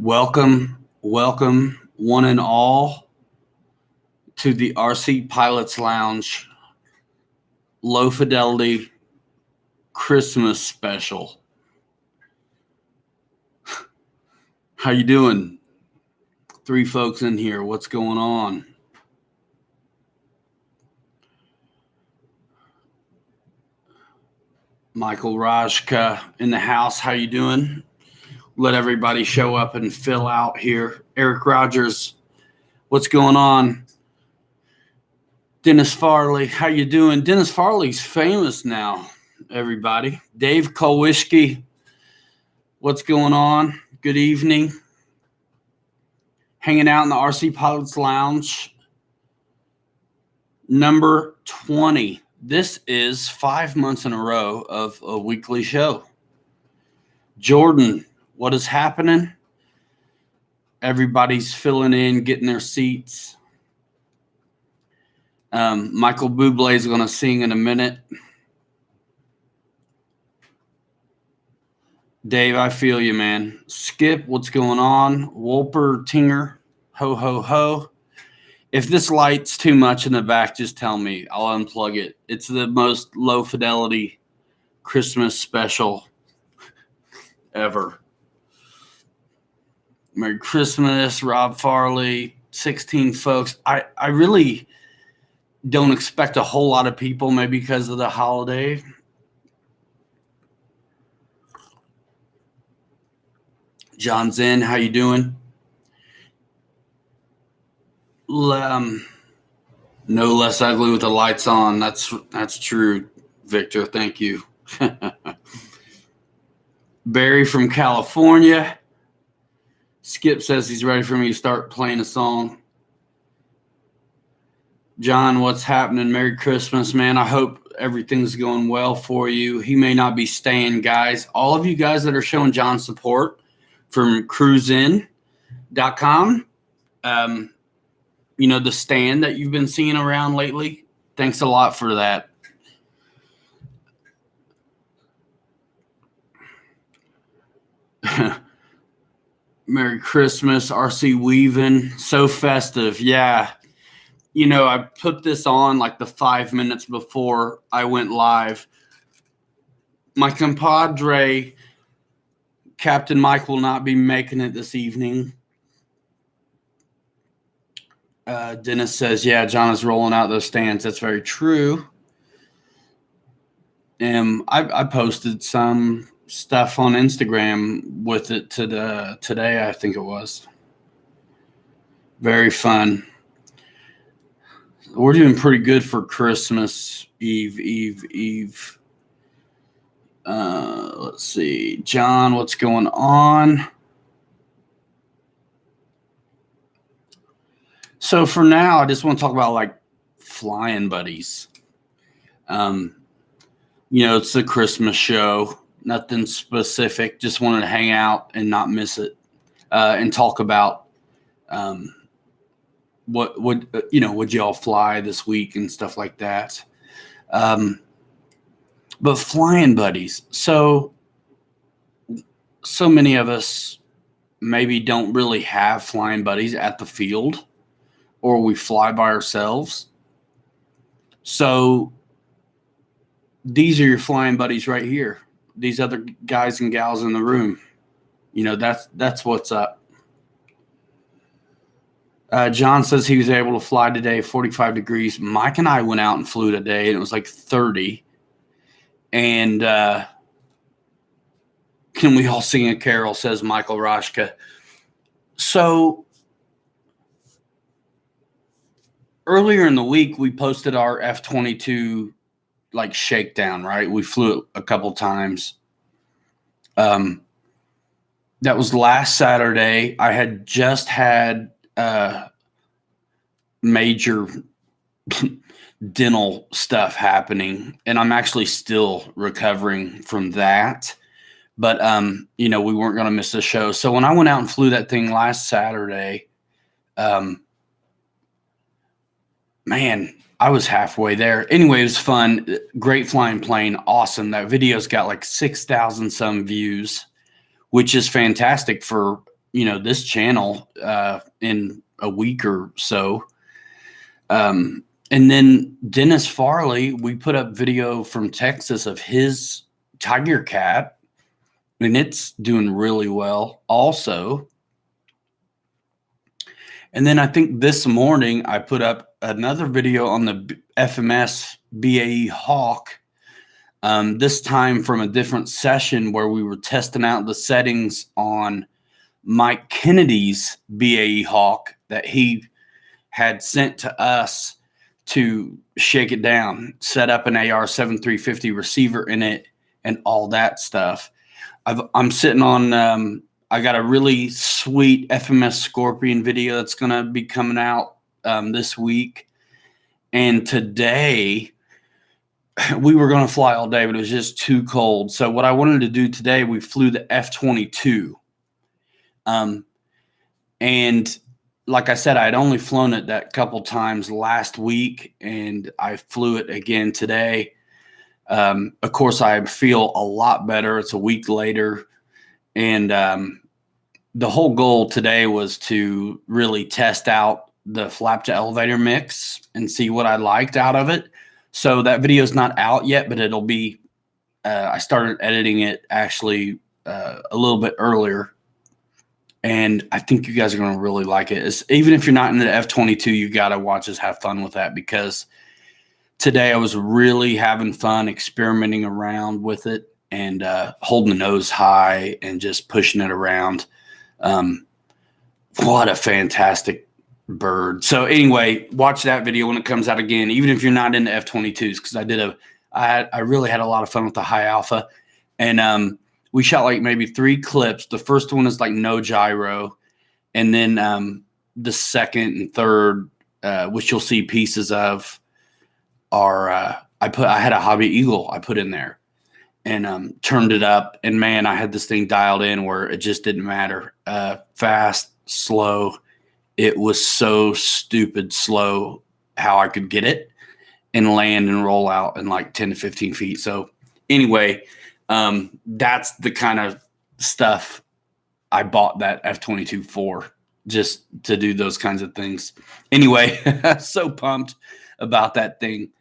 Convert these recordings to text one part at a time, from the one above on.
Welcome, one and all, to the RC Pilots Lounge Low Fidelity Christmas Special. How you doing? 3 folks in here. What's going on? Michael Rajka in the house. How you doing? Let everybody show up and fill out here. Eric Rogers, what's going on? Dennis Farley, how you doing? Dennis Farley's famous now, everybody. Dave Kolwischke, what's going on? Good evening. Hanging out in the RC Pilots Lounge, number 20. This is 5 months in a row of a weekly show. Jordan, what is happening? Everybody's filling in, getting their seats. Michael Bublé is going to sing in a minute. Dave, I feel you, man. Skip, what's going on? Wolper, Tinger, ho, ho, ho. If this light's too much in the back, just tell me. I'll unplug it. It's the most low fidelity Christmas special ever. Merry Christmas, Rob Farley, 16 folks. I really don't expect a whole lot of people, maybe because of the holiday. John Zen, how you doing? No less ugly with the lights on. That's true, Victor. Thank you. Barry from California. Skip says he's ready for me to start playing a song. John, what's happening? Merry Christmas, man. I hope everything's going well for you. He may not be staying, guys. All of you guys that are showing John support from cruisein.com, the stand that you've been seeing around lately. Thanks a lot for that. Merry Christmas, RC Weaving. So festive. Yeah. I put this on like the 5 minutes before I went live. My compadre, Captain Mike, will not be making it this evening. Dennis says, yeah, John is rolling out those stands. That's very true. I posted some stuff on Instagram with it today, I think it was. Very fun. We're doing pretty good for Christmas Eve. Let's see. John, what's going on? So for now, I just want to talk about like flying buddies. It's the Christmas show. Nothing specific. Just wanted to hang out and not miss it, and talk about what would y'all fly this week and stuff like that. But flying buddies. So many of us maybe don't really have flying buddies at the field, or we fly by ourselves. So these are your flying buddies right here. These other guys and gals in the room. That's what's up. John says he was able to fly today, 45 degrees. Mike and I went out and flew today, and it was like 30. And can we all sing a carol, says Michael Rashka. So earlier in the week, we posted our F-22 like shakedown, right? We flew it a couple times. That was last Saturday. I had just had major dental stuff happening, and I'm actually still recovering from that. But we weren't going to miss the show. So when I went out and flew that thing last Saturday, man, I was halfway there. Anyway, it was fun. Great flying plane. Awesome. That video's got like 6,000 some views, which is fantastic for this channel in a week or so. And then Dennis Farley, we put up video from Texas of his tiger cat, and it's doing really well also. And then I think this morning I put up another video on the FMS BAE Hawk, this time from a different session where we were testing out the settings on Mike Kennedy's BAE Hawk that he had sent to us to shake it down, set up an AR-7350 receiver in it, and all that stuff. I'm sitting on I got a really sweet FMS Scorpion video that's going to be coming out this week. And today, we were going to fly all day, but it was just too cold. So what I wanted to do today, we flew the F-22. And like I said, I had only flown it that couple times last week, and I flew it again today. Of course, I feel a lot better. It's a week later. And the whole goal today was to really test out the flap to elevator mix and see what I liked out of it. So that video is not out yet, but it'll be, I started editing it actually a little bit earlier. And I think you guys are going to really like it. Even if you're not in the F-22, you got to watch us have fun with that, because today I was really having fun experimenting around with it and holding the nose high and just pushing it around. What a fantastic bird. So anyway, watch that video when it comes out again, even if you're not into F-22s, because I really had a lot of fun with the high alpha. And we shot like maybe 3 clips. The first one is like no gyro. And then the second and third, which you'll see pieces of, are I had a hobby eagle I put in there and turned it up. And man, I had this thing dialed in where it just didn't matter. Fast, slow. It was so stupid slow how I could get it and land and roll out in like 10 to 15 feet. So anyway, that's the kind of stuff I bought that F-22 for, just to do those kinds of things. Anyway, so pumped about that thing.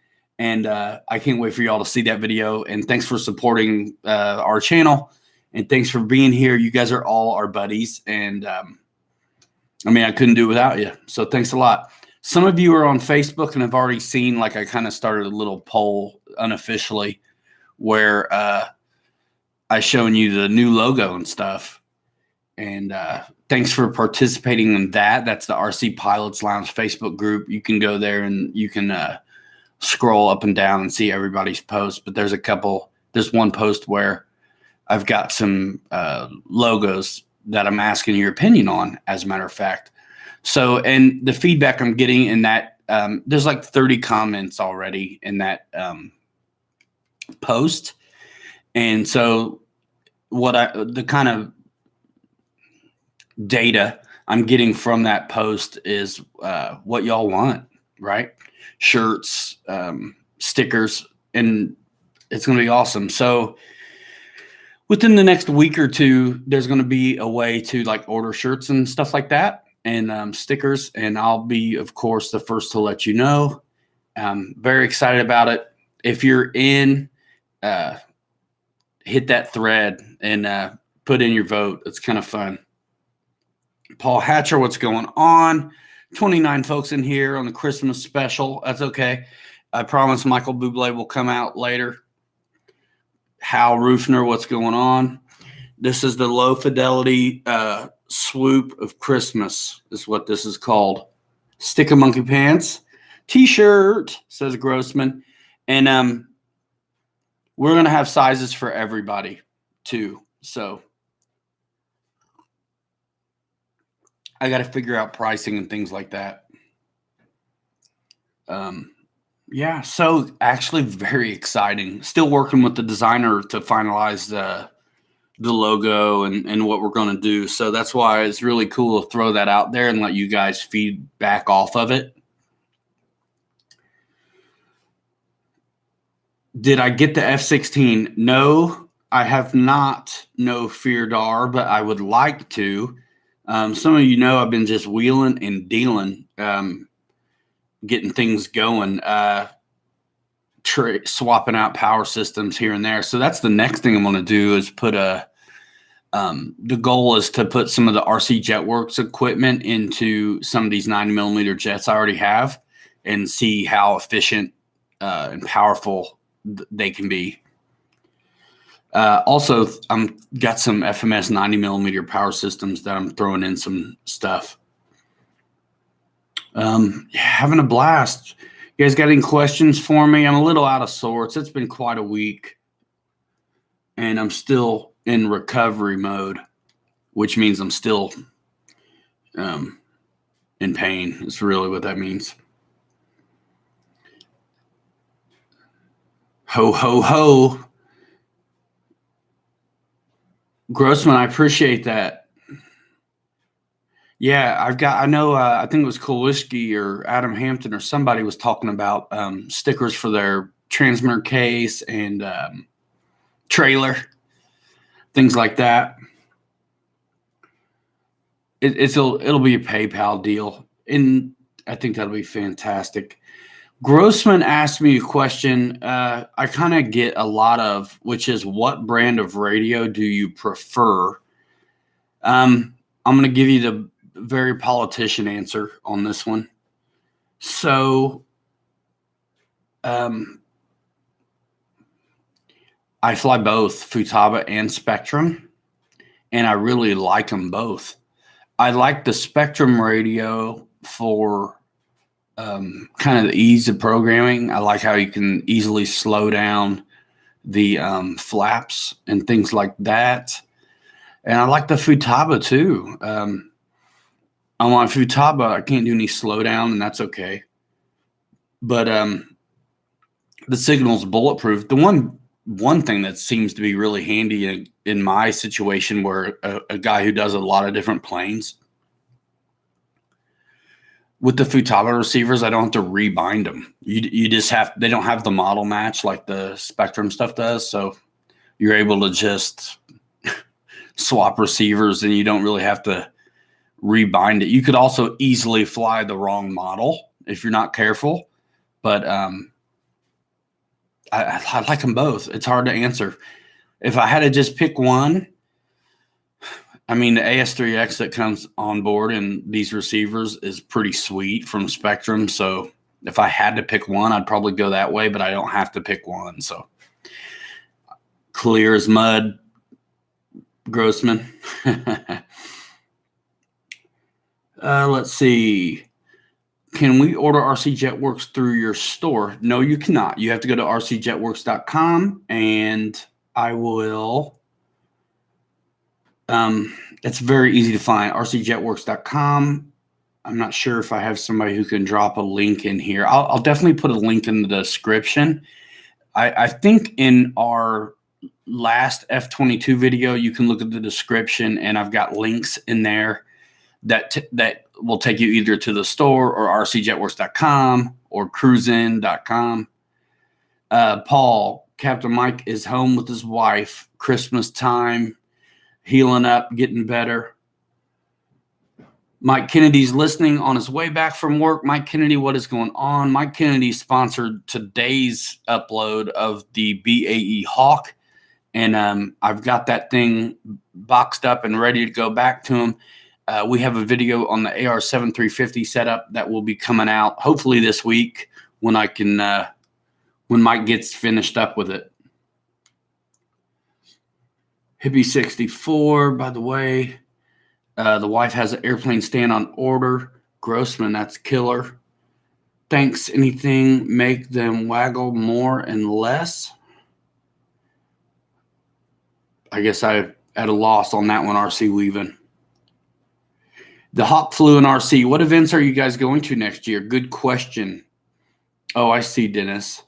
And I can't wait for y'all to see that video. And thanks for supporting our channel. And thanks for being here. You guys are all our buddies. And I couldn't do it without you. So thanks a lot. Some of you are on Facebook and have already seen, like, I kind of started a little poll unofficially where I shown you the new logo and stuff. And thanks for participating in that. That's the RC Pilots Lounge Facebook group. You can go there and you can scroll up and down and see everybody's posts. But there's one post where I've got some logos that I'm asking your opinion on, as a matter of fact. So, and the feedback I'm getting in that, there's like 30 comments already in that post. And so the kind of data I'm getting from that post is what y'all want, right? Shirts, stickers, and it's going to be awesome. So within the next week or two, there's going to be a way to like order shirts and stuff like that, and stickers. And I'll be, of course, the first to let you know. I'm very excited about it. If you're in, hit that thread and put in your vote. It's kind of fun. Paul Hatcher, what's going on? 29 folks in here on the Christmas special. That's okay. I promise Michael Bublé will come out later. Hal Rufner, what's going on? This is the low fidelity swoop of Christmas is what this is called. Stick of monkey pants. T-shirt, says Grossman. And we're going to have sizes for everybody too. So I got to figure out pricing and things like that. Yeah, so actually very exciting. Still working with the designer to finalize the logo and what we're going to do. So that's why it's really cool to throw that out there and let you guys feed back off of it. Did I get the F-16? No, I have not. No fear, Dar, but I would like to. Some of you know I've been just wheeling and dealing, getting things going, swapping out power systems here and there. So that's the next thing I'm going to do is put the goal is to put some of the RC Jetworks equipment into some of these 90mm jets I already have and see how efficient and powerful they can be. Also, I'm got some FMS 90mm power systems that I'm throwing in some stuff. Having a blast. You guys got any questions for me? I'm a little out of sorts. It's been quite a week, and I'm still in recovery mode, which means I'm still in pain. It's really what that means. Ho, ho, ho. Grossman, I appreciate that. Yeah, I know, I think it was Kowalski or Adam Hampton or somebody was talking about stickers for their transmitter case and trailer, things like that. It'll be a PayPal deal, and I think that'll be fantastic. Grossman asked me a question I kind of get a lot of, which is, what brand of radio do you prefer? I'm going to give you the very politician answer on this one. So I fly both Futaba and Spectrum, and I really like them both. I like the Spectrum radio for kind of the ease of programming. I like how you can easily slow down the flaps and things like that. And I like the Futaba too. On my Futaba, I can't do any slowdown, and that's okay. But the signal's bulletproof. The one thing that seems to be really handy in my situation, where a guy who does a lot of different planes, with the Futaba receivers, I don't have to rebind them. You just they don't have the model match like the Spectrum stuff does. So you're able to just swap receivers, and you don't really have to rebind it. You could also easily fly the wrong model if you're not careful, but I like them both. It's hard to answer. If I had to just pick one, I mean, the AS3X that comes on board in these receivers is pretty sweet from Spectrum. So if I had to pick one, I'd probably go that way, but I don't have to pick one. So clear as mud, Grossman. Let's see. Can we order RC Jetworks through your store? No, you cannot. You have to go to rcjetworks.com, and I will. It's very easy to find, rcjetworks.com. I'm not sure if I have somebody who can drop a link in here. I'll definitely put a link in the description. I think in our last F-22 video, you can look at the description, and I've got links in there that will take you either to the store or rcjetworks.com or cruisein.com. Paul, Captain Mike is home with his wife, Christmas time, healing up, getting better. Mike Kennedy's listening on his way back from work. Mike Kennedy, what is going on? Mike Kennedy sponsored today's upload of the BAE Hawk, and I've got that thing boxed up and ready to go back to him. We have a video on the AR-7350 setup that will be coming out hopefully this week when I can, when Mike gets finished up with it. Hippie 64, by the way, the wife has an airplane stand on order. Grossman, that's killer. Thanks. Anything make them waggle more and less? I guess I'm at a loss on that one, RC Weaving. The Hawk flew in RC. What events are you guys going to next year? Good question. Oh, I see, Dennis.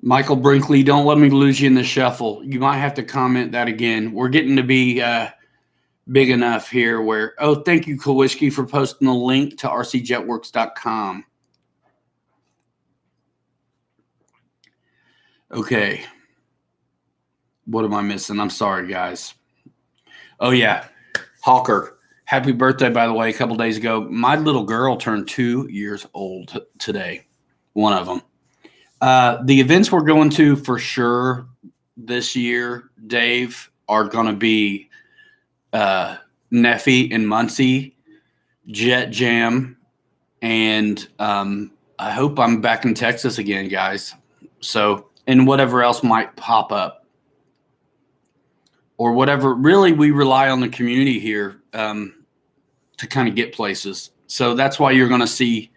Michael Brinkley, don't let me lose you in the shuffle. You might have to comment that again. We're getting to be big enough here where, oh, thank you, Kowalski, for posting the link to rcjetworks.com. Okay. What am I missing? I'm sorry, guys. Oh, yeah. Hawker. Happy birthday, by the way, a couple days ago. My little girl turned 2 years old today. One of them. The events we're going to for sure this year, Dave, are going to be Neffy and Muncie, Jet Jam, and I hope I'm back in Texas again, guys. So, and whatever else might pop up. Or whatever. Really, we rely on the community here to kind of get places. So that's why you're going to see.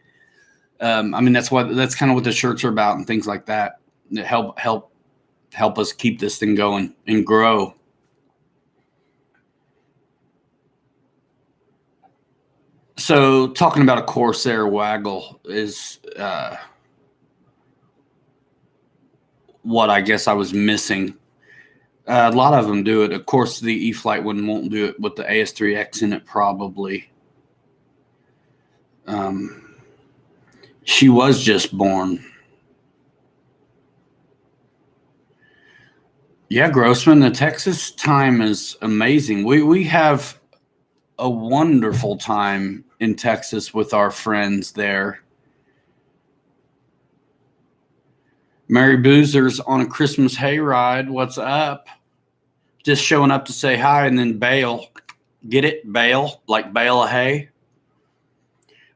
That's kind of what the shirts are about and things like that. That help us keep this thing going and grow. So talking about a Corsair waggle is what I guess I was missing. A lot of them do it. Of course, the e-flite one won't do it with the AS3X in it, probably. She was just born. Yeah, Grossman, the Texas time is amazing. We have a wonderful time in Texas with our friends there. Mary Boozer's on a Christmas hayride. What's up? Just showing up to say hi and then bail. Get it? Bail? Like bale of hay?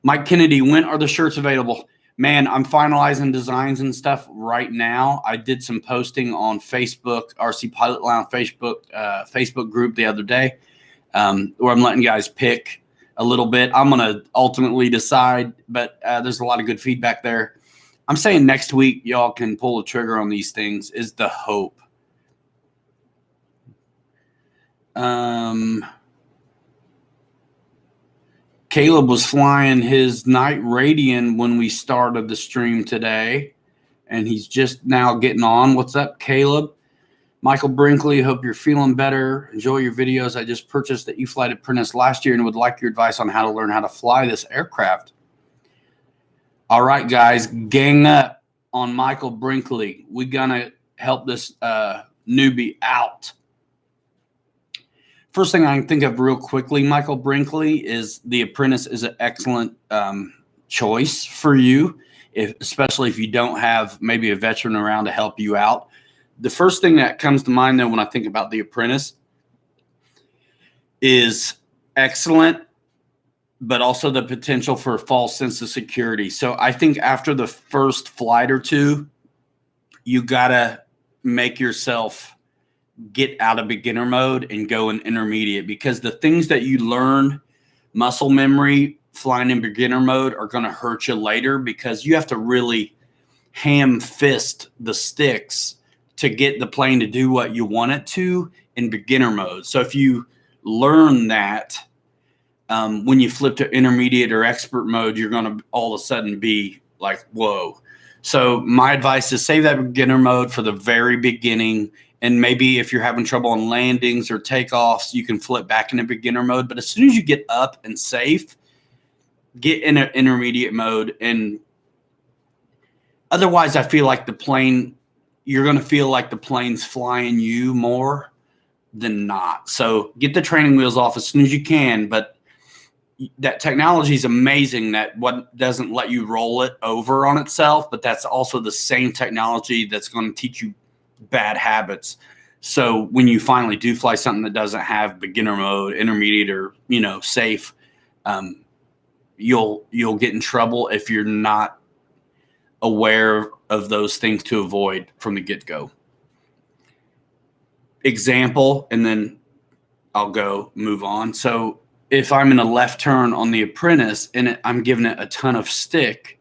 Mike Kennedy, when are the shirts available? Man, I'm finalizing designs and stuff right now. I did some posting on Facebook, RC Pilot Lounge Facebook group the other day, where I'm letting guys pick a little bit. I'm going to ultimately decide, but there's a lot of good feedback there. I'm saying next week y'all can pull the trigger on these things is the hope. Caleb was flying his Night Radian when we started the stream today, and he's just now getting on. What's up, Caleb? Michael Brinkley, hope you're feeling better. Enjoy your videos. I just purchased the e-flite Apprentice last year and would like your advice on how to learn how to fly this aircraft. All right, guys, gang up on Michael Brinkley. We're going to help this newbie out. First thing I can think of real quickly, Michael Brinkley, is the Apprentice is an excellent choice for you, especially if you don't have maybe a veteran around to help you out. The first thing that comes to mind, though, when I think about the Apprentice is excellent, but also the potential for a false sense of security. So I think after the first flight or two, you got to make yourself get out of beginner mode and go in intermediate, because the things that you learn muscle memory flying in beginner mode are going to hurt you later, because you have to really ham fist the sticks to get the plane to do what you want it to in beginner mode. So if you learn that, when you flip to intermediate or expert mode, you're going to all of a sudden be like, whoa. So my advice is save that beginner mode for the very beginning. And maybe if you're having trouble on landings or takeoffs, you can flip back into beginner mode. But as soon as you get up and safe, get in an intermediate mode. And otherwise, I feel like you're going to feel like the plane's flying you more than not. So get the training wheels off as soon as you can. But that technology is amazing, that what doesn't let you roll it over on itself, but that's also the same technology that's going to teach you bad habits. So when you finally do fly something that doesn't have beginner mode, intermediate, or safe, you'll get in trouble if you're not aware of those things to avoid from the get-go. Example, and then I'll move on. So if I'm in a left turn on the Apprentice and I'm giving it a ton of stick,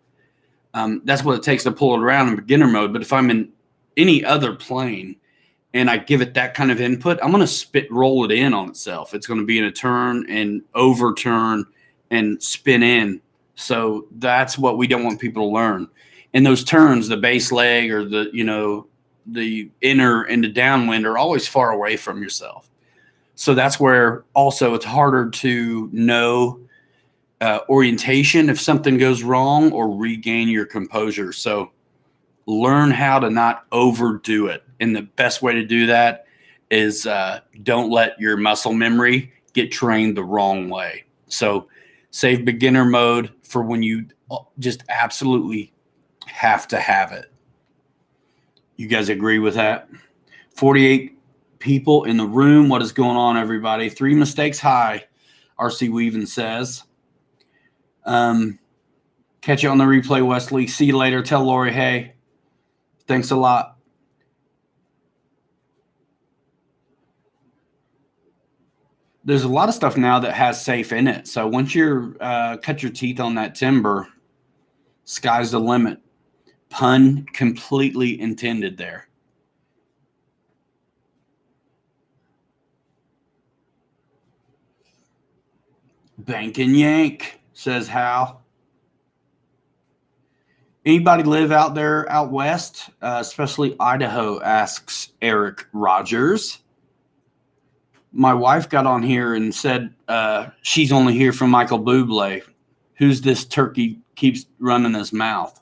that's what it takes to pull it around in beginner mode. But if I'm in any other plane and I give it that kind of input, I'm going to roll it in on itself. It's going to be in a turn and overturn and spin in. So that's what we don't want people to learn. In those turns, the base leg or the inner and the downwind are always far away from yourself. So that's where also it's harder to know orientation if something goes wrong, or regain your composure. So learn how to not overdo it. And the best way to do that is don't let your muscle memory get trained the wrong way. So save beginner mode for when you just absolutely have to have it. You guys agree with that? 48 people in the room. What is going on, everybody? 3 mistakes high, RC Weaving says. Catch you on the replay, Wesley. See you later. Tell Lori, hey. Thanks a lot. There's a lot of stuff now that has safe in it. So once you're cut your teeth on that timber, sky's the limit. Pun completely intended there. Bank and yank, says Hal. Anybody live out there out west, especially Idaho, asks Eric Rogers. My wife got on here and said she's only here from Michael Bublé. Who's this turkey keeps running his mouth?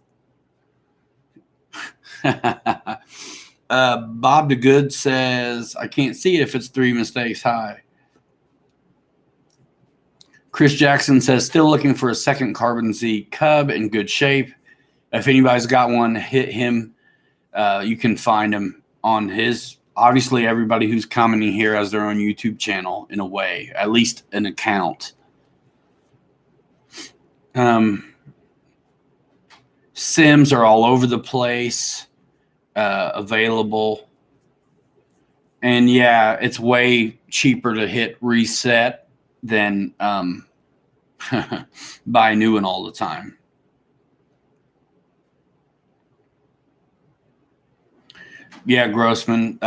Bob the Good says, I can't see it if it's 3 mistakes high. Chris Jackson says, still looking for a second Carbon Z Cub in good shape. If anybody's got one, hit him. You can find him on his. Obviously, everybody who's commenting here has their own YouTube channel in a way, at least an account. Sims are all over the place, available. And yeah, it's way cheaper to hit reset than buy a new one all the time. Yeah, Grossman,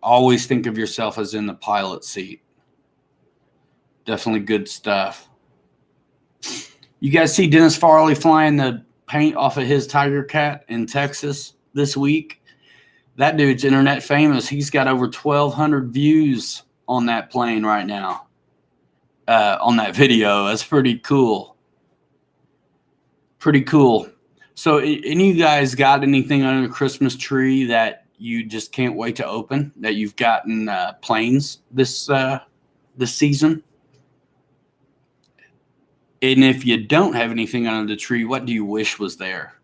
always think of yourself as in the pilot seat. Definitely good stuff. You guys see Dennis Farley flying the paint off of his Tiger Cat in Texas this week? That dude's internet famous. He's got over 1,200 views on that plane right now, on that video. That's pretty cool. Pretty cool. So any of you guys got anything under the Christmas tree that you just can't wait to open, that you've gotten planes this season? And if you don't have anything under the tree, what do you wish was there?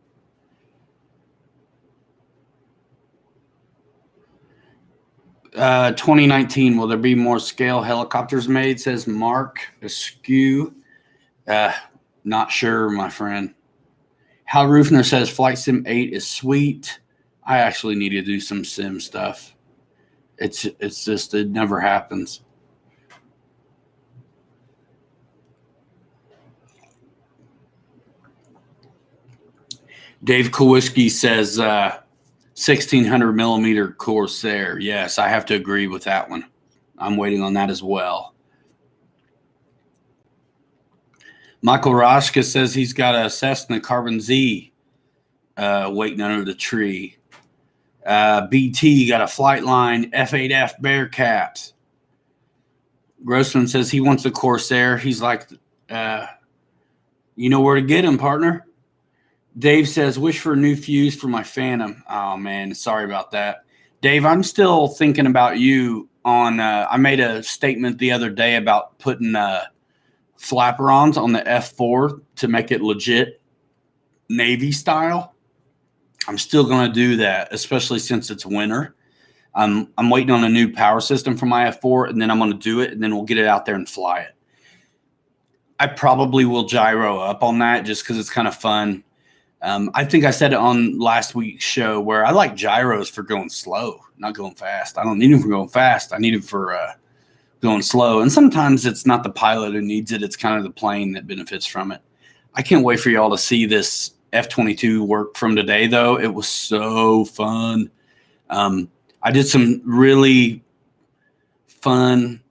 Uh, 2019, will there be more scale helicopters made, says Mark Askew. Not sure, my friend. Hal Rufner says Flight Sim 8 is sweet. I actually need to do some sim stuff. It's just, it never happens. Dave Kowalski says 1,600 millimeter Corsair. Yes, I have to agree with that one. I'm waiting on that as well. Michael Roshka says he's got a Cessna Carbon Z waiting under the tree. BT got a Flightline F8F Bearcat. Grossman says he wants a Corsair. He's like, you know where to get him, partner. Dave says, wish for a new fuse for my Phantom. Oh, man, sorry about that. Dave, I'm still thinking about you on I made a statement the other day about putting flapper-ons on the F4 to make it legit Navy style. I'm still going to do that, especially since it's winter. I'm waiting on a new power system for my F4, and then I'm going to do it, and then we'll get it out there and fly it. I probably will gyro up on that just because it's kind of fun. I think I said it on last week's show where I like gyros for going slow, not going fast. I don't need them for going fast. I need them for going slow. And sometimes it's not the pilot who needs it. It's kind of the plane that benefits from it. I can't wait for y'all to see this F-22 work from today, though. It was so fun. I did some really fun,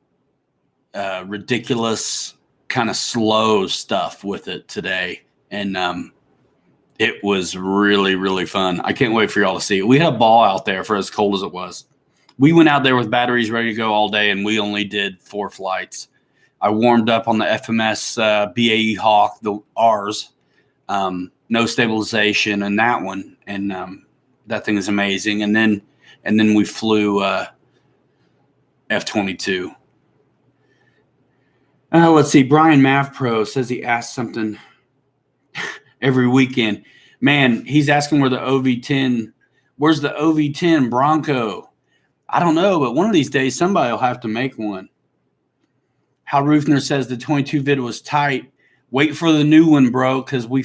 ridiculous, kind of slow stuff with it today. And it was really, really fun. I can't wait for y'all to see it. We had a ball out there for as cold as it was. We went out there with batteries ready to go all day, and we only did 4 flights. I warmed up on the FMS BAE Hawk, the R's, no stabilization in that one, and that thing is amazing. And then we flew F-22. Let's see. Brian Mav Pro says he asked something every weekend. Man, he's asking where's the OV10 Bronco? I don't know, but one of these days somebody will have to make one. Hal Rufner says the 22 vid was tight. Wait for the new one, bro, because we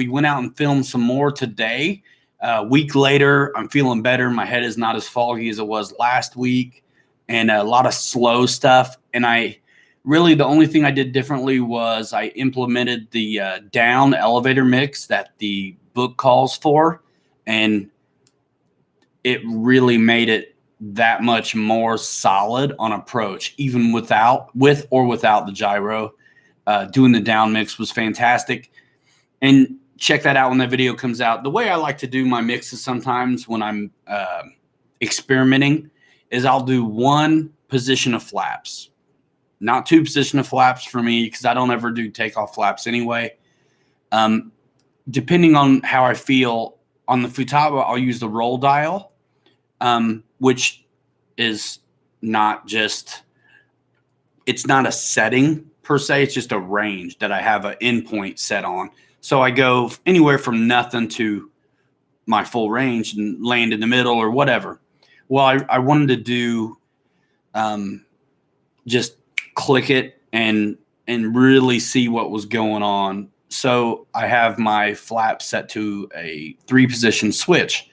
went out and filmed some more today. A week later, I'm feeling better. My head is not as foggy as it was last week, and a lot of slow stuff. And the only thing I did differently was I implemented the down elevator mix that the book calls for, and it really made it that much more solid on approach, even with or without the gyro. Doing the down mix was fantastic. And check that out when that video comes out. The way I like to do my mixes sometimes when I'm experimenting is I'll do one position of flaps, not two position of flaps for me, because I don't ever do takeoff flaps anyway. Depending on how I feel on the Futaba, I'll use the roll dial, which is it's not a setting per se. It's just a range that I have an endpoint set on. So I go anywhere from nothing to my full range and land in the middle or whatever. Well, I wanted to do just click it and really see what was going on. So I have my flap set to a 3-position switch.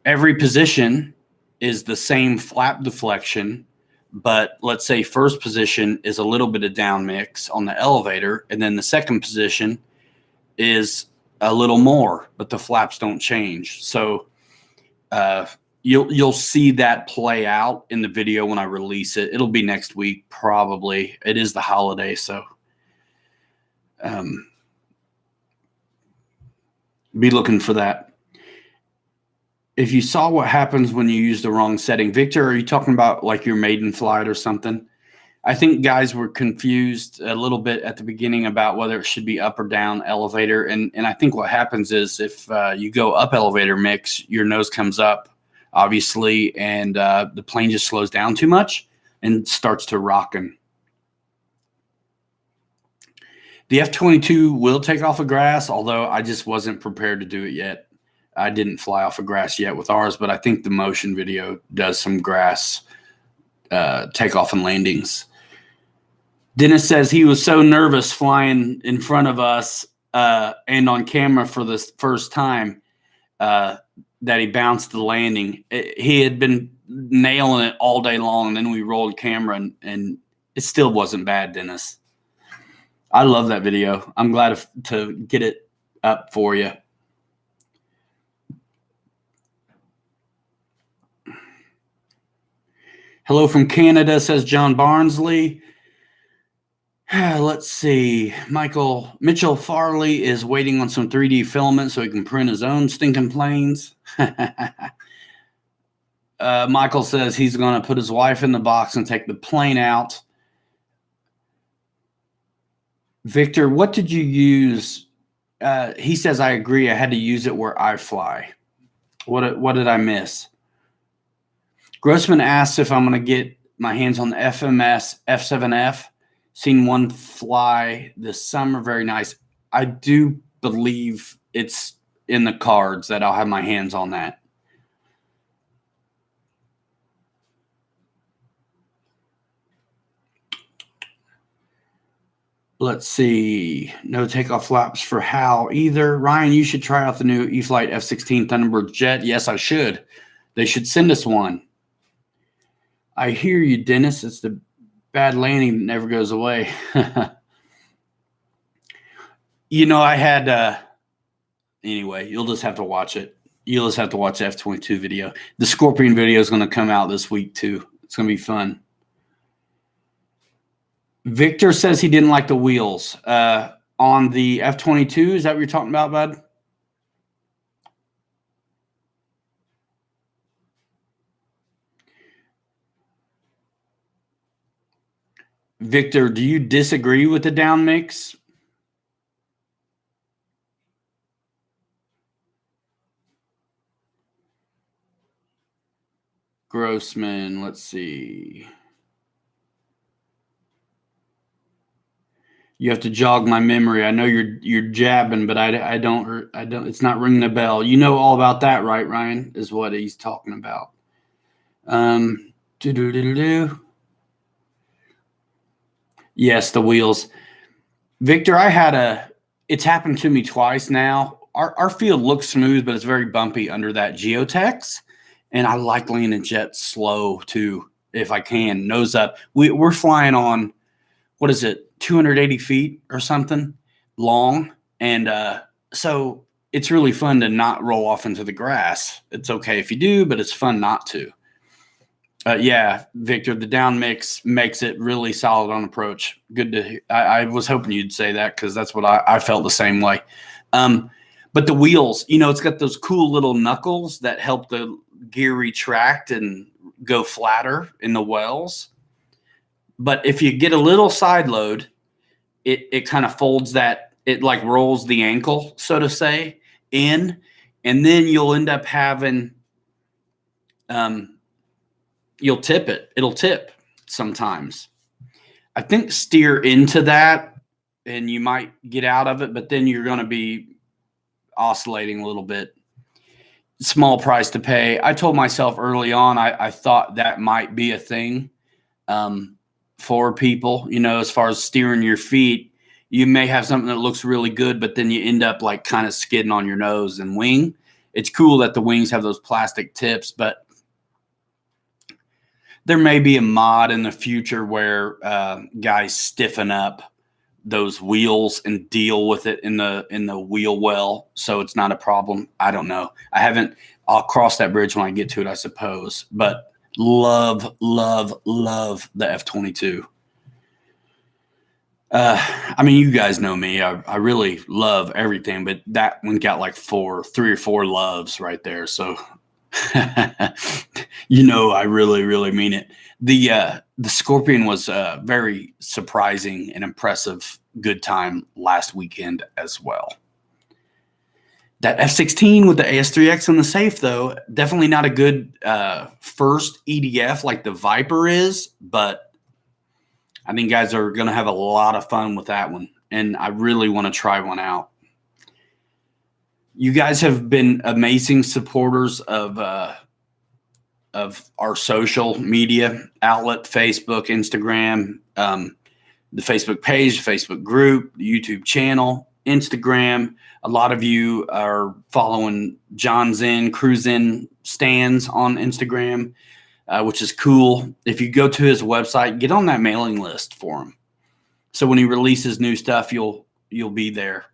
Every position is the same flap deflection, but let's say first position is a little bit of down mix on the elevator, and then the second position is a little more, but the flaps don't change. So you'll see that play out in the video when I release it. It'll be next week probably. It is the holiday, so be looking for that. If you saw what happens when you use the wrong setting, Victor, are you talking about like your maiden flight or something? I think guys were confused a little bit at the beginning about whether it should be up or down elevator. And I think what happens is if you go up elevator mix, your nose comes up, obviously, and the plane just slows down too much and starts to rockin'. The F-22 will take off of grass, although I just wasn't prepared to do it yet. I didn't fly off of grass yet with ours, but I think the motion video does some grass takeoff and landings. Dennis says he was so nervous flying in front of us and on camera for the first time that he bounced the landing. He had been nailing it all day long, and then we rolled camera, and it still wasn't bad, Dennis. I love that video. I'm glad to get it up for you. Hello from Canada, says John Barnsley. Let's see. Mitchell Farley is waiting on some 3D filament so he can print his own stinking planes. Michael says he's going to put his wife in the box and take the plane out. Victor, what did you use? He says, I agree. I had to use it where I fly. What did I miss? Grossman asks if I'm going to get my hands on the FMS F7F. Seen one fly this summer. Very nice. I do believe it's in the cards that I'll have my hands on that. Let's see. No takeoff flaps for Hal either. Ryan, you should try out the new e-flite F-16 Thunderbird jet. Yes, I should. They should send us one. I hear you, Dennis. It's the bad landing that never goes away. I had anyway, you'll just have to watch it. You'll just have to watch the F-22 video. The Scorpion video is going to come out this week too. It's going to be fun. Victor says he didn't like the wheels on the F-22. Is that what you're talking about, bud? Victor, do you disagree with the down mix? Grossman, let's see. You have to jog my memory. I know you're jabbing, but I don't. It's not ringing a bell. You know all about that, right, Ryan? Is what he's talking about. Yes, the wheels. Victor, it's happened to me twice now. Our field looks smooth, but it's very bumpy under that Geotex. And I like landing jets slow too, if I can, nose up. We're flying on, what is it, 280 feet or something long. And so it's really fun to not roll off into the grass. It's okay if you do, but it's fun not to. Yeah, Victor, the down mix makes it really solid on approach. Good to hear. I was hoping you'd say that because that's what I felt the same way. But the wheels, it's got those cool little knuckles that help the gear retract and go flatter in the wells. But if you get a little side load, it kind of folds that, it like rolls the ankle, so to say, in, and then you'll end up having you'll tip it. It'll tip sometimes. I think steer into that and you might get out of it, but then you're going to be oscillating a little bit. Small price to pay. I told myself early on, I thought that might be a thing for people, as far as steering your feet. You may have something that looks really good, but then you end up like kind of skidding on your nose and wing. It's cool that the wings have those plastic tips, but there may be a mod in the future where guys stiffen up those wheels and deal with it in the wheel well, so it's not a problem. I don't know. I'll cross that bridge when I get to it, I suppose. But love the F-22. You guys know me. I really love everything, but that one got like 3 or 4 loves right there. So I really, really mean it. The Scorpion was very surprising and impressive. Good time last weekend as well. That F-16 with the AS-3X in the safe, though, definitely not a good first EDF like the Viper is, but I think guys are going to have a lot of fun with that one, and I really want to try one out. You guys have been amazing supporters of our social media outlet, Facebook, Instagram, the Facebook page, Facebook group, the YouTube channel, Instagram. A lot of you are following John's Cruise-In stands on Instagram, which is cool. If you go to his website, get on that mailing list for him. So when he releases new stuff, you'll be there.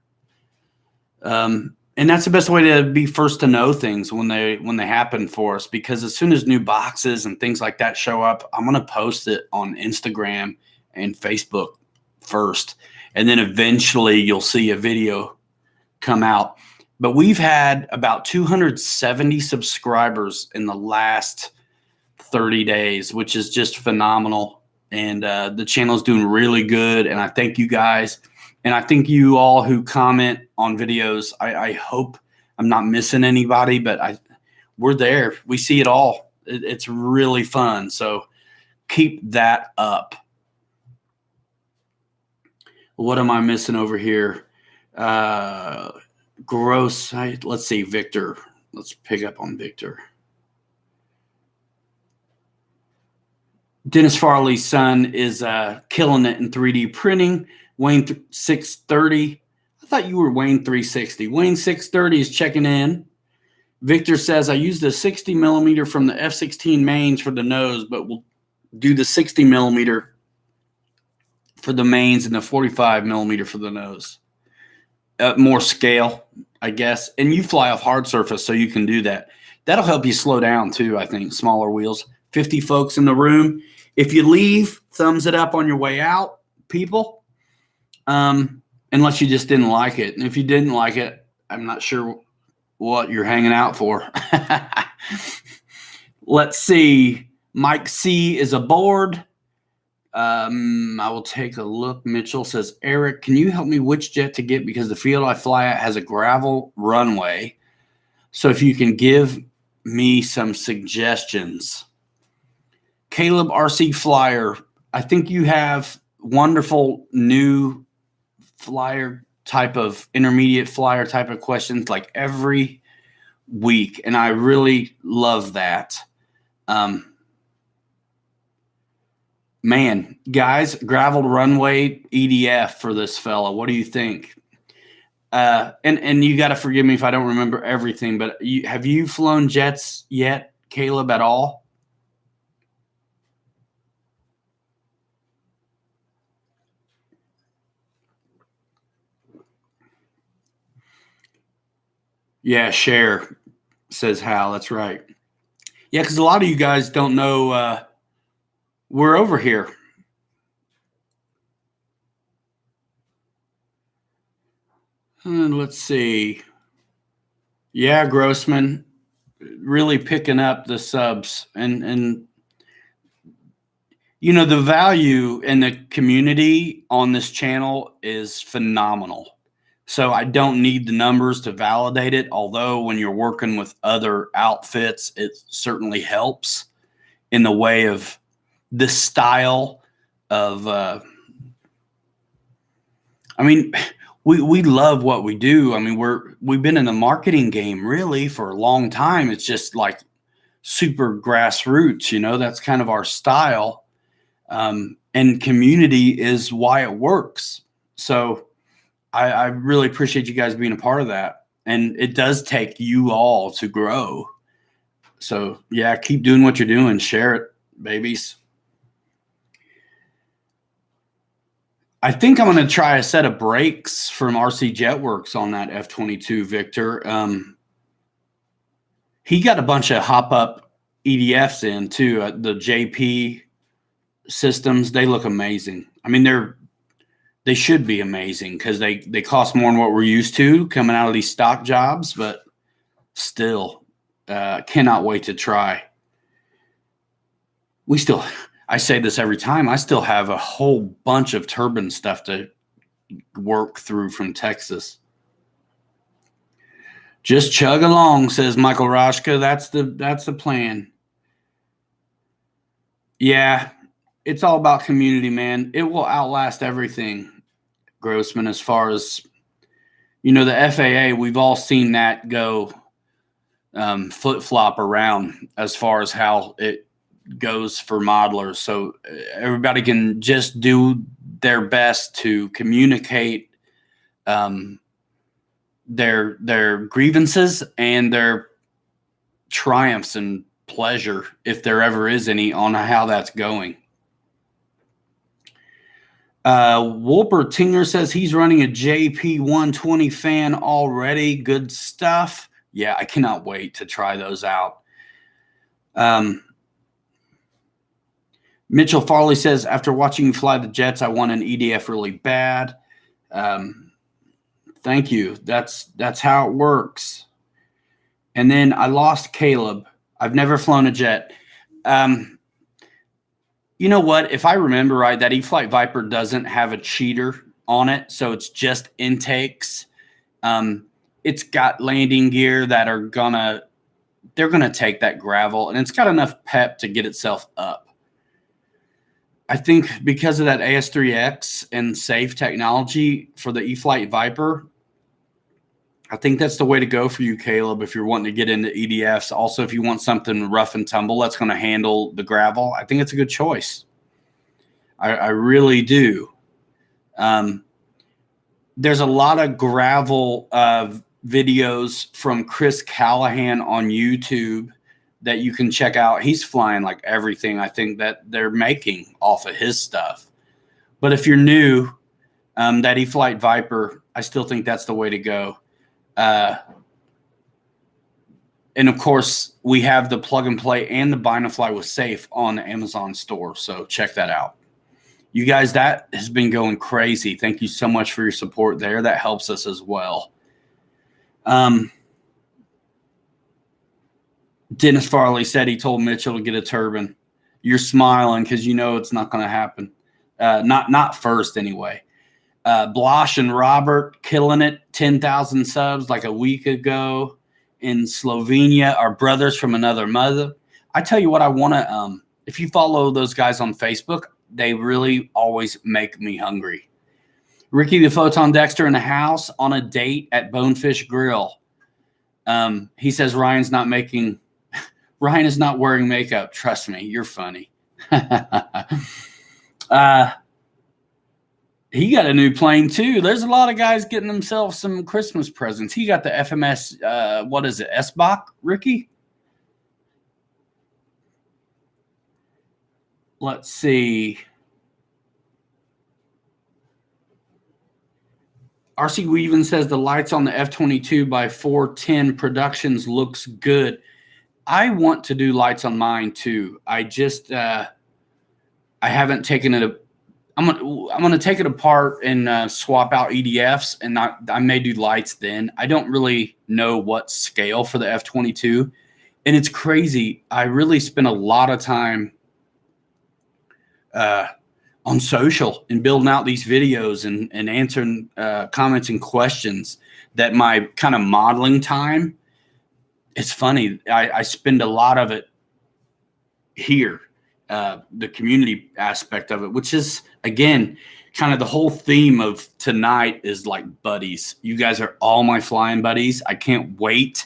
And that's the best way to be first to know things when they happen for us, because as soon as new boxes and things like that show up, I'm going to post it on Instagram and Facebook first. And then eventually you'll see a video come out. But we've had about 270 subscribers in the last 30 days, which is just phenomenal. And the channel is doing really good. And I thank you guys. And I think you all who comment on videos, I hope I'm not missing anybody, but we're there. We see it all. It's really fun. So keep that up. What am I missing over here? Gross. Let's see, Victor. Let's pick up on Victor. Dennis Farley's son is killing it in 3D printing. Wayne 630. I thought you were Wayne 360. Wayne 630 is checking in. Victor says, I used the 60 millimeter from the F-16 mains for the nose, but we'll do the 60 millimeter for the mains and the 45 millimeter for the nose. More scale, I guess. And you fly off hard surface, so you can do that. That'll help you slow down too, I think. Smaller wheels. 50 folks in the room. If you leave, thumbs it up on your way out, people. Unless you just didn't like it. And if you didn't like it, I'm not sure what you're hanging out for. Let's see. Mike C is aboard. I will take a look. Mitchell says, Eric, can you help me which jet to get? Because the field I fly at has a gravel runway. So if you can give me some suggestions. Caleb RC Flyer, I think you have wonderful new flyer type of intermediate flyer type of questions like every week, and I really love that. Man, guys, gravel runway EDF for this fella. What do you think? And you got to forgive me if I don't remember everything, but have you flown jets yet, Caleb, at all? Yeah, share, says Hal. That's right. Yeah, because a lot of you guys don't know we're over here. And let's see. Yeah, Grossman, really picking up the subs and you know, the value in the community on this channel is phenomenal. So I don't need the numbers to validate it, although when you're working with other outfits, it certainly helps in the way of this style of I mean, we love what we do. I mean, we've been in the marketing game really for a long time. It's just like super grassroots, you know, that's kind of our style. And community is why it works. So I really appreciate you guys being a part of that. And it does take you all to grow. So yeah, keep doing what you're doing. Share it, babies. I think I'm going to try a set of brakes from RC Jetworks on that F-22 Victor. He got a bunch of hop-up EDFs in too. The JP systems, they look amazing. I mean, they should be amazing because they cost more than what we're used to coming out of these stock jobs, but still cannot wait to try. I say this every time, I still have a whole bunch of turbine stuff to work through from Texas. Just chug along, says Michael Roshka. That's the plan. Yeah, it's all about community, man. It will outlast everything, Grossman, as far as, you know, the FAA, we've all seen that go flip-flop around as far as how it goes for modelers. So everybody can just do their best to communicate their grievances and their triumphs and pleasure, if there ever is any, on how that's going. Wolper Tinger says he's running a JP 120 fan already. Good stuff. Yeah, I cannot wait to try those out. Mitchell Farley says, after watching you fly the jets, I want an EDF really bad. Thank you. That's how it works. And then I lost Caleb. I've never flown a jet. You know what? If I remember right, that e-flite Viper doesn't have a cheater on it, so it's just intakes. It's got landing gear that they're gonna take that gravel, and it's got enough pep to get itself up. I think because of that AS3X and safe technology for the e-flite Viper, I think that's the way to go for you, Caleb, if you're wanting to get into EDFs. Also, if you want something rough and tumble that's going to handle the gravel, I think it's a good choice. I really do. There's a lot of gravel videos from Chris Callahan on YouTube that you can check out. He's flying like everything I think that they're making off of his stuff. But if you're new, that e-flite Viper, I still think that's the way to go. And of course, we have the plug and play and the bind and fly with safe on the Amazon store. So check that out. You guys, that has been going crazy. Thank you so much for your support there. That helps us as well. Dennis Farley said he told Mitchell to get a turbine. You're smiling because you know it's not going to happen. Not first anyway. Blosh and Robert killing it, 10,000 subs like a week ago in Slovenia. Our brothers from another mother. I tell you what, I want to, if you follow those guys on Facebook, they really always make me hungry. Ricky the Photon Dexter in the house on a date at Bonefish Grill. He says Ryan is not wearing makeup. Trust me, you're funny. He got a new plane too. There's a lot of guys getting themselves some Christmas presents. He got the FMS, what is it, S-Bach, Ricky? Let's see. RC Weaven says the lights on the F-22 by 410 Productions looks good. I want to do lights on mine too. I just I haven't taken it. I'm gonna take it apart and swap out EDFs, and I may do lights then. I don't really know what scale for the F-22, and it's crazy. I really spent a lot of time on social and building out these videos and answering comments and questions. That my kind of modeling time. It's funny. I spend a lot of it here. The community aspect of it, which is, again, kind of the whole theme of tonight is like buddies. You guys are all my flying buddies. I can't wait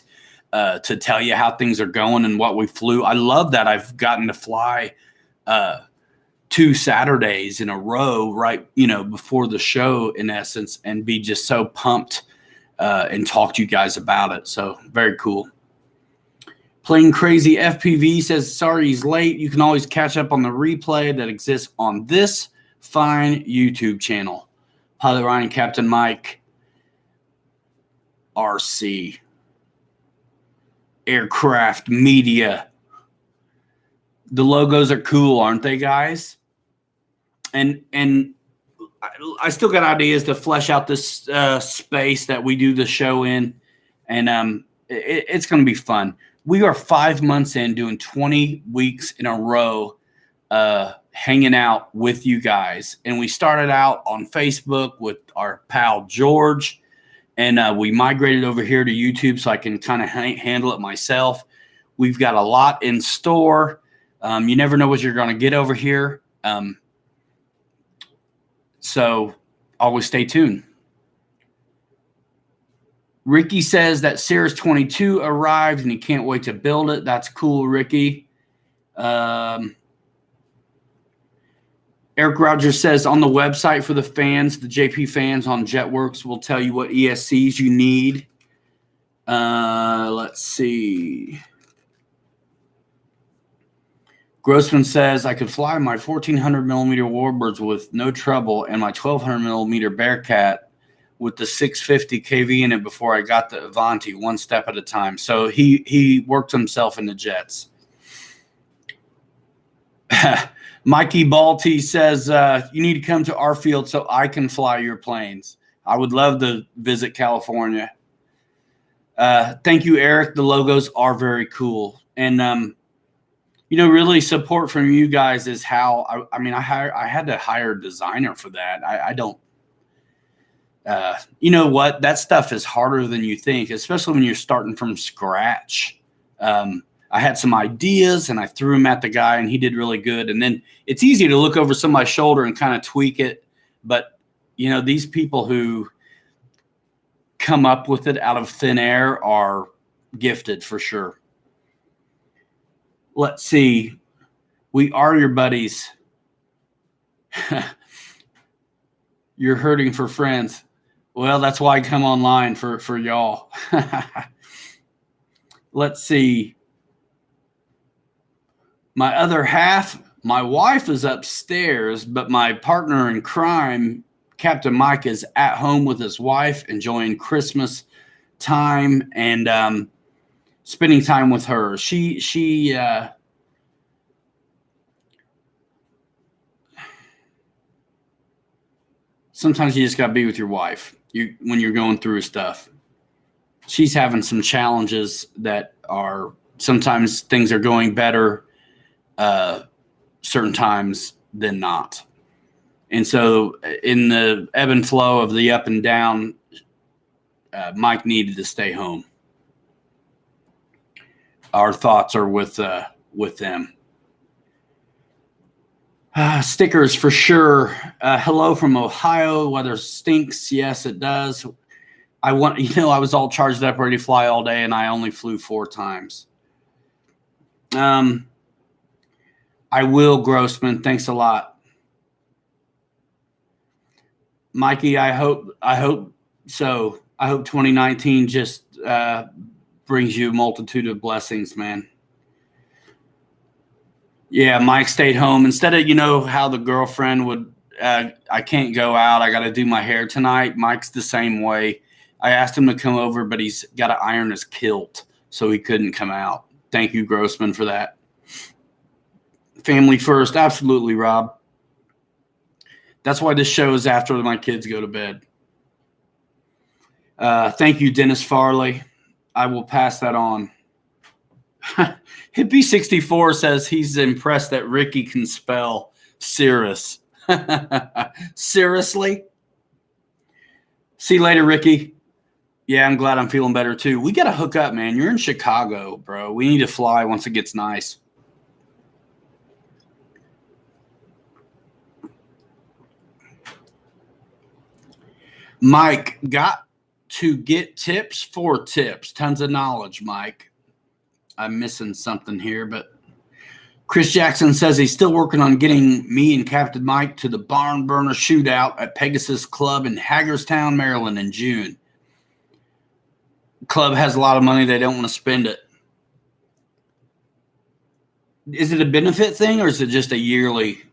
to tell you how things are going and what we flew. I love that I've gotten to fly 2 Saturdays in a row, right, before the show, in essence, and be just so pumped and talk to you guys about it. So very cool. Plain Crazy FPV says, sorry he's late. You can always catch up on the replay that exists on this fine YouTube channel. Pilot Ryan, Captain Mike, RC, Aircraft Media. The logos are cool, aren't they, guys? And I still got ideas to flesh out this space that we do the show in, and it's going to be fun. We are 5 months in, doing 20 weeks in a row, hanging out with you guys. And we started out on Facebook with our pal George, and we migrated over here to YouTube so I can kind of handle it myself. We've got a lot in store. You never know what you're going to get over here. So always stay tuned. Ricky says that Cirrus 22 arrived and he can't wait to build it. That's cool, Ricky. Eric Rogers says on the website for the fans, the JP fans on JetWorks will tell you what ESCs you need. Let's see. Grossman says I could fly my 1400 millimeter Warbirds with no trouble and my 1200 millimeter Bearcat with the 650 kV in it before I got the Avanti, one step at a time. So he worked himself into jets. Mikey Balti says you need to come to our field so I can fly your planes. I would love to visit California. Thank you, Eric. The logos are very cool. And, really support from you guys is how, I had to hire a designer for that. I don't, you know what? That stuff is harder than you think, especially when you're starting from scratch. I had some ideas and I threw them at the guy and he did really good. And then it's easy to look over somebody's shoulder and kind of tweak it. But, these people who come up with it out of thin air are gifted for sure. Let's see. We are your buddies. You're hurting for friends. Well, that's why I come online for y'all. Let's see. My other half, my wife is upstairs, but my partner in crime, Captain Mike, is at home with his wife, enjoying Christmas time and spending time with her. She sometimes you just got to be with your wife when you're going through stuff. She's having some challenges that are sometimes things are going better certain times than not. And so in the ebb and flow of the up and down, Mike needed to stay home. Our thoughts are with them. Stickers for sure. Hello from Ohio. Weather stinks. Yes, it does. I was all charged up, ready to fly all day, and I only flew 4 times. I will, Grossman. Thanks a lot. Mikey, I hope so. I hope 2019 just brings you a multitude of blessings, man. Yeah, Mike stayed home. Instead of, how the girlfriend would, I can't go out. I got to do my hair tonight. Mike's the same way. I asked him to come over, but he's got to iron his kilt, so he couldn't come out. Thank you, Grossman, for that. Family first. Absolutely, Rob. That's why this show is after my kids go to bed. Thank you, Dennis Farley. I will pass that on. Hippie64 says he's impressed that Ricky can spell Cirrus. Seriously? See you later, Ricky. Yeah, I'm glad I'm feeling better too. We got to hook up, man. You're in Chicago, bro. We need to fly once it gets nice. Mike, got to get tips for tips. Tons of knowledge, Mike. I'm missing something here, but Chris Jackson says he's still working on getting me and Captain Mike to the Barn Burner Shootout at Pegasus Club in Hagerstown, Maryland in June. Club has a lot of money. They don't want to spend it. Is it a benefit thing or is it just a yearly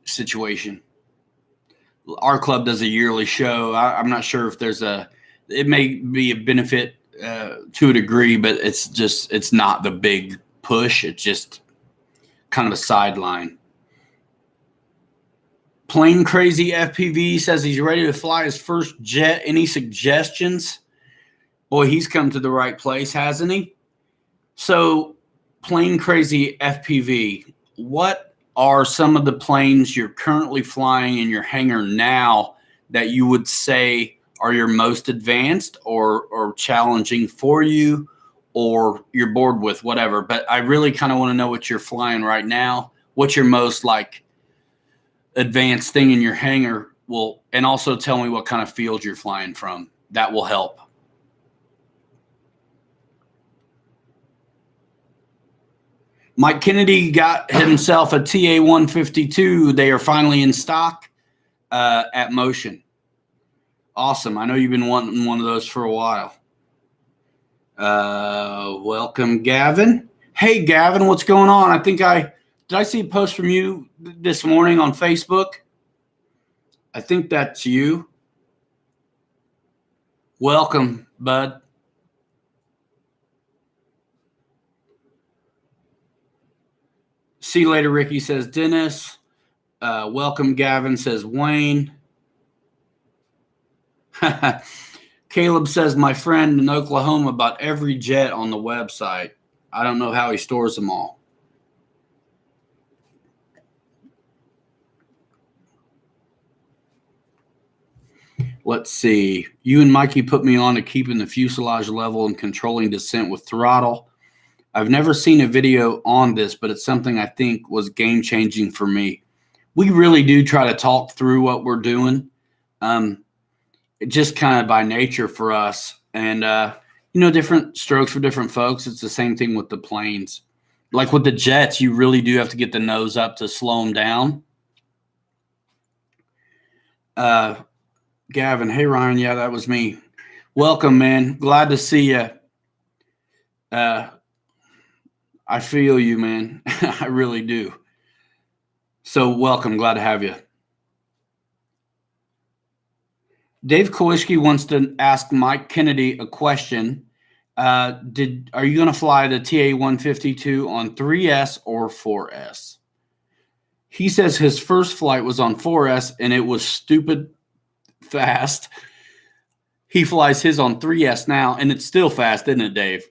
situation? Our club does a yearly show. I'm not sure if it may be a benefit to a degree, but it's not the big push. It's just kind of a sideline. Plane Crazy FPV says he's ready to fly his first jet. Any suggestions? Boy, he's come to the right place, hasn't he? So, Plane Crazy FPV, what are some of the planes you're currently flying in your hangar now that you would say are your most advanced or challenging for you, or you're bored with, whatever? But I really kind of want to know what you're flying right now. What's your most advanced thing in your hangar? And also tell me what kind of field you're flying from. That will help. Mike Kennedy got himself a TA-152. They are finally in stock at Motion. Awesome. I know you've been wanting one of those for a while. Welcome, Gavin. Hey, Gavin, what's going on? Did I see a post from you this morning on Facebook? I think that's you. Welcome, bud. See you later, Ricky, says Dennis. Welcome, Gavin, says Wayne. Caleb says, my friend in Oklahoma bought every jet on the website. I don't know how he stores them all. Let's see. You and Mikey put me on to keeping the fuselage level and controlling descent with throttle. I've never seen a video on this, but it's something I think was game-changing for me. We really do try to talk through what we're doing. Just kind of by nature for us. And, different strokes for different folks. It's the same thing with the planes. Like with the jets, you really do have to get the nose up to slow them down. Gavin, hey, Ryan. Yeah, that was me. Welcome, man. Glad to see you. I feel you, man. I really do. So welcome. Glad to have you. Dave Kowalski wants to ask Mike Kennedy a question. Are you going to fly the TA-152 on 3S or 4S? He says his first flight was on 4S and it was stupid fast. He flies his on 3S now and it's still fast, isn't it, Dave?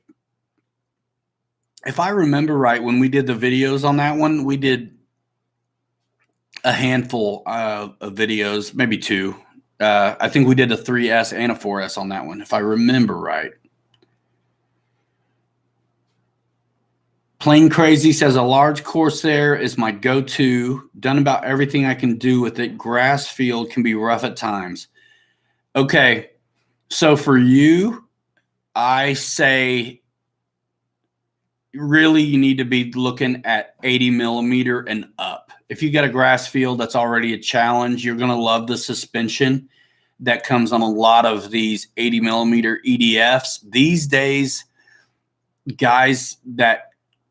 If I remember right, when we did the videos on that one, we did a handful of videos, maybe 2. I think we did a 3S and a 4S on that one, if I remember right. Plain Crazy says a large Corsair is my go-to. Done about everything I can do with it. Grass field can be rough at times. Okay, so for you, I say really you need to be looking at 80 millimeter and up. If you got a grass field, that's already a challenge. You're going to love the suspension that comes on a lot of these 80 millimeter EDFs. These days, guys that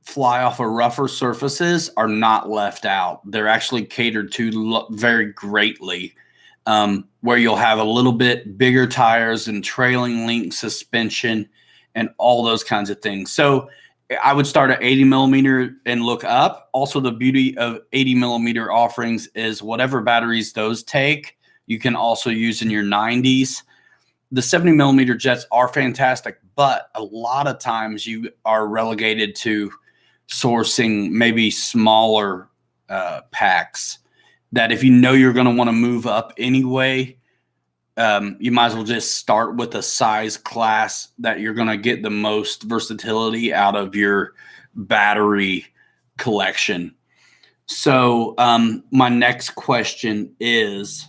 fly off of rougher surfaces are not left out. They're actually catered to very greatly, where you'll have a little bit bigger tires and trailing link suspension and all those kinds of things. So I would start at 80 millimeter and look up. Also, the beauty of 80 millimeter offerings is whatever batteries those take, you can also use in your 90s. The 70 millimeter jets are fantastic, but a lot of times you are relegated to sourcing maybe smaller packs that if you know you're going to want to move up anyway, you might as well just start with a size class that you're going to get the most versatility out of your battery collection. So my next question is,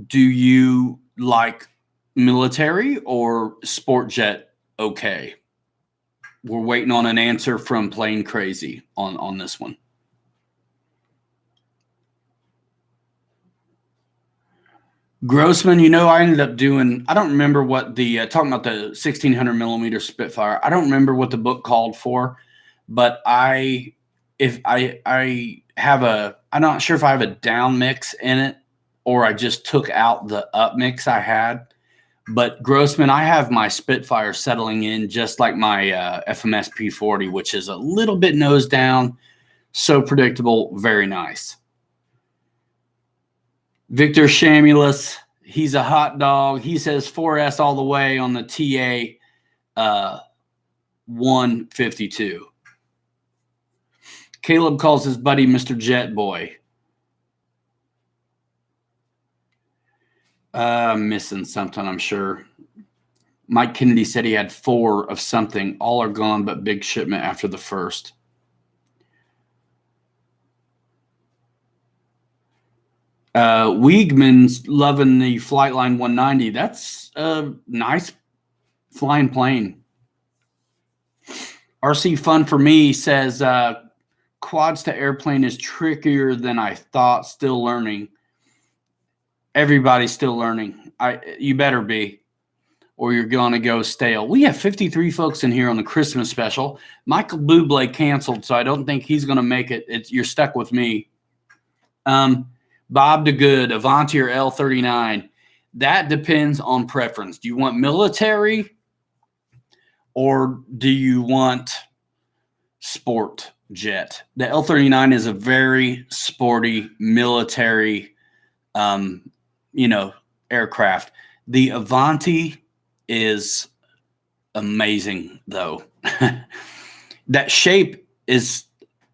do you like military or sport jet? Okay. We're waiting on an answer from Plain Crazy on this one. Grossman, I ended up doing, I don't remember what the, talking about the 1600 millimeter Spitfire. I don't remember what the book called for, but I'm not sure if I have a down mix in it or I just took out the up mix I had. But Grossman, I have my Spitfire settling in just like my FMS P40, which is a little bit nose down. So predictable. Very nice. Victor Shamulus, he's a hot dog. He says 4S all the way on the TA 152. Caleb calls his buddy Mr. Jet Boy. Missing something, I'm sure. Mike Kennedy said he had 4 of something. All are gone, but big shipment after the first. Wiegman's loving the Flightline 190. That's a nice flying plane. RC Fun for Me says quads to airplane is trickier than I thought. Still learning. Everybody's still learning. You better be, or you're going to go stale. We have 53 folks in here on the Christmas special. Michael Bublé canceled, so I don't think he's going to make it. You're stuck with me. Bob DeGood, Avanti or L39. That depends on preference. Do you want military or do you want sport jet? The L39 is a very sporty military aircraft. The Avanti is amazing, though. That shape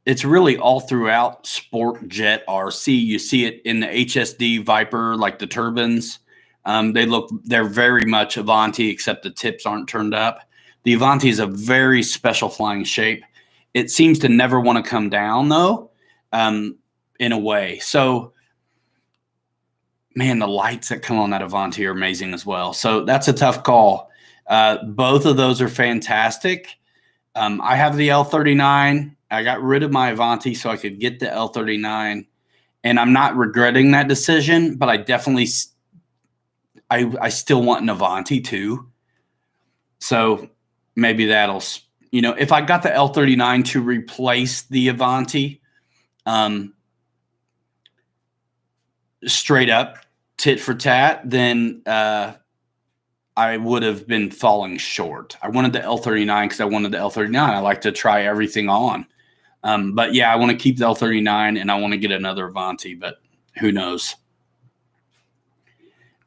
it's really all throughout sport jet RC. You see it in the HSD Viper, like the turbines. They're very much Avanti, except the tips aren't turned up. The Avanti is a very special flying shape. It seems to never want to come down, though, in a way. So, man, the lights that come on that Avanti are amazing as well. So that's a tough call. Both of those are fantastic. I have the L39. I got rid of my Avanti so I could get the L39. And I'm not regretting that decision, but I definitely I still want an Avanti too. So maybe that'll, if I got the L39 to replace the Avanti, straight up tit for tat, then I would have been falling short. I wanted the L39 because I wanted the L39. I like to try everything on. But yeah, I want to keep the L39 and I want to get another Avanti, but who knows?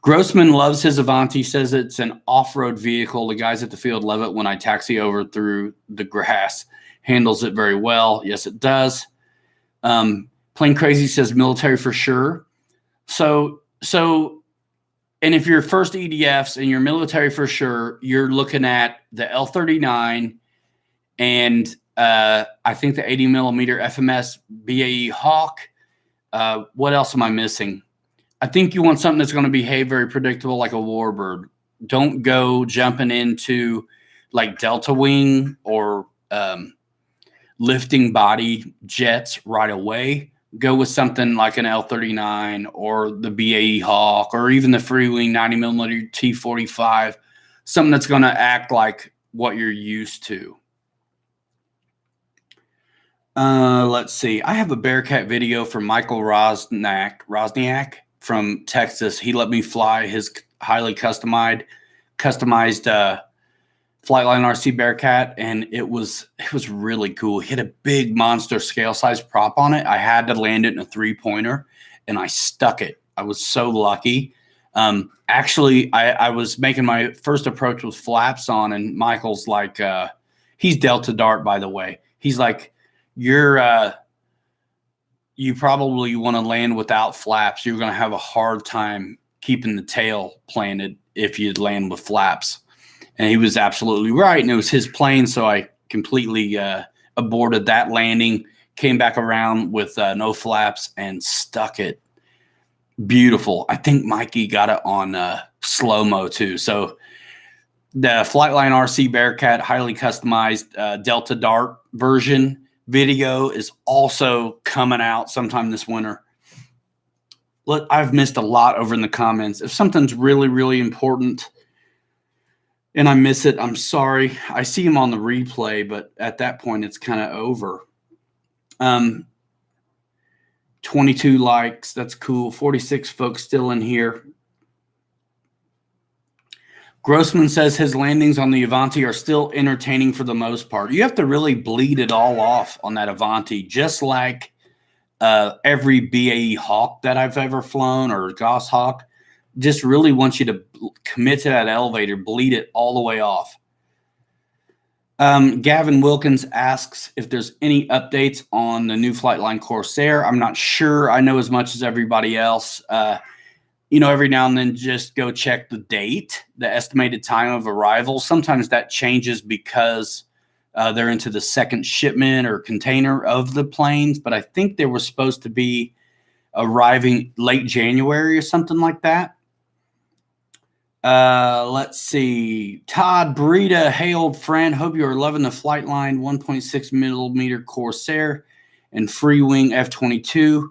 Grossman loves his Avanti, says it's an off-road vehicle. The guys at the field love it when I taxi over through the grass. Handles it very well. Yes, it does. Plain Crazy says military for sure. So, and if you're first EDFs and you're military for sure, you're looking at the L39 and I think the 80 millimeter FMS BAE Hawk. What else am I missing? I think you want something that's going to behave very predictable, like a warbird. Don't go jumping into like Delta Wing or lifting body jets right away. Go with something like an L-39 or the BAE Hawk or even the Free Wing 90 millimeter T-45, something that's going to act like what you're used to. Let's see. I have a Bearcat video from Michael Rosniak from Texas. He let me fly his highly customized Flightline RC Bearcat, and it was really cool. Hit a big monster scale size prop on it. I had to land it in a 3-pointer, and I stuck it. I was so lucky. Actually, I was making my first approach with flaps on, and Michael's like, he's Delta Dart, by the way. He's like, you probably want to land without flaps. You're going to have a hard time keeping the tail planted if you land with flaps. And he was absolutely right. And it was his plane. So I completely aborted that landing, came back around with no flaps and stuck it. Beautiful. I think Mikey got it on slow-mo too. So the Flightline RC Bearcat highly customized Delta Dart version video is also coming out sometime this winter. Look, I've missed a lot over in the comments. If something's really, really important and I miss it, I'm sorry. I see them on the replay, but at that point, it's kind of over. 22 likes. That's cool. 46 folks still in here. Grossman says his landings on the Avanti are still entertaining for the most part. You have to really bleed it all off on that Avanti, just like every BAE Hawk that I've ever flown or Gauss Hawk. Just really wants you to commit to that elevator, bleed it all the way off. Gavin Wilkins asks if there's any updates on the new Flightline Corsair. I'm not sure. I know as much as everybody else. Every now and then just go check the date, the estimated time of arrival. Sometimes that changes because they're into the second shipment or container of the planes. But I think they were supposed to be arriving late January or something like that. Let's see. Todd Breida, hey, old friend. Hope you are loving the Flightline 1.6 millimeter Corsair and Free Wing F-22.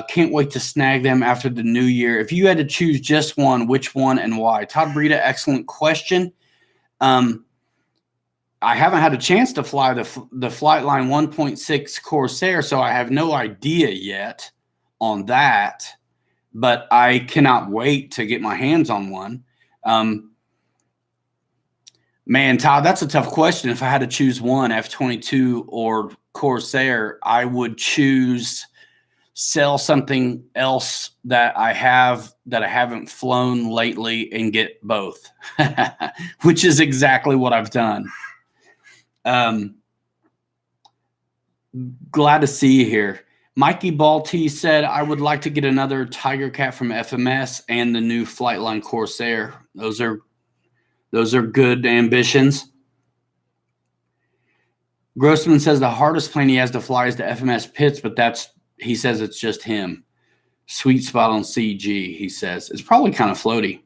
Can't wait to snag them after the new year. If you had to choose just one, which one and why? Todd Breida, excellent question. I haven't had a chance to fly the Flightline 1.6 Corsair, so I have no idea yet on that. But I cannot wait to get my hands on one. Man, Todd, that's a tough question. If I had to choose one, F-22 or Corsair, I would choose sell something else that I haven't flown lately and get both, which is exactly what I've done. Glad to see you here. Mikey Balti said, I would like to get another Tiger Cat from FMS and the new Flightline Corsair. Those are good ambitions. Grossman says the hardest plane he has to fly is the FMS Pitts, but he says it's just him. Sweet spot on CG, he says. It's probably kind of floaty.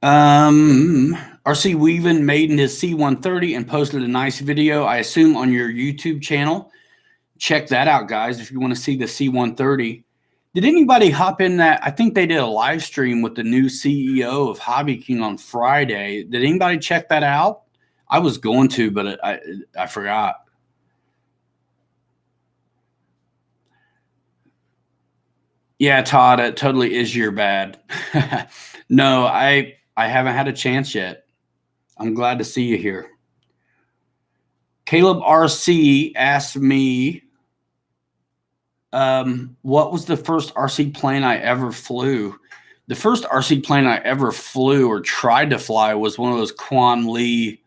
RC Weaven made in his C-130 and posted a nice video, I assume, on your YouTube channel. Check that out, guys, if you want to see the C-130. Did anybody hop in that? I think they did a live stream with the new CEO of Hobby King on Friday. Did anybody check that out? I was going to, but I forgot. Yeah, Todd, it totally is your bad. No, I haven't had a chance yet. I'm glad to see you here. Caleb RC asked me, what was the first RC plane I ever flew? The first RC plane I ever flew or tried to fly was one of those Quan Lee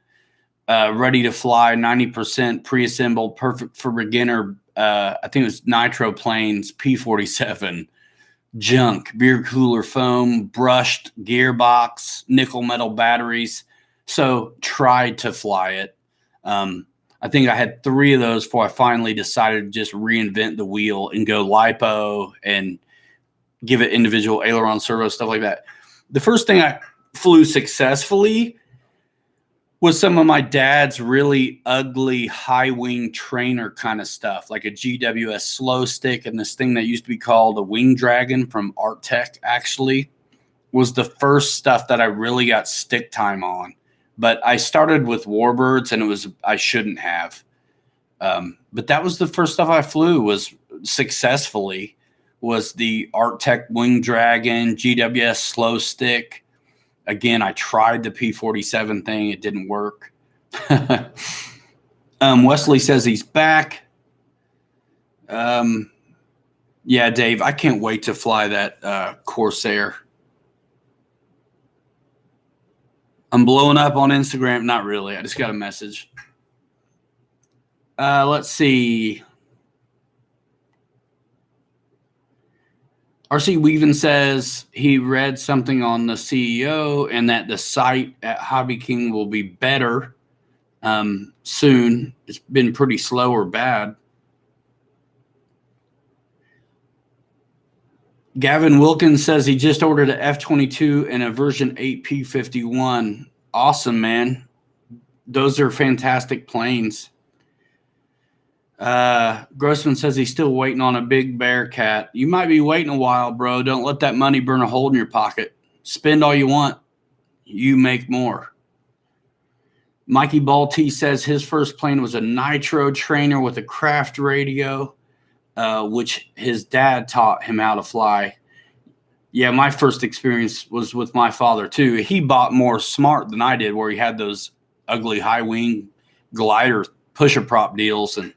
ready to fly, 90% pre-assembled, perfect for beginner. I think it was nitro planes, P-47. Junk, beer cooler foam, brushed gearbox, nickel metal batteries, So tried to fly it. I think I had 3 of those before I finally decided to just reinvent the wheel and go LiPo and give it individual aileron servo, stuff like that. The first thing I flew successfully was some of my dad's really ugly high wing trainer kind of stuff, like a GWS slow stick and this thing that used to be called a wing dragon from Art Tech, actually, was the first stuff that I really got stick time on. But I started with Warbirds, and I shouldn't have. But that was the first stuff I flew was successfully was the Art Tech Wing Dragon, GWS slow stick. Again, I tried the P-47 thing. It didn't work. Wesley says he's back. Yeah, Dave, I can't wait to fly that Corsair. I'm blowing up on Instagram. Not really. I just got a message. Let's see. RC Weaven says he read something on the CEO and that the site at Hobby King will be better soon. It's been pretty slow or bad. Gavin Wilkins says he just ordered an F-22 and a version 8 P-51. Awesome, man. Those are fantastic planes. Grossman says he's still waiting on a big Bearcat. You might be waiting a while, bro. Don't let that money burn a hole in your pocket. Spend all you want. You make more. Mikey Balti says his first plane was a Nitro trainer with a craft radio, which his dad taught him how to fly. Yeah, my first experience was with my father, too. He bought more smart than I did, where he had those ugly high-wing glider pusher-prop deals, and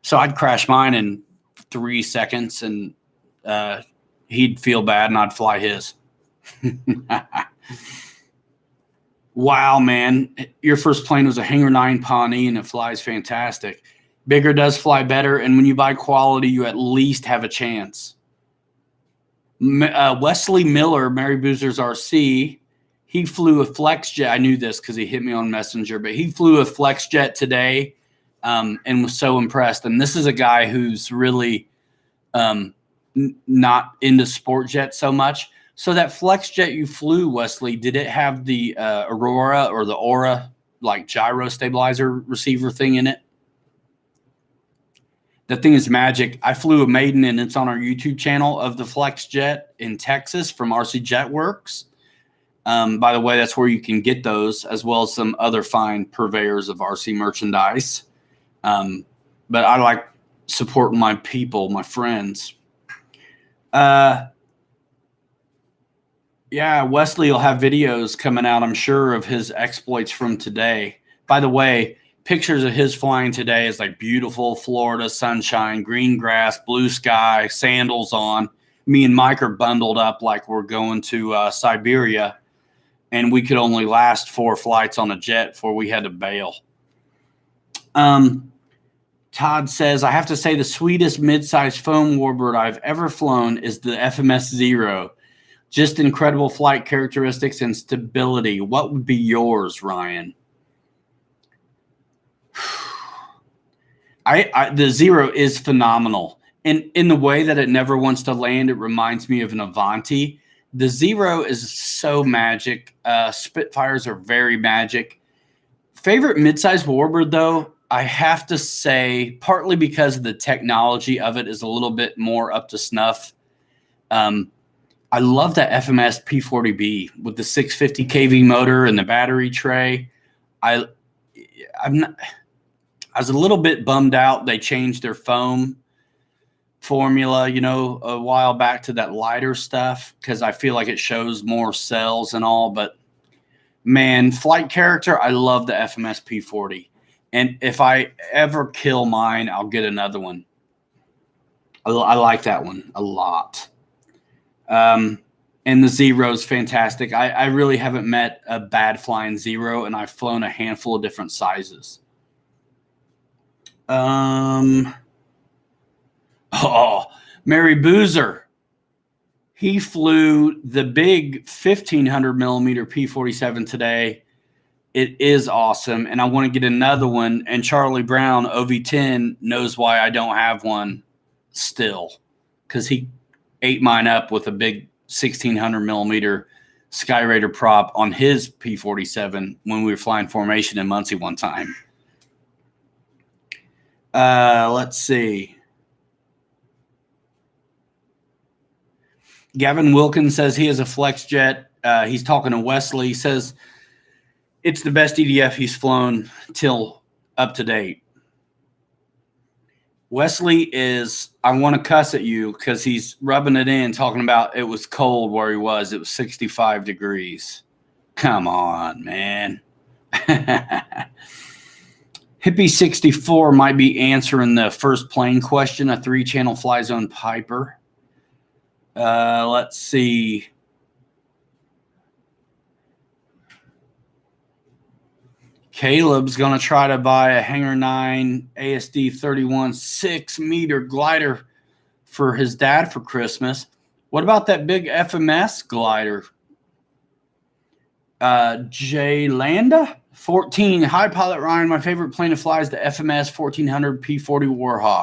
so I'd crash mine in 3 seconds, and he'd feel bad, and I'd fly his. Wow, man. Your first plane was a Hangar 9 Pawnee, and it flies fantastic. Bigger does fly better, and when you buy quality, you at least have a chance. Wesley Miller, Mary Boozer's RC, he flew a FlexJet. I knew this because he hit me on Messenger, but he flew a FlexJet today. And was so impressed. And this is a guy who's really not into sport jet so much. So that FlexJet you flew, Wesley, did it have the Aurora or the Aura like gyro stabilizer receiver thing in it? That thing is magic. I flew a maiden, and it's on our YouTube channel, of the FlexJet in Texas from RC Jet Works. By the way, that's where you can get those, as well as some other fine purveyors of RC merchandise. But I like supporting my people, my friends. Yeah, Wesley will have videos coming out, I'm sure, of his exploits from today. By the way, pictures of his flying today is like beautiful Florida sunshine, green grass, blue sky, sandals on. Me and Mike are bundled up like we're going to Siberia, and we could only last 4 flights on a jet before we had to bail. Todd says, I have to say the sweetest mid-sized foam warbird I've ever flown is the FMS Zero. Just incredible flight characteristics and stability. What would be yours, Ryan? The Zero is phenomenal. And in the way that it never wants to land, it reminds me of an Avanti. The Zero is so magic. Spitfires are very magic. Favorite mid-sized warbird, though, I have to say, partly because the technology of it is a little bit more up to snuff. I love that FMS P40B with the 650 kV motor and the battery tray. I was a little bit bummed out they changed their foam formula, a while back to that lighter stuff, because I feel like it shows more cells and all. But man, flight character, I love the FMS P40. And if I ever kill mine, I'll get another one. I like that one a lot. And the Zero's fantastic. I really haven't met a bad flying Zero, and I've flown a handful of different sizes. Mary Boozer. He flew the big 1,500 millimeter P-47 today. It is awesome, and I want to get another one. And Charlie Brown, OV10, knows why I don't have one still, because he ate mine up with a big 1600 millimeter Skyraider prop on his P47 when we were flying formation in Muncie one time. Let's see. Gavin Wilkins says he has a flex jet. He's talking to Wesley. He says it's the best EDF he's flown till up to date. Wesley is, I want to cuss at you because he's rubbing it in, talking about it was cold where he was. It was 65 degrees. Come on, man. Hippie 64 might be answering the first plane question, a 3-channel fly zone Piper. Let's see. Caleb's going to try to buy a Hangar 9 ASD 31 6-meter glider for his dad for Christmas. What about that big FMS glider? J Landa 14. Hi, Pilot Ryan. My favorite plane to fly is the FMS 1400 P40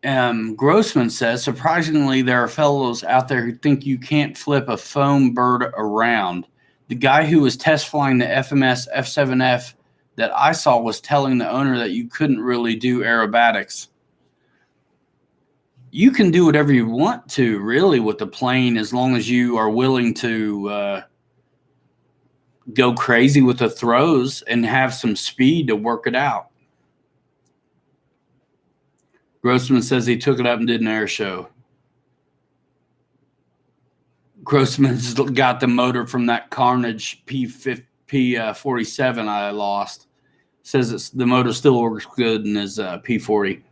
Warhawk. Grossman says, surprisingly, there are fellows out there who think you can't flip a foam bird around. The guy who was test flying the FMS F7F that I saw was telling the owner that you couldn't really do aerobatics. You can do whatever you want to, really, with the plane, as long as you are willing to go crazy with the throws and have some speed to work it out. Grossman says he took it up and did an air show. Grossman's got the motor from that Carnage P47 I lost. Says the motor still works good in his P40.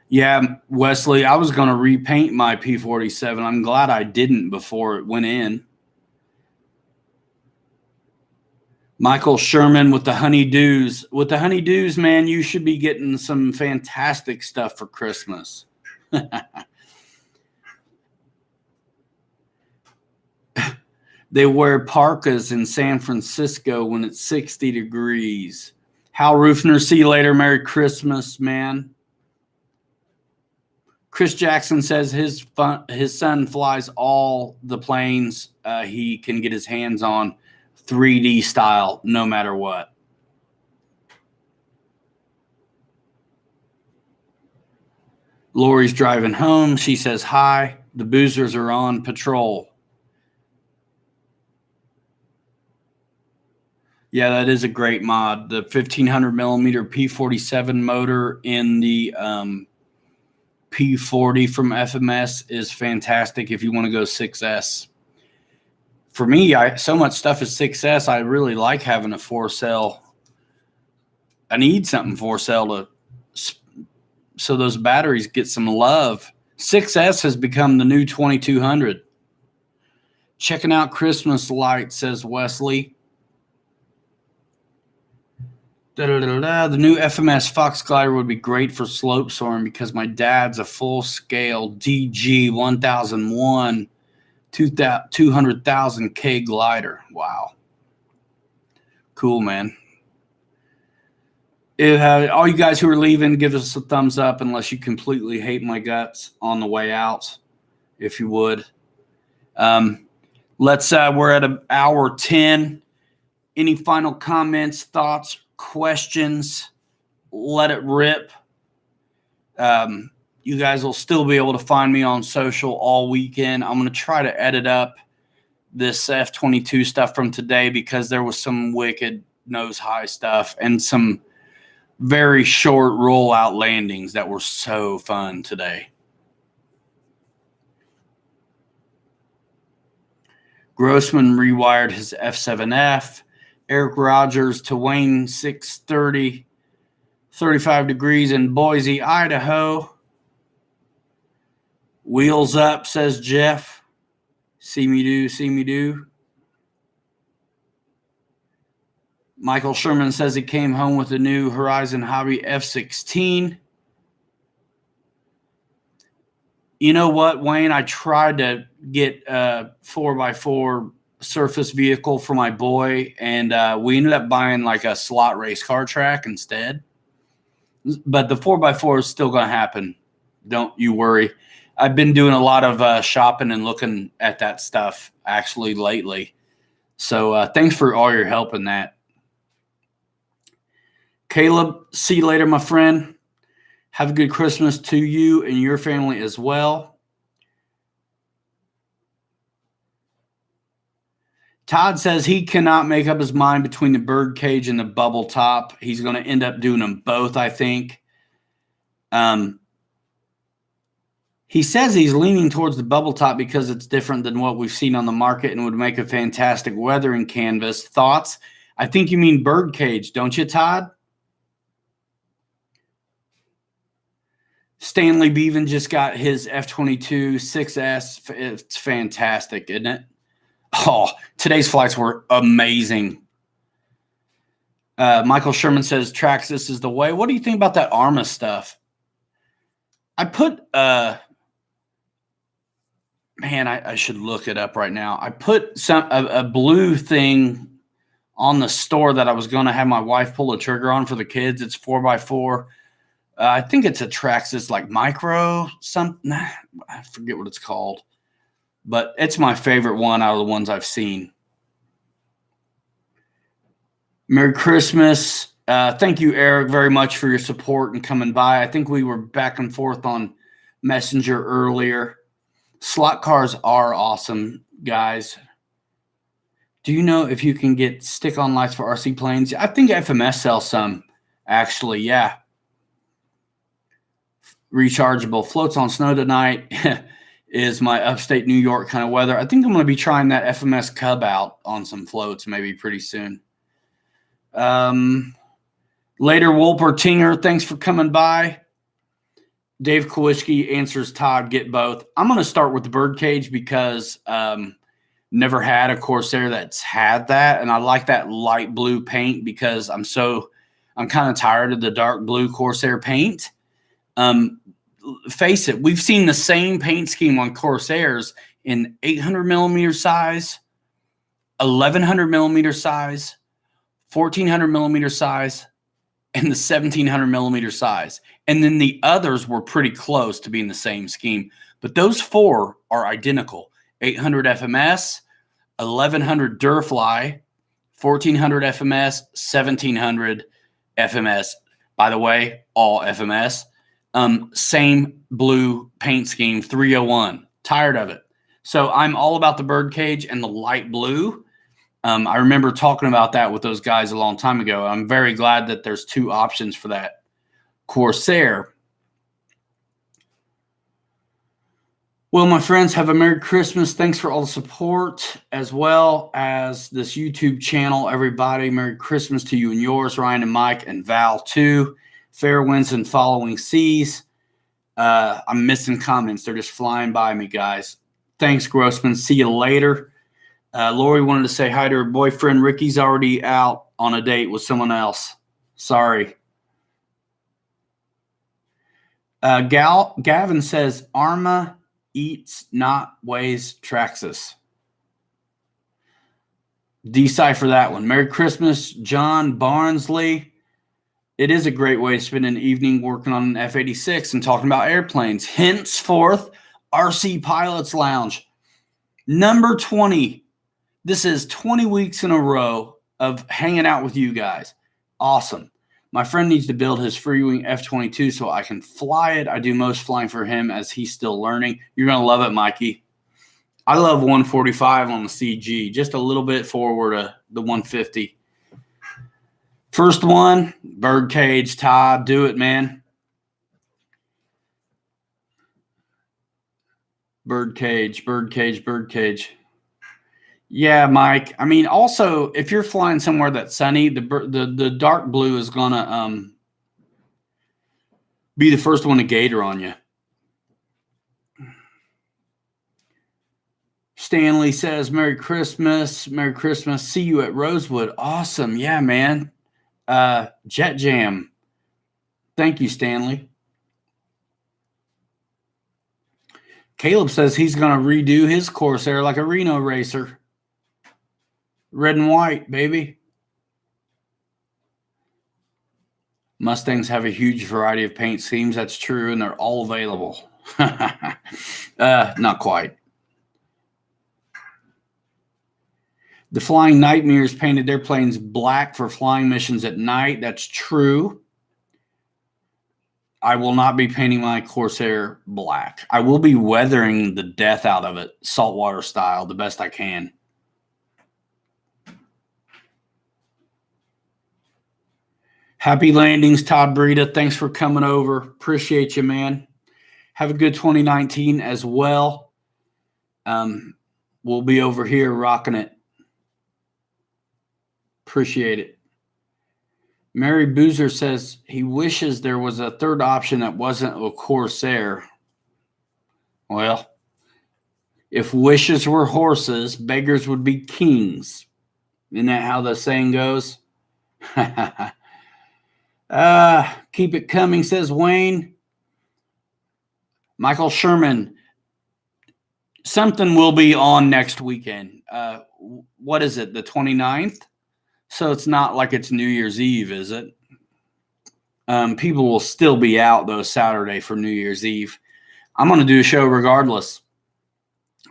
Yeah, Wesley, I was going to repaint my P47. I'm glad I didn't before it went in. Michael Sherman with the honeydews. With the honeydews, man, you should be getting some fantastic stuff for Christmas. They wear parkas in San Francisco when it's 60 degrees. Hal Rufner, see you later. Merry Christmas, man. Chris Jackson says his son flies all the planes he can get his hands on, 3D style, no matter what. Lori's driving home. She says hi. The boozers are on patrol. Yeah, that is a great mod. The 1500 millimeter P47 motor in the P40 from FMS is fantastic if you want to go 6S. For me, so much stuff is 6S, I really like having a 4-cell. I need something 4-cell so those batteries get some love. 6S has become the new 2200. Checking out Christmas lights, says Wesley. The new FMS Fox glider would be great for slope soaring because my dad's a full-scale DG 1001 200,000 K glider. Wow. Cool, man. All you guys who are leaving, give us a thumbs up unless you completely hate my guts on the way out, if you would. We're at hour 10. Any final comments, thoughts, questions? Let it rip. You guys will still be able to find me on social all weekend. I'm going to try to edit up this F-22 stuff from today because there was some wicked nose high stuff and some very short rollout landings that were so fun today. Grossman rewired his F7F. Eric Rogers to Wayne 630, 35 degrees in Boise, Idaho. Wheels up, says Jeff. See me do, see me do. Michael Sherman says he came home with a new Horizon Hobby F-16. You know what, Wayne? I tried to get a 4x4 surface vehicle for my boy, and we ended up buying like a slot race car track instead. But the 4x4 is still going to happen. Don't you worry. I've been doing a lot of shopping and looking at that stuff actually lately. So thanks for all your help in that. Caleb, see you later, my friend. Have a good Christmas to you and your family as well. Todd says he cannot make up his mind between the bird cage and the bubble top. He's going to end up doing them both, I think. He says he's leaning towards the bubble top because it's different than what we've seen on the market and would make a fantastic weathering canvas. Thoughts? I think you mean bird cage, don't you, Todd? Stanley Beaven just got his F-22 6S. It's fantastic, isn't it? Oh, today's flights were amazing. Michael Sherman says, Traxxas is the way. What do you think about that Arma stuff? I put, I should look it up right now. I put a blue thing on the store that I was going to have my wife pull the trigger on for the kids. It's 4x4. I think it's a Traxxas like micro something. I forget what it's called. But it's my favorite one out of the ones I've seen. Merry Christmas. Thank you, Eric, very much for your support and coming by. I think we were back and forth on Messenger earlier. Slot cars are awesome, guys. Do you know if you can get stick-on lights for RC planes? I think FMS sells some, actually, yeah. Rechargeable. Floats on snow tonight is my upstate New York kind of weather. I think I'm going to be trying that FMS Cub out on some floats maybe pretty soon. Later, Wolper Tinger, thanks for coming by. Dave Kowicki answers Todd, get both. I'm going to start with the birdcage because never had a Corsair that's had that, and I like that light blue paint because I'm kind of tired of the dark blue Corsair paint. Face it, we've seen the same paint scheme on Corsairs in 800 millimeter size, 1100 millimeter size, 1400 millimeter size, and the 1700 millimeter size. And then the others were pretty close to being the same scheme. But those four are identical. 800 FMS, 1100 Durfly, 1400 FMS, 1700 FMS. By the way, all FMS. Same blue paint scheme, 301. Tired of it. So I'm all about the birdcage and the light blue. I remember talking about that with those guys a long time ago. I'm very glad that there's two options for that Corsair. Well, my friends, have a Merry Christmas. Thanks for all the support as well as this YouTube channel, everybody. Merry Christmas to you and yours, Ryan and Mike and Val too. Fair winds and following seas. I'm missing comments. They're just flying by me, guys. Thanks, Grossman. See you later. Lori wanted to say hi to her boyfriend. Ricky's already out on a date with someone else. Sorry. Gavin says, Arma eats, not weighs Traxxas. Decipher that one. Merry Christmas, John Barnsley. It is a great way to spend an evening working on an F-86 and talking about airplanes. Henceforth, RC Pilots Lounge. Number 20. This is 20 weeks in a row of hanging out with you guys. Awesome. My friend needs to build his free-wing F-22 so I can fly it. I do most flying for him as he's still learning. You're going to love it, Mikey. I love 145 on the CG, just a little bit forward of the 150. First one, birdcage, Todd, do it, man. Birdcage, birdcage, birdcage. Yeah, Mike. I mean, also, if you're flying somewhere that's sunny, the dark blue is going to be the first one to gator on you. Stanley says, Merry Christmas. Merry Christmas. See you at Rosewood. Awesome. Yeah, man. Jet Jam. Thank you, Stanley. Caleb says he's going to redo his Corsair like a Reno racer. Red and white, baby. Mustangs have a huge variety of paint schemes. That's true, and they're all available. Not quite. The Flying Nightmares painted their planes black for flying missions at night. That's true. I will not be painting my Corsair black. I will be weathering the death out of it, saltwater style, the best I can. Happy landings, Todd Breida. Thanks for coming over. Appreciate you, man. Have a good 2019 as well. We'll be over here rocking it. Appreciate it. Mary Boozer says he wishes there was a third option that wasn't a Corsair. Well, if wishes were horses, beggars would be kings. Isn't that how the saying goes? Keep it coming, says Wayne. Michael Sherman. Something will be on next weekend. What is it, the 29th? So it's not like it's New Year's Eve, is it? People will still be out, though, Saturday for New Year's Eve. I'm going to do a show regardless.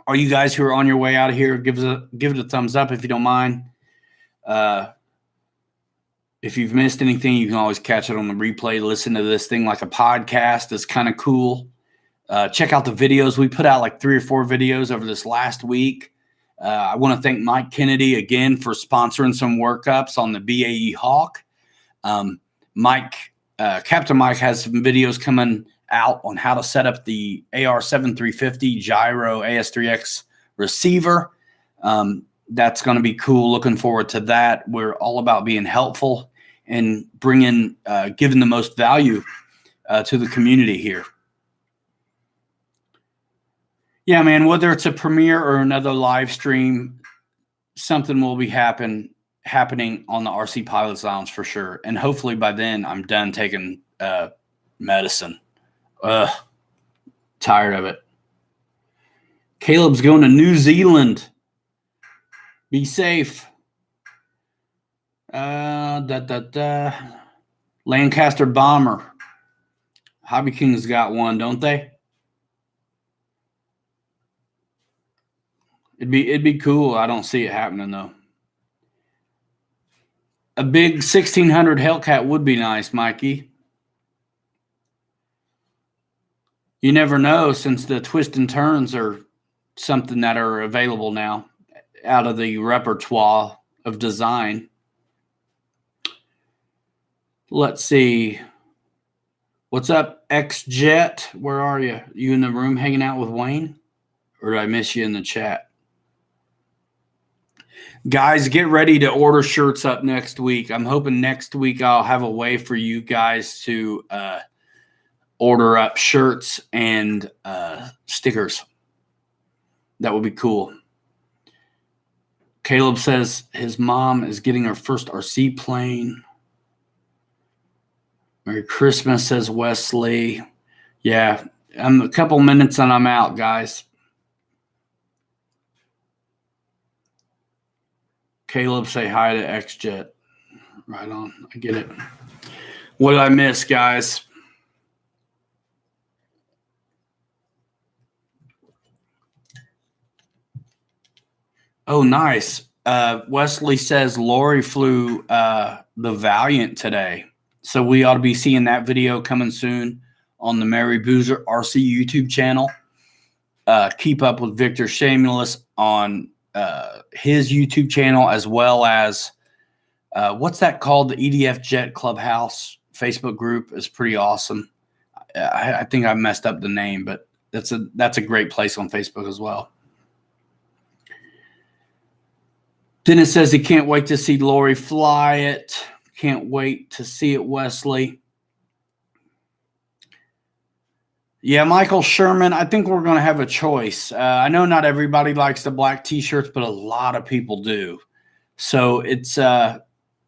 All you guys who are on your way out of here, give it a thumbs up if you don't mind. If you've missed anything, you can always catch it on the replay. Listen to this thing like a podcast. It's kind of cool. Check out the videos. We put out like 3 or 4 videos over this last week. I want to thank Mike Kennedy again for sponsoring some workups on the BAE Hawk. Captain Mike has some videos coming out on how to set up the AR-7350 Gyro AS3X receiver. That's going to be cool. Looking forward to that. We're all about being helpful and giving the most value to the community here. Yeah, man, whether it's a premiere or another live stream, something will be happening on the RC Pilots Lounge for sure. And hopefully by then I'm done taking medicine. Tired of it. Caleb's going to New Zealand. Be safe. Lancaster Bomber. Hobby King's got one, don't they? It'd be cool. I don't see it happening though. A big 1600 Hellcat would be nice, Mikey. You never know, since the twist and turns are something that are available now out of the repertoire of design. Let's see. What's up, X-Jet? Where are you? You in the room hanging out with Wayne? Or did I miss you in the chat? Guys, get ready to order shirts up next week. I'm hoping next week I'll have a way for you guys to order up shirts and stickers. That would be cool. Caleb says his mom is getting her first RC plane. Merry Christmas, says Wesley. Yeah, I'm a couple minutes and I'm out, guys. Caleb, say hi to X-Jet. Right on. I get it. What did I miss, guys? Oh, nice. Wesley says Lori flew the Valiant today. So we ought to be seeing that video coming soon on the Mary Boozer RC YouTube channel. Keep up with Victor Shameless on his YouTube channel, as well as what's that called? The EDF Jet Clubhouse Facebook group is pretty awesome. I think I messed up the name, but that's a great place on Facebook as well. Dennis says he can't wait to see Lori fly it. Can't wait to see it, Wesley. Yeah, Michael Sherman, I think we're going to have a choice. I know not everybody likes the black T-shirts, but a lot of people do. So it's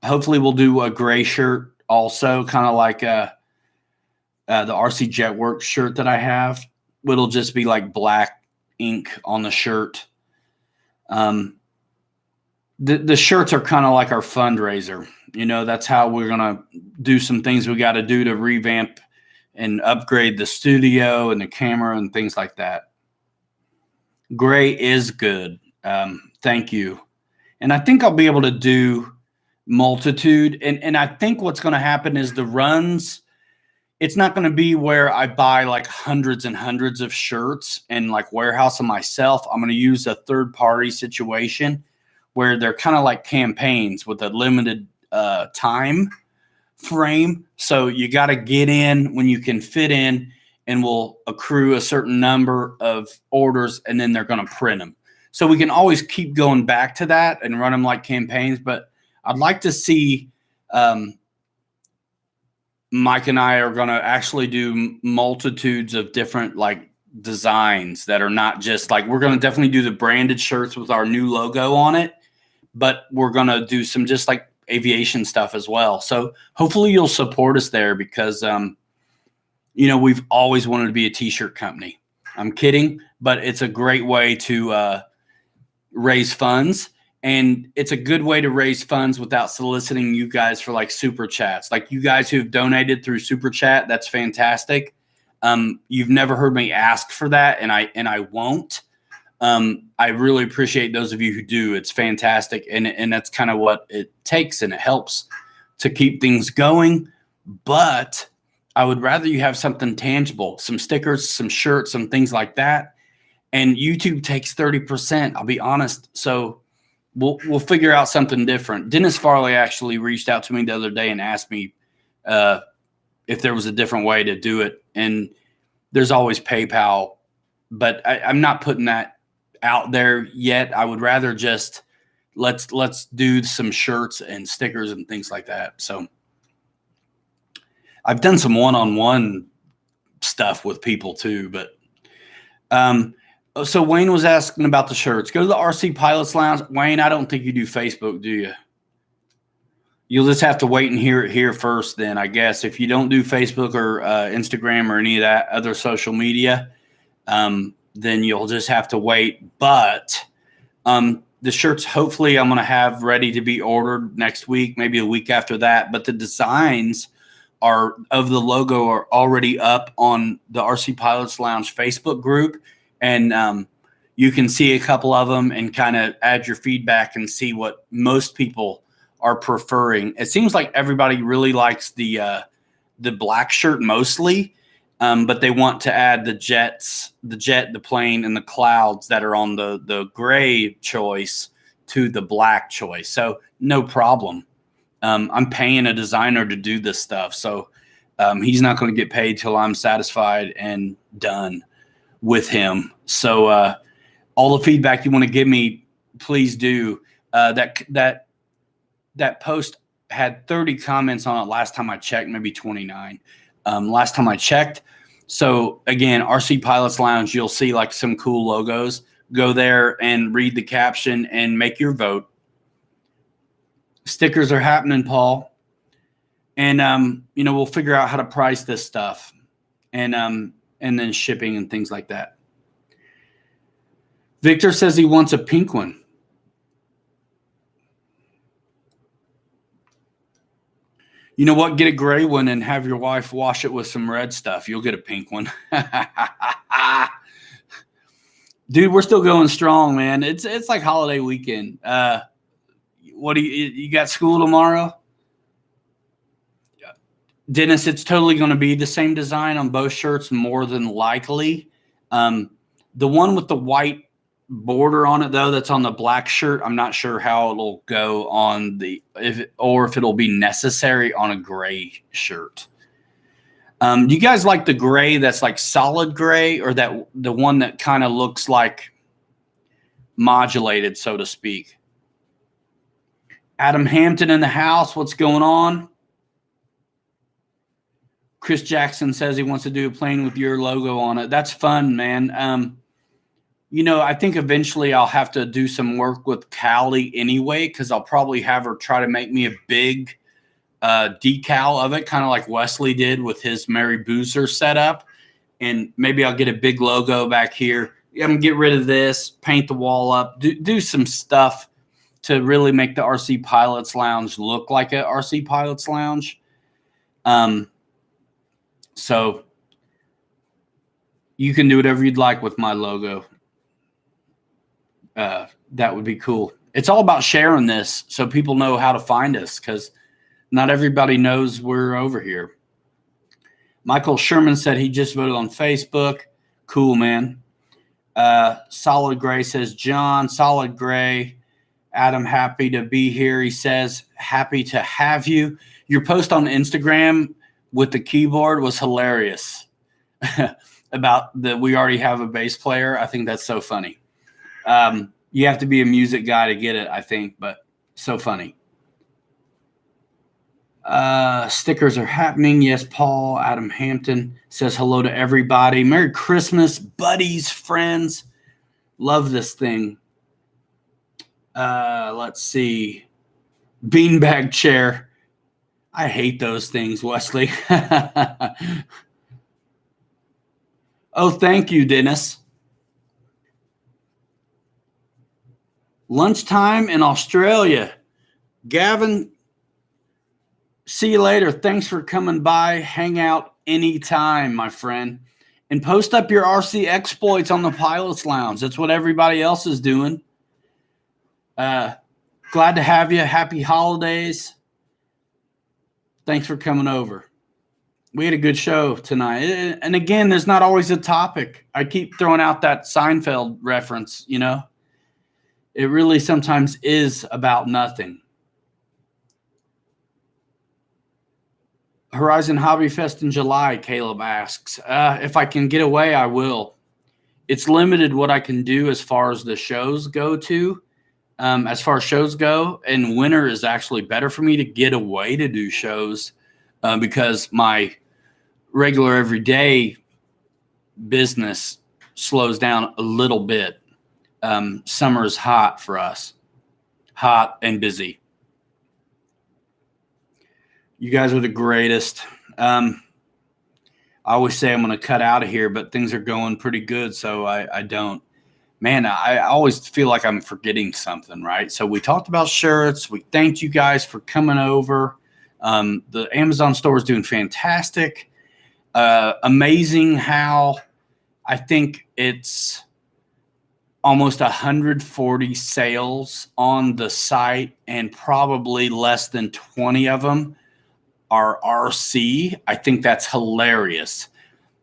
hopefully we'll do a gray shirt also, kind of like the RC Jetworks shirt that I have. it'll just be like black ink on the shirt. The shirts are kind of like our fundraiser. That's how we're going to do some things we got to do to revamp and upgrade the studio and the camera and things like that. Gray is good. Thank you. And I think I'll be able to do multitude. And I think what's going to happen is the runs, it's not going to be where I buy like hundreds and hundreds of shirts and like warehouse them myself. I'm going to use a third party situation where they're kind of like campaigns with a limited time frame. So you got to get in when you can fit in, and we'll accrue a certain number of orders, and then they're going to print them. So we can always keep going back to that and run them like campaigns. But I'd like to see Mike and I are going to actually do multitudes of different like designs that are not just like, we're going to definitely do the branded shirts with our new logo on it, but we're going to do some just like aviation stuff as well. So hopefully you'll support us there because, we've always wanted to be a t-shirt company. I'm kidding, but it's a great way to raise funds. And it's a good way to raise funds without soliciting you guys for like super chats. Like you guys who've donated through super chat, that's fantastic. You've never heard me ask for that, and I won't. I really appreciate those of you who do. It's fantastic, and that's kind of what it takes, and it helps to keep things going. But I would rather you have something tangible, some stickers, some shirts, some things like that. And YouTube takes 30%. I'll be honest. So we'll figure out something different. Dennis Farley actually reached out to me the other day and asked me if there was a different way to do it. And there's always PayPal, but I'm not putting that out there yet. I would rather just let's do some shirts and stickers and things like that. So I've done some one-on-one stuff with people too, but so Wayne was asking about the shirts. Go to the RC Pilots Lounge. Wayne, I don't think you do Facebook, do you? You'll just have to wait and hear it here first then, I guess. If you don't do Facebook or Instagram or any of that other social media, then you'll just have to wait. But the shirts, hopefully I'm going to have ready to be ordered next week, maybe a week after that. But the designs of the logo are already up on the RC Pilots Lounge Facebook group. And you can see a couple of them and kind of add your feedback and see what most people are preferring. It seems like everybody really likes the black shirt mostly, but they want to add the jet, the plane, and the clouds that are on the gray choice to the black choice. So no problem. I'm paying a designer to do this stuff, so he's not going to get paid till I'm satisfied and done with him. So all the feedback you want to give me, please do. That post had 30 comments on it last time I checked, maybe 29 last time I checked. So again, RC Pilots Lounge, you'll see like some cool logos. Go there and read the caption and make your vote. Stickers are happening, Paul. And we'll figure out how to price this stuff. And then shipping and things like that. Victor says he wants a pink one. You know what? Get a gray one and have your wife wash it with some red stuff. You'll get a pink one. Dude, we're still going strong, man. It's like holiday weekend. What do you got school tomorrow? Dennis, it's totally going to be the same design on both shirts, more than likely. The one with the white border on it, though, that's on the black shirt, I'm not sure how it'll go on if it'll be necessary on a gray shirt. Do you guys like the gray that's like solid gray, or the one that kind of looks like modulated, so to speak? Adam Hampton in the house. What's going on? Chris Jackson says he wants to do a plane with your logo on it. That's fun, man. I think eventually I'll have to do some work with Callie anyway, because I'll probably have her try to make me a big decal of it, kind of like Wesley did with his Mary Boozer setup. and maybe I'll get a big logo back here. I'm gonna get rid of this, paint the wall up, do some stuff to really make the RC Pilots Lounge look like a RC Pilots Lounge. So you can do whatever you'd like with my logo. That would be cool. It's all about sharing this so people know how to find us, because not everybody knows we're over here. Michael Sherman said he just voted on Facebook. Cool, man. Solid Gray says, John, Solid Gray. Adam, happy to be here. He says, happy to have you. Your post on Instagram with the keyboard was hilarious about that we already have a bass player. I think that's so funny. You have to be a music guy to get it, I think, but so funny. Stickers are happening. Yes, Paul. Adam Hampton says hello to everybody. Merry Christmas, buddies, friends. Love this thing. Let's see. Beanbag chair. I hate those things, Wesley. Oh, thank you, Dennis. Lunchtime in Australia. Gavin, see you later. Thanks for coming by. Hang out anytime, my friend. And post up your RC exploits on the Pilots Lounge. That's what everybody else is doing. Glad to have you. Happy holidays. Thanks for coming over. We had a good show tonight. And again, there's not always a topic. I keep throwing out that Seinfeld reference, you know. It really sometimes is about nothing. Horizon Hobby Fest in July, Caleb asks. If I can get away, I will. It's limited what I can do as far as the shows go to. As far as shows go, and winter is actually better for me to get away to do shows because my regular everyday business slows down a little bit. Summer is hot for us, hot and busy. You guys are the greatest. I always say I'm going to cut out of here, but things are going pretty good, so I don't. Man, I always feel like I'm forgetting something, right? So we talked about shirts. We thanked you guys for coming over. The Amazon store is doing fantastic. Amazing how I think it's almost 140 sales on the site, and probably less than 20 of them are RC. I think that's hilarious.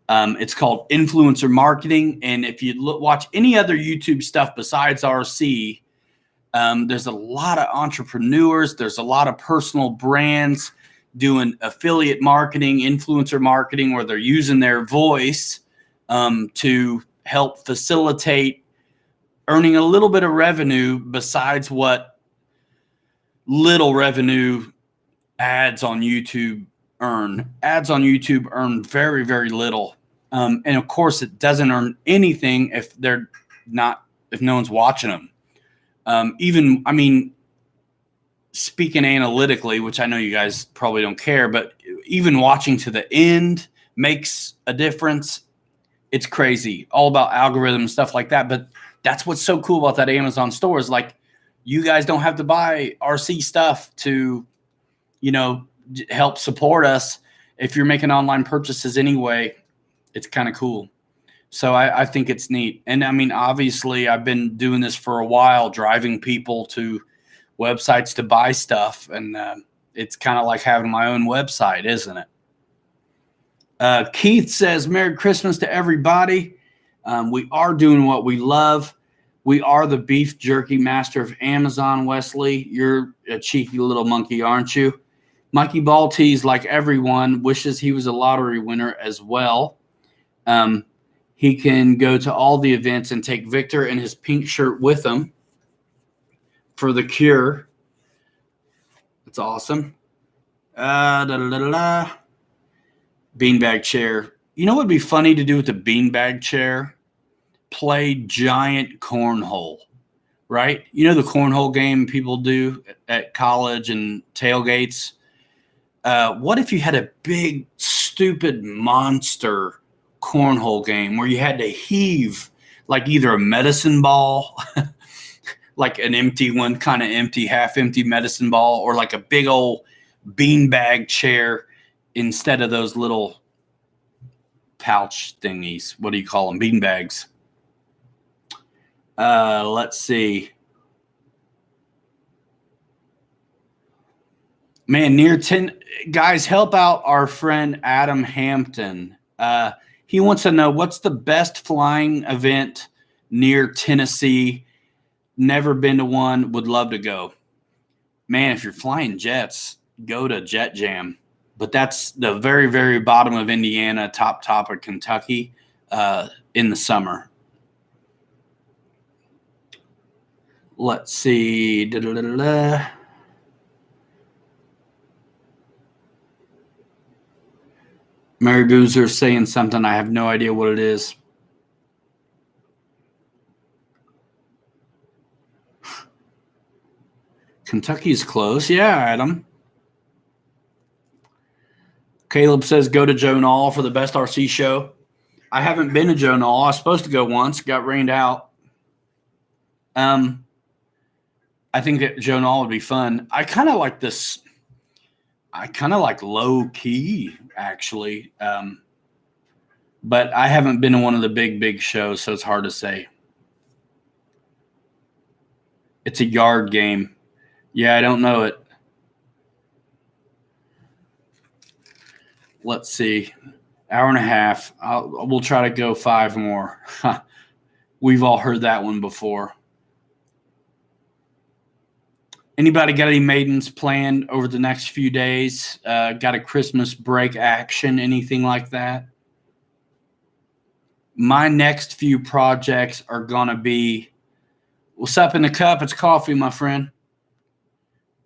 It's called influencer marketing. And if you watch any other YouTube stuff besides RC, there's a lot of entrepreneurs. There's a lot of personal brands doing affiliate marketing, influencer marketing, where they're using their voice to help facilitate earning a little bit of revenue besides what little revenue ads on YouTube earn. Ads on YouTube earn very, very little. And of course, it doesn't earn anything if no one's watching them. Speaking analytically, which I know you guys probably don't care, but even watching to the end makes a difference. It's crazy, all about algorithms, stuff like that. But that's what's so cool about that Amazon store is like, you guys don't have to buy RC stuff to, help support us. If you're making online purchases anyway, it's kind of cool. So I think it's neat. And I mean, obviously I've been doing this for a while, driving people to websites to buy stuff. And it's kind of like having my own website, isn't it? Keith says, Merry Christmas to everybody. We are doing what we love. We are the beef jerky master of Amazon, Wesley. You're a cheeky little monkey, aren't you? Mikey Baltes, like everyone, wishes he was a lottery winner as well. He can go to all the events and take Victor and his pink shirt with him for the cure. That's awesome. Beanbag chair. You know what would be funny to do with the beanbag chair? Play giant cornhole, right? You know the cornhole game people do at college and tailgates? What if you had a big, stupid monster cornhole game where you had to heave like either a medicine ball, like an empty one, kind of empty, half empty medicine ball, or like a big old beanbag chair instead of those little pouch thingies. What do you call them? Beanbags. Let's see. Man, near 10 guys, help out our friend Adam Hampton. He wants to know what's the best flying event near Tennessee. Never been to one, would love to go. Man, if you're flying jets, go to Jet Jam. But that's the very, very bottom of Indiana, top of Kentucky in the summer. Let's see. Mary Boozer saying something. I have no idea what it is. Kentucky's close. Yeah, Adam. Caleb says go to Joe Nall for the best RC show. I haven't been to Joe Nall. I was supposed to go once. Got rained out. I think that Joe Nall would be fun. I kind of like this. I kind of like low key, actually. But I haven't been to one of the big shows, so it's hard to say. It's a yard game. Yeah, I don't know it. Let's see. Hour and a half. We'll try to go 5 more. We've all heard that one before. Anybody got any maidens planned over the next few days? Got a Christmas break action, anything like that? My next few projects are going to be, what's up in the cup? It's coffee, my friend.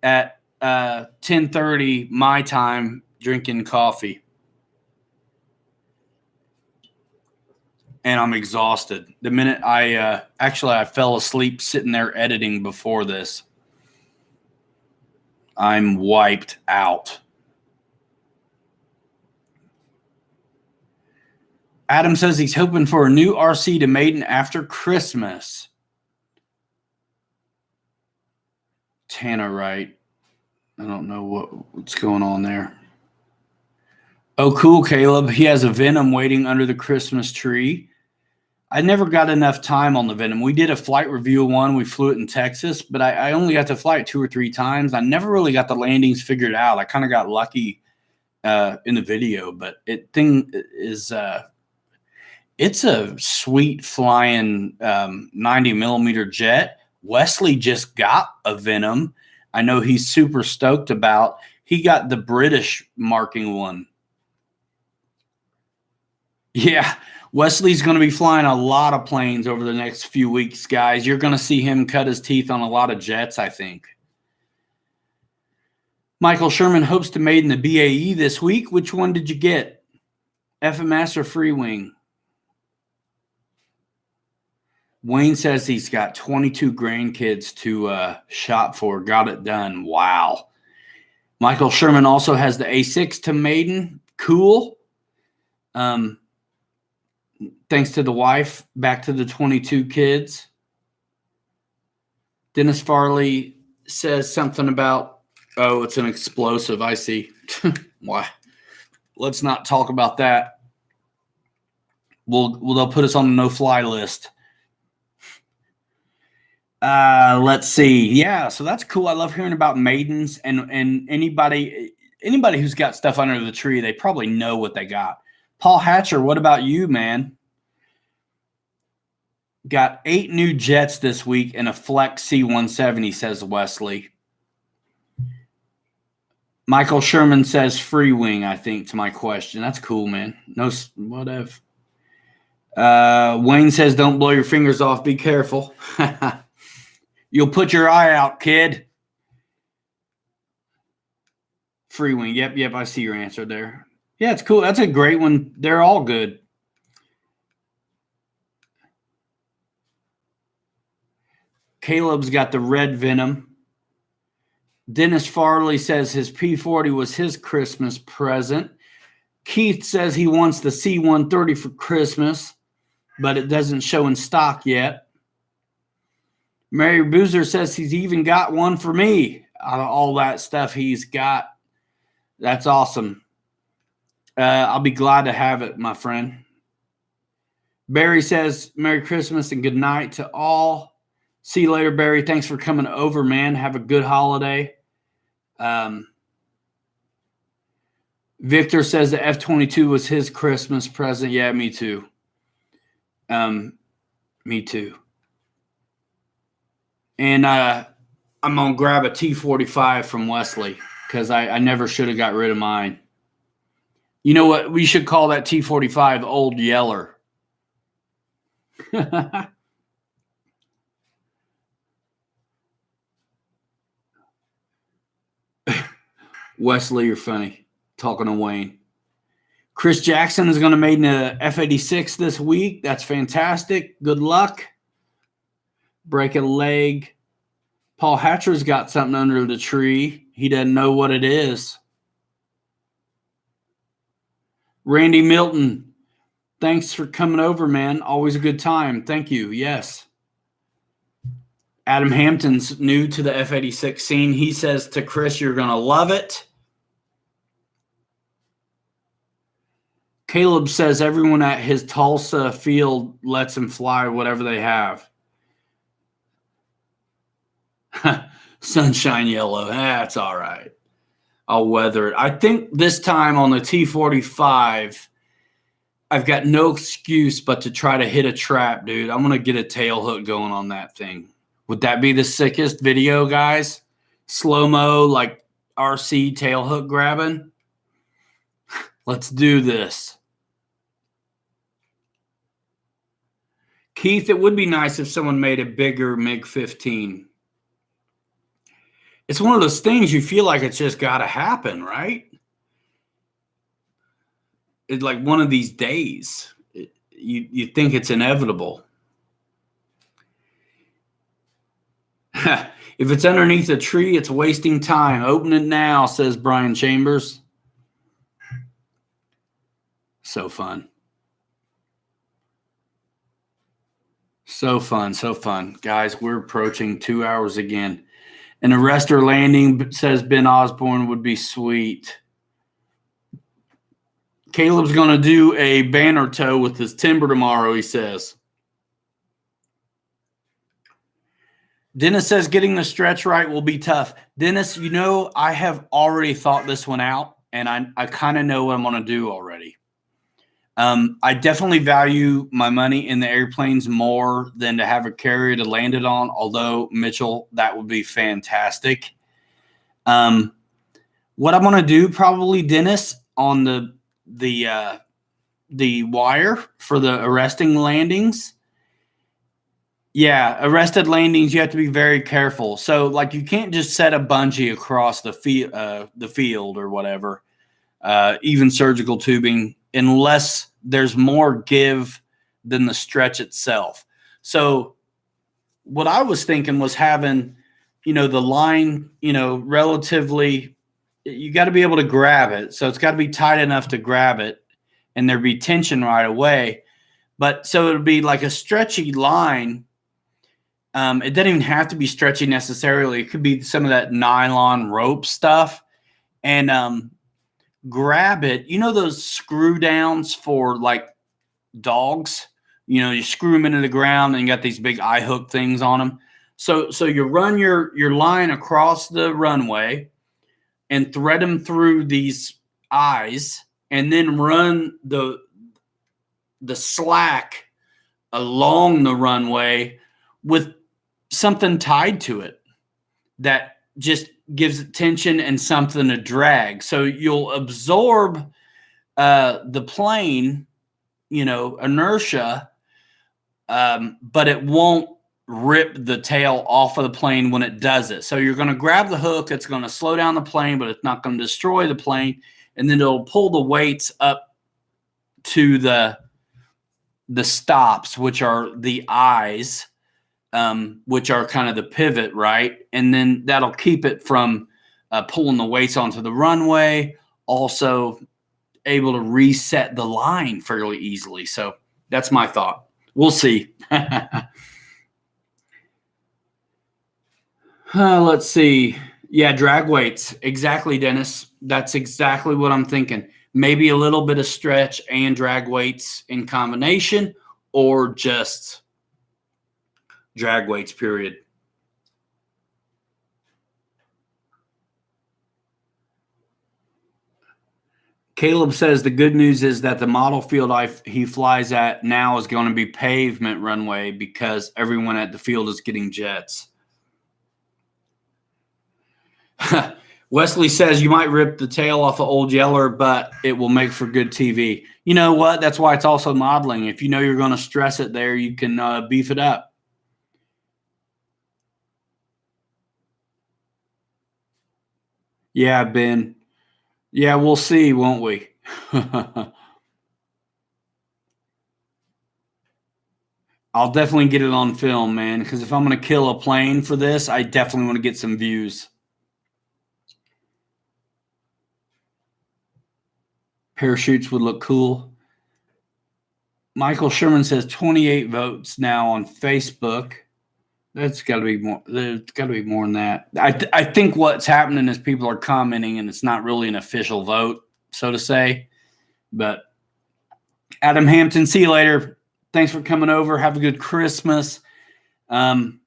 At 10:30 my time, drinking coffee. And I'm exhausted. The minute I fell asleep sitting there editing before this. I'm wiped out. Adam says he's hoping for a new RC to maiden after Christmas. Tannerite. I don't know what's going on there. Oh, cool, Caleb. He has a Venom waiting under the Christmas tree. I never got enough time on the Venom. We did a flight review of one. We flew it in Texas, but I only got to fly it 2 or 3 times. I never really got the landings figured out. I kind of got lucky in the video, but it's a sweet flying 90 millimeter jet. Wesley just got a Venom. I know he's super stoked about. He got the British marking one. Yeah. Wesley's going to be flying a lot of planes over the next few weeks, guys. You're going to see him cut his teeth on a lot of jets, I think. Michael Sherman hopes to maiden the BAE this week. Which one did you get? FMS or Free Wing? Wayne says he's got 22 grandkids to shop for. Got it done. Wow. Michael Sherman also has the A6 to maiden. Cool. Thanks to the wife, back to the 22 kids. Dennis Farley says something about, oh, it's an explosive. I see. Why? Let's not talk about that. They'll put us on the no-fly list. Let's see. Yeah, so that's cool. I love hearing about maidens and anybody who's got stuff under the tree, they probably know what they got. Paul Hatcher, what about you, man? Got 8 new jets this week and a Flex C-170, says Wesley. Michael Sherman says Free Wing, I think, to my question. That's cool, man. No, whatever. Wayne says don't blow your fingers off. Be careful. You'll put your eye out, kid. Free Wing. Yep. I see your answer there. Yeah, it's cool. That's a great one. They're all good. Caleb's got the red Venom. Dennis Farley says his P-40 was his Christmas present. Keith says he wants the C-130 for Christmas, but it doesn't show in stock yet. Mary Boozer says he's even got one for me out of all that stuff he's got. That's awesome. I'll be glad to have it, my friend. Barry says, Merry Christmas and good night to all. See you later, Barry. Thanks for coming over, man. Have a good holiday. Victor says the F-22 was his Christmas present. Yeah, me too. Me too. And I'm going to grab a T-45 from Wesley because I never should have got rid of mine. You know what? We should call that T-45 Old Yeller. Wesley, you're funny. Talking to Wayne. Chris Jackson is going to make an F-86 this week. That's fantastic. Good luck. Break a leg. Paul Hatcher's got something under the tree. He doesn't know what it is. Randy Milton, thanks for coming over, man. Always a good time. Thank you. Yes. Adam Hampton's new to the F-86 scene. He says to Chris, you're going to love it. Caleb says everyone at his Tulsa field lets him fly whatever they have. Sunshine yellow. That's all right. I'll weather it. I think this time on the T-45, I've got no excuse but to try to hit a trap, dude. I'm going to get a tail hook going on that thing. Would that be the sickest video, guys? Slow-mo, like RC tail hook grabbing? Let's do this. Keith, it would be nice if someone made a bigger MiG-15. It's one of those things you feel like it's just got to happen, right? It's like one of these days. You think it's inevitable. If it's underneath a tree, it's wasting time. Open it now, says Brian Chambers. So fun. So fun, so fun. Guys, we're approaching 2 hours again. An arrestor landing, says Ben Osborne, would be sweet. Caleb's going to do a banner tow with his timber tomorrow, he says. Dennis says getting the stretch right will be tough. Dennis, you know, I have already thought this one out, and I kind of know what I'm going to do already. I definitely value my money in the airplanes more than to have a carrier to land it on, although, Mitchell, that would be fantastic. What I'm going to do probably, Dennis, on the wire for the arresting landings, yeah, arrested landings, you have to be very careful. So, like, you can't just set a bungee across the field or whatever, even surgical tubing, unless there's more give than the stretch itself. So what I was thinking was having, the line, relatively, you got to be able to grab it. So it's got to be tight enough to grab it and there'd be tension right away. But so it'd be like a stretchy line. It doesn't even have to be stretchy necessarily. It could be some of that nylon rope stuff. And grab it. You know those screw downs for like dogs? You screw them into the ground and you got these big eye hook things on them. So you run your line across the runway and thread them through these eyes and then run the slack along the runway with something tied to it that just gives it tension and something to drag. So you'll absorb the plane, inertia, but it won't rip the tail off of the plane when it does it. So you're going to grab the hook. It's going to slow down the plane, but it's not going to destroy the plane. And then it'll pull the weights up to the stops, which are the eyes, which are kind of the pivot, right? And then that'll keep it from pulling the weights onto the runway. Also, able to reset the line fairly easily. So that's my thought. We'll see. Let's see. Yeah, drag weights. Exactly, Dennis. That's exactly what I'm thinking. Maybe a little bit of stretch and drag weights in combination, or just drag weights, period. Caleb says the good news is that the model field he flies at now is going to be pavement runway because everyone at the field is getting jets. Wesley says you might rip the tail off of Old Yeller, but it will make for good TV. You know what? That's why it's also modeling. If you know you're going to stress it there, you can beef it up. Yeah, Ben. Yeah, we'll see, won't we? I'll definitely get it on film, man, because if I'm going to kill a plane for this, I definitely want to get some views. Parachutes would look cool. Michael Sherman says 28 votes now on Facebook. That's got to be more. There's got to be more than that. I think what's happening is people are commenting, and it's not really an official vote, so to say. But Adam Hampton, see you later. Thanks for coming over. Have a good Christmas. Do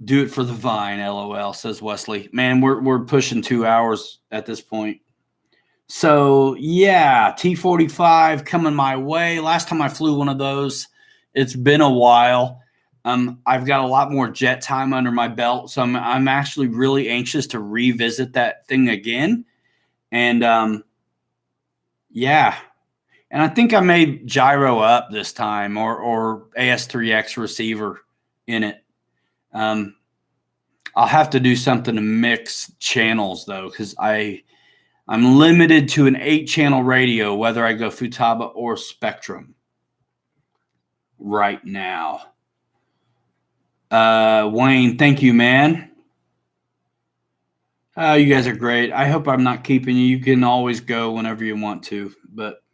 it for the vine, LOL, says Wesley. Man, we're pushing 2 hours at this point. So yeah, T-45 coming my way. Last time I flew one of those, it's been a while. I've got a lot more jet time under my belt, so I'm actually really anxious to revisit that thing again. And yeah, and I think I may gyro up this time or AS3X receiver in it. I'll have to do something to mix channels though, because I'm limited to an 8-channel radio, whether I go Futaba or Spectrum right now. Wayne, thank you, man. You guys are great. I hope I'm not keeping you. You can always go whenever you want to, but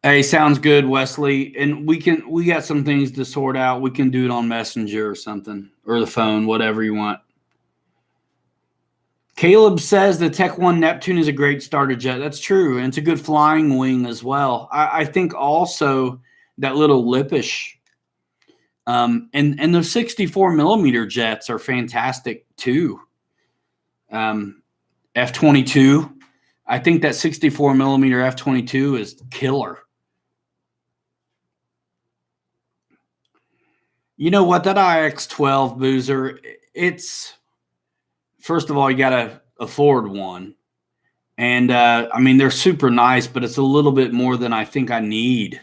hey, sounds good, Wesley. And we got some things to sort out. We can do it on Messenger or something, or the phone, whatever you want. Caleb says the Tech 1 Neptune is a great starter jet. That's true. And it's a good flying wing as well. I think also that little Lippish and those 64 millimeter jets are fantastic too. F-22. I think that 64 millimeter F-22 is killer. You know what? That IX-12 Boozer, it's, first of all, you got to afford one. And I mean, they're super nice, but it's a little bit more than I think I need.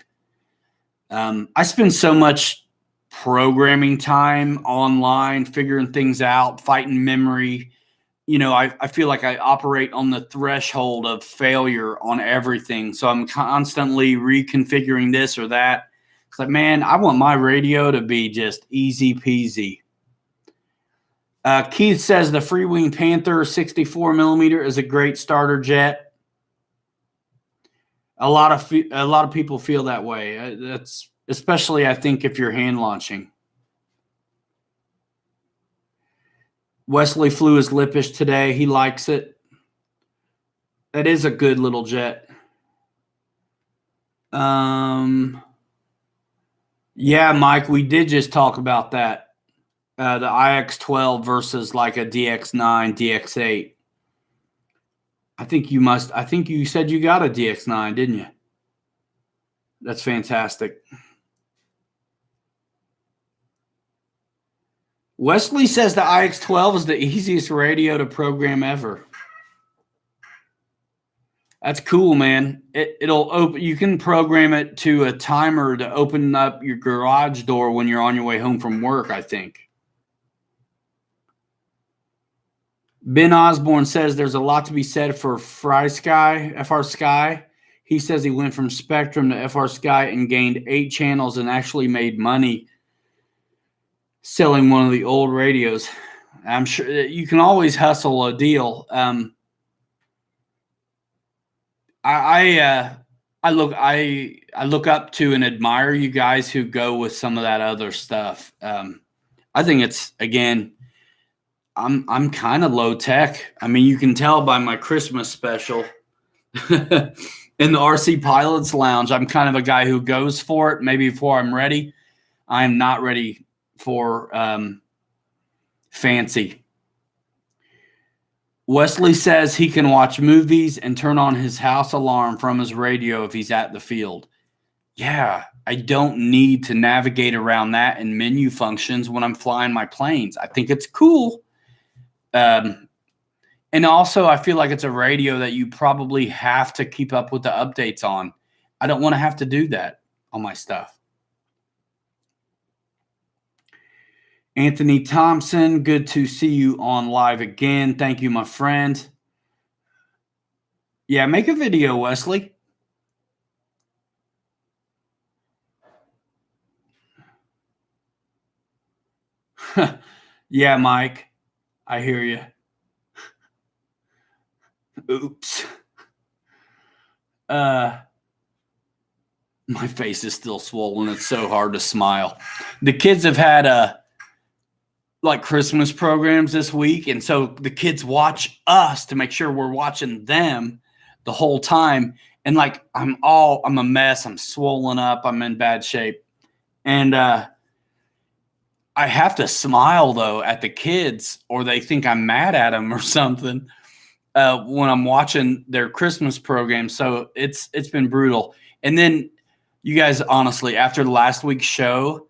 I spend so much programming time online, figuring things out, fighting memory. You know, I feel like I operate on the threshold of failure on everything. So I'm constantly reconfiguring this or that. It's like, man, I want my radio to be just easy peasy. Keith says the Freewing Panther 64 millimeter is a great starter jet. A lot of people feel that way. That's especially, I think, if you're hand launching. Wesley flew his Lippish today. He likes it. That is a good little jet. Yeah, Mike, we did just talk about that. The IX-12 versus like a DX-9, DX-8. I think you said you got a DX-9, didn't you? That's fantastic. Wesley says the IX-12 is the easiest radio to program ever. That's cool, man. It'll open. You can program it to a timer to open up your garage door when you're on your way home from work, I think. Ben Osborne says there's a lot to be said for FR Sky. He says he went from Spectrum to FR Sky and gained 8 channels and actually made money selling one of the old radios. I'm sure you can always hustle a deal. I look up to and admire you guys who go with some of that other stuff. I think it's, again, I'm kind of low tech. I mean, you can tell by my Christmas special in the RC Pilots Lounge. I'm kind of a guy who goes for it. Maybe before I'm ready, I'm not ready for fancy. Wesley says he can watch movies and turn on his house alarm from his radio if he's at the field. Yeah, I don't need to navigate around that in menu functions when I'm flying my planes. I think it's cool. And also, I feel like it's a radio that you probably have to keep up with the updates on. I don't want to have to do that on my stuff. Anthony Thompson, good to see you on live again. Thank you, my friend. Yeah, make a video, Wesley. Yeah, Mike, I hear you. Oops. My face is still swollen. It's so hard to smile. The kids have had like Christmas programs this week, and so the kids watch us to make sure we're watching them the whole time. And like I'm a mess. I'm swollen up. I'm in bad shape. And I have to smile though at the kids, or they think I'm mad at them or something when I'm watching their Christmas program. So it's been brutal. And then you guys, honestly, after last week's show,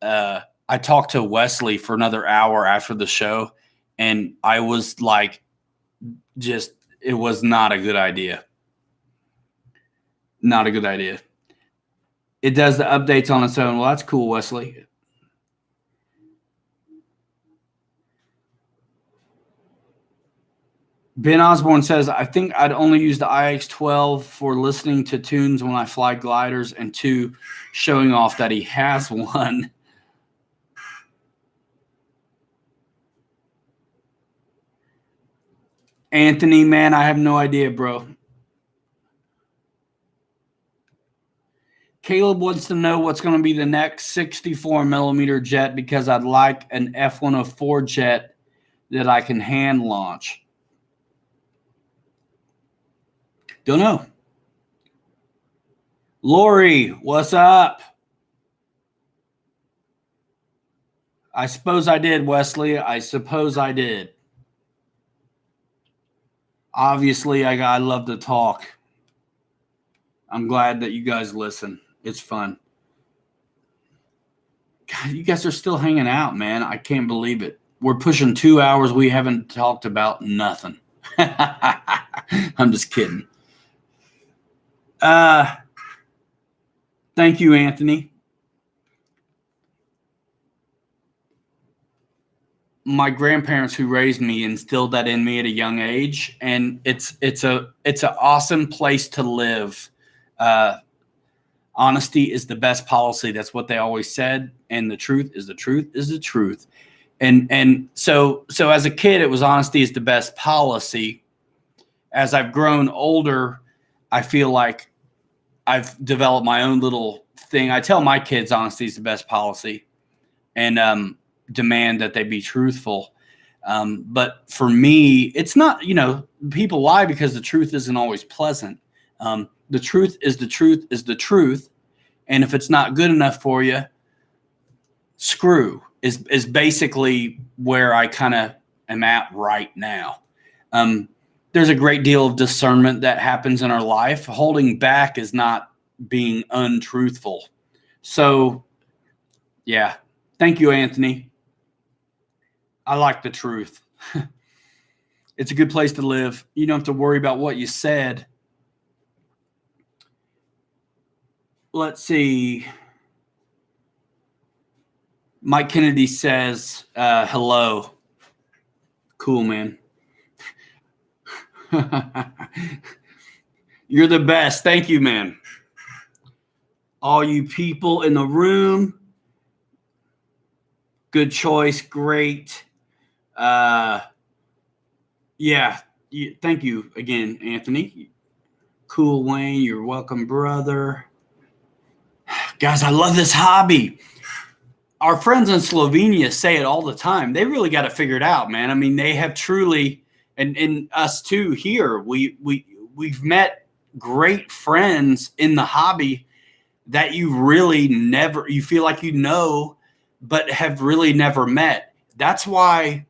I talked to Wesley for another hour after the show, and I was like, it was not a good idea. Not a good idea. It does the updates on its own. Well, that's cool, Wesley. Ben Osborne says, I think I'd only use the IX-12 for listening to tunes when I fly gliders, and 2, showing off that he has one. Anthony, man, I have no idea, bro. Caleb wants to know what's going to be the next 64 millimeter jet, because I'd like an F-104 jet that I can hand launch. Don't know. Lori, what's up? I suppose I did, Wesley. I suppose I did. Obviously, I love to talk. I'm glad that you guys listen. It's fun. God, you guys are still hanging out, man. I can't believe it. We're pushing 2 hours. We haven't talked about nothing. I'm just kidding. Thank you, Anthony. My grandparents who raised me instilled that in me at a young age, and it's an awesome place to live. Honesty is the best policy. That's what they always said, and the truth is the truth is the truth. And so as a kid, it was honesty is the best policy. As I've grown older, I feel like I've developed my own little thing. I tell my kids honesty is the best policy, and demand that they be truthful. But for me, it's not, people lie because the truth isn't always pleasant. The truth is the truth is the truth. And if it's not good enough for you, screw is basically where I kind of am at right now. There's a great deal of discernment that happens in our life. Holding back is not being untruthful. So, yeah. Thank you, Anthony. I like the truth. It's a good place to live. You don't have to worry about what you said. Let's see. Mike Kennedy says, hello. Cool, man. You're the best. Thank you, man. All you people in the room, good choice. Great. Yeah. Thank you again, Anthony. Cool Wayne, you're welcome, brother. Guys, I love this hobby. Our friends in Slovenia say it all the time. They really got to figure it out, man. I mean, they have truly, and us too here, we've met great friends in the hobby that you really never, you feel like you know, but have really never met. That's why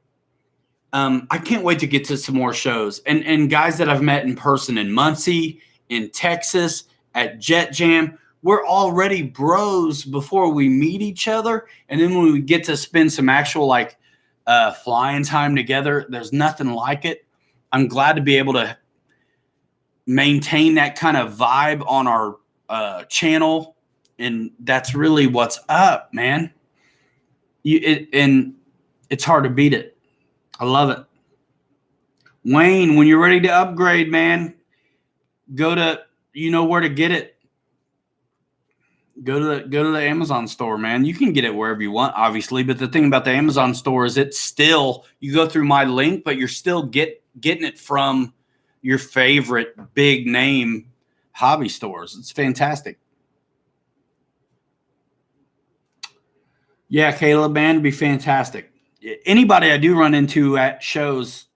I can't wait to get to some more shows. And guys that I've met in person in Muncie, in Texas, at Jet Jam, we're already bros before we meet each other. And then when we get to spend some actual like flying time together, there's nothing like it. I'm glad to be able to maintain that kind of vibe on our channel. And that's really what's up, man. And it's hard to beat it. I love it. Wayne, when you're ready to upgrade, man, go to, you know where to get it. Go to the Amazon store, man. You can get it wherever you want, obviously. But the thing about the Amazon store is it's still, you go through my link, but you're still getting it from your favorite big name hobby stores. It's fantastic. Yeah, Caleb, man, it'd be fantastic. Anybody I do run into at shows,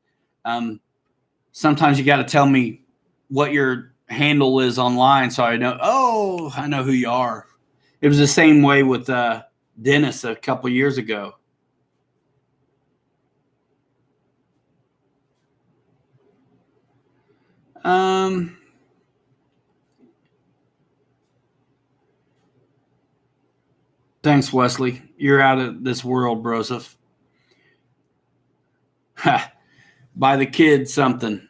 sometimes you got to tell me what your handle is online so I know, oh, I know who you are. It was the same way with Dennis a couple years ago. Thanks, Wesley. You're out of this world, Broseph. Buy the kids something.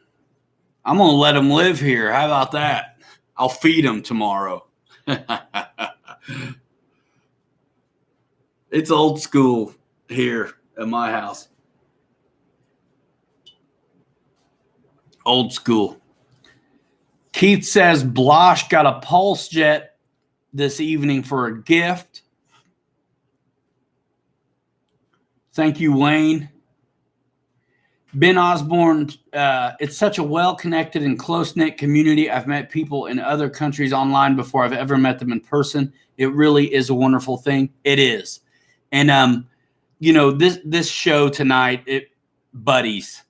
I'm going to let them live here. How about that? I'll feed them tomorrow. It's old school here at my house. Old school. Keith says Blosh got a Pulse Jet this evening for a gift. Thank you, Wayne. Ben Osborne, it's such a well-connected and close-knit community. I've met people in other countries online before I've ever met them in person. It really is a wonderful thing. It is. And, you know, this show tonight, buddies,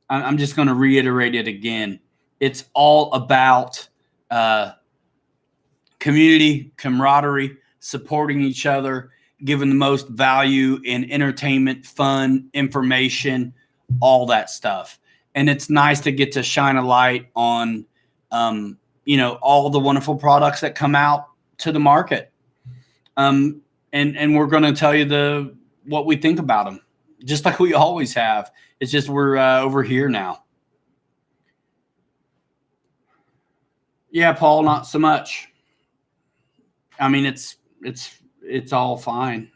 I'm just going to reiterate it again. It's all about community, camaraderie, supporting each other, giving the most value in entertainment, fun, information, all that stuff. And it's nice to get to shine a light on, you know, all the wonderful products that come out to the market. And we're going to tell you what we think about them, just like we always have. It's just we're over here now. Yeah, Paul, not so much. I mean, it's all fine.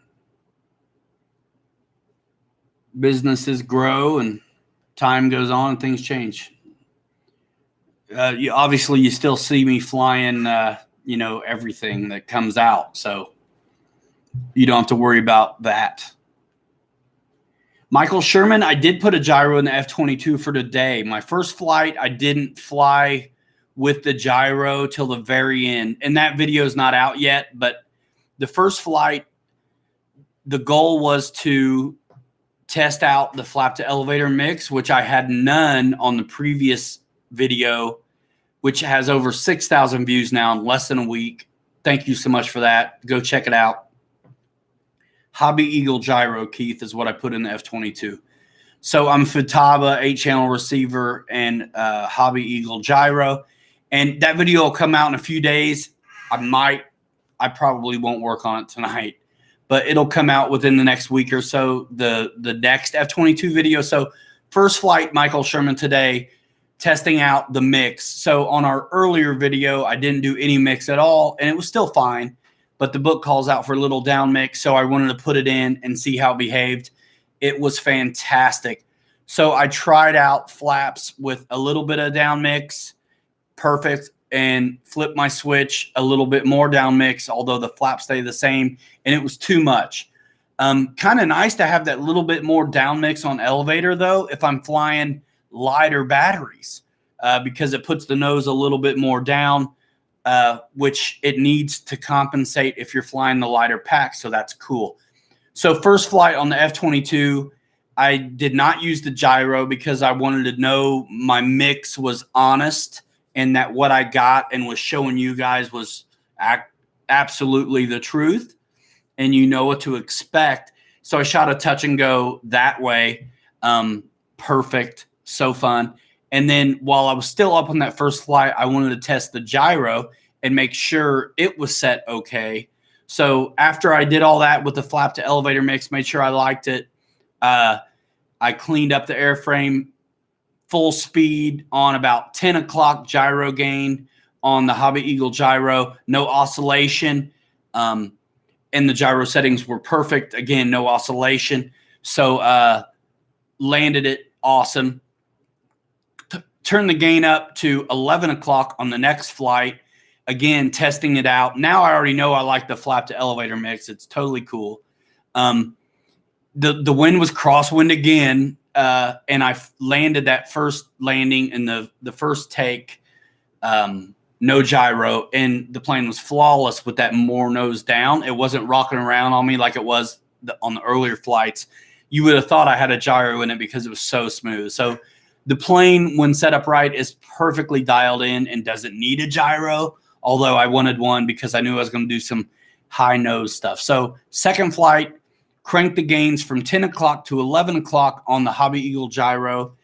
Businesses grow and time goes on and things change. You still see me flying, you know, everything that comes out. So you don't have to worry about that. Michael Sherman, I did put a gyro in the F-22 for today. My first flight, I didn't fly with the gyro till the very end. And that video is not out yet, but the first flight, the goal was to test out the flap to elevator mix, which I had none on the previous video, which has over 6,000 views now in less than a week. Thank you so much for that. Go check it out. Hobby Eagle gyro, Keith, is what I put in the F-22. So I'm Futaba, 8-channel receiver, and Hobby Eagle gyro. And that video will come out in a few days. I probably won't work on it tonight, but it'll come out within the next week or so, the next F-22 video. So first flight, Michael Sherman today, testing out the mix. So on our earlier video, I didn't do any mix at all, and it was still fine. But the book calls out for a little down mix, so I wanted to put it in and see how it behaved. It was fantastic. So I tried out flaps with a little bit of down mix, perfect, and flipped my switch a little bit more down mix, although the flaps stay the same, and it was too much. Kind of nice to have that little bit more down mix on elevator, though, if I'm flying lighter batteries. because it puts the nose a little bit more down, which it needs to compensate if you're flying the lighter pack. So that's cool. So first flight on the F-22, I did not use the gyro because I wanted to know my mix was honest and that what I got and was showing you guys was absolutely the truth, and you know what to expect. So I shot a touch and go that way. Perfect. So fun. And then while I was still up on that first flight, I wanted to test the gyro and make sure it was set okay. So after I did all that with the flap to elevator mix, made sure I liked it, I cleaned up the airframe, full speed on about 10 o'clock gyro gain on the Hobby Eagle gyro, no oscillation. And the gyro settings were perfect. Again, no oscillation. So landed it awesome. Turned the gain up to 11 o'clock on the next flight. Again, testing it out. Now I already know I like the flap to elevator mix. It's totally cool. The wind was crosswind again, and I landed that first landing in the first take, no gyro, and the plane was flawless with that more nose down. It wasn't rocking around on me like it was on the earlier flights. You would have thought I had a gyro in it because it was so smooth. So the plane, when set up right, is perfectly dialed in and doesn't need a gyro, although I wanted one because I knew I was going to do some high nose stuff. So second flight, cranked the gains from 10 o'clock to 11 o'clock on the Hobby Eagle gyro.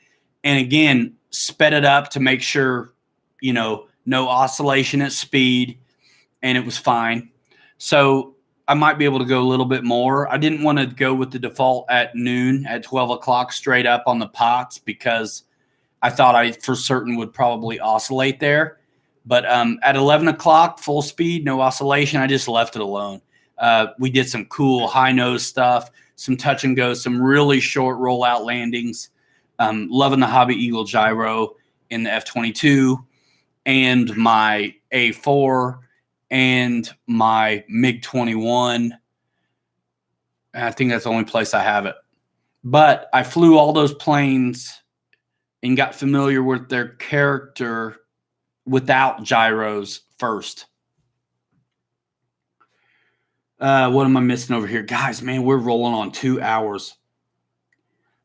And again, sped it up to make sure, no oscillation at speed, and it was fine. So I might be able to go a little bit more. I didn't want to go with the default at noon at 12 o'clock straight up on the pots because I thought I for certain would probably oscillate there. But at 11 o'clock, full speed, no oscillation, I just left it alone. We did some cool high nose stuff, some touch and go, some really short rollout landings. Loving the Hobby Eagle gyro in the F-22 and my A4 and my MiG-21. I think that's the only place I have it. But I flew all those planes and got familiar with their character without gyros first. What am I missing over here? Guys, man, we're rolling on 2 hours.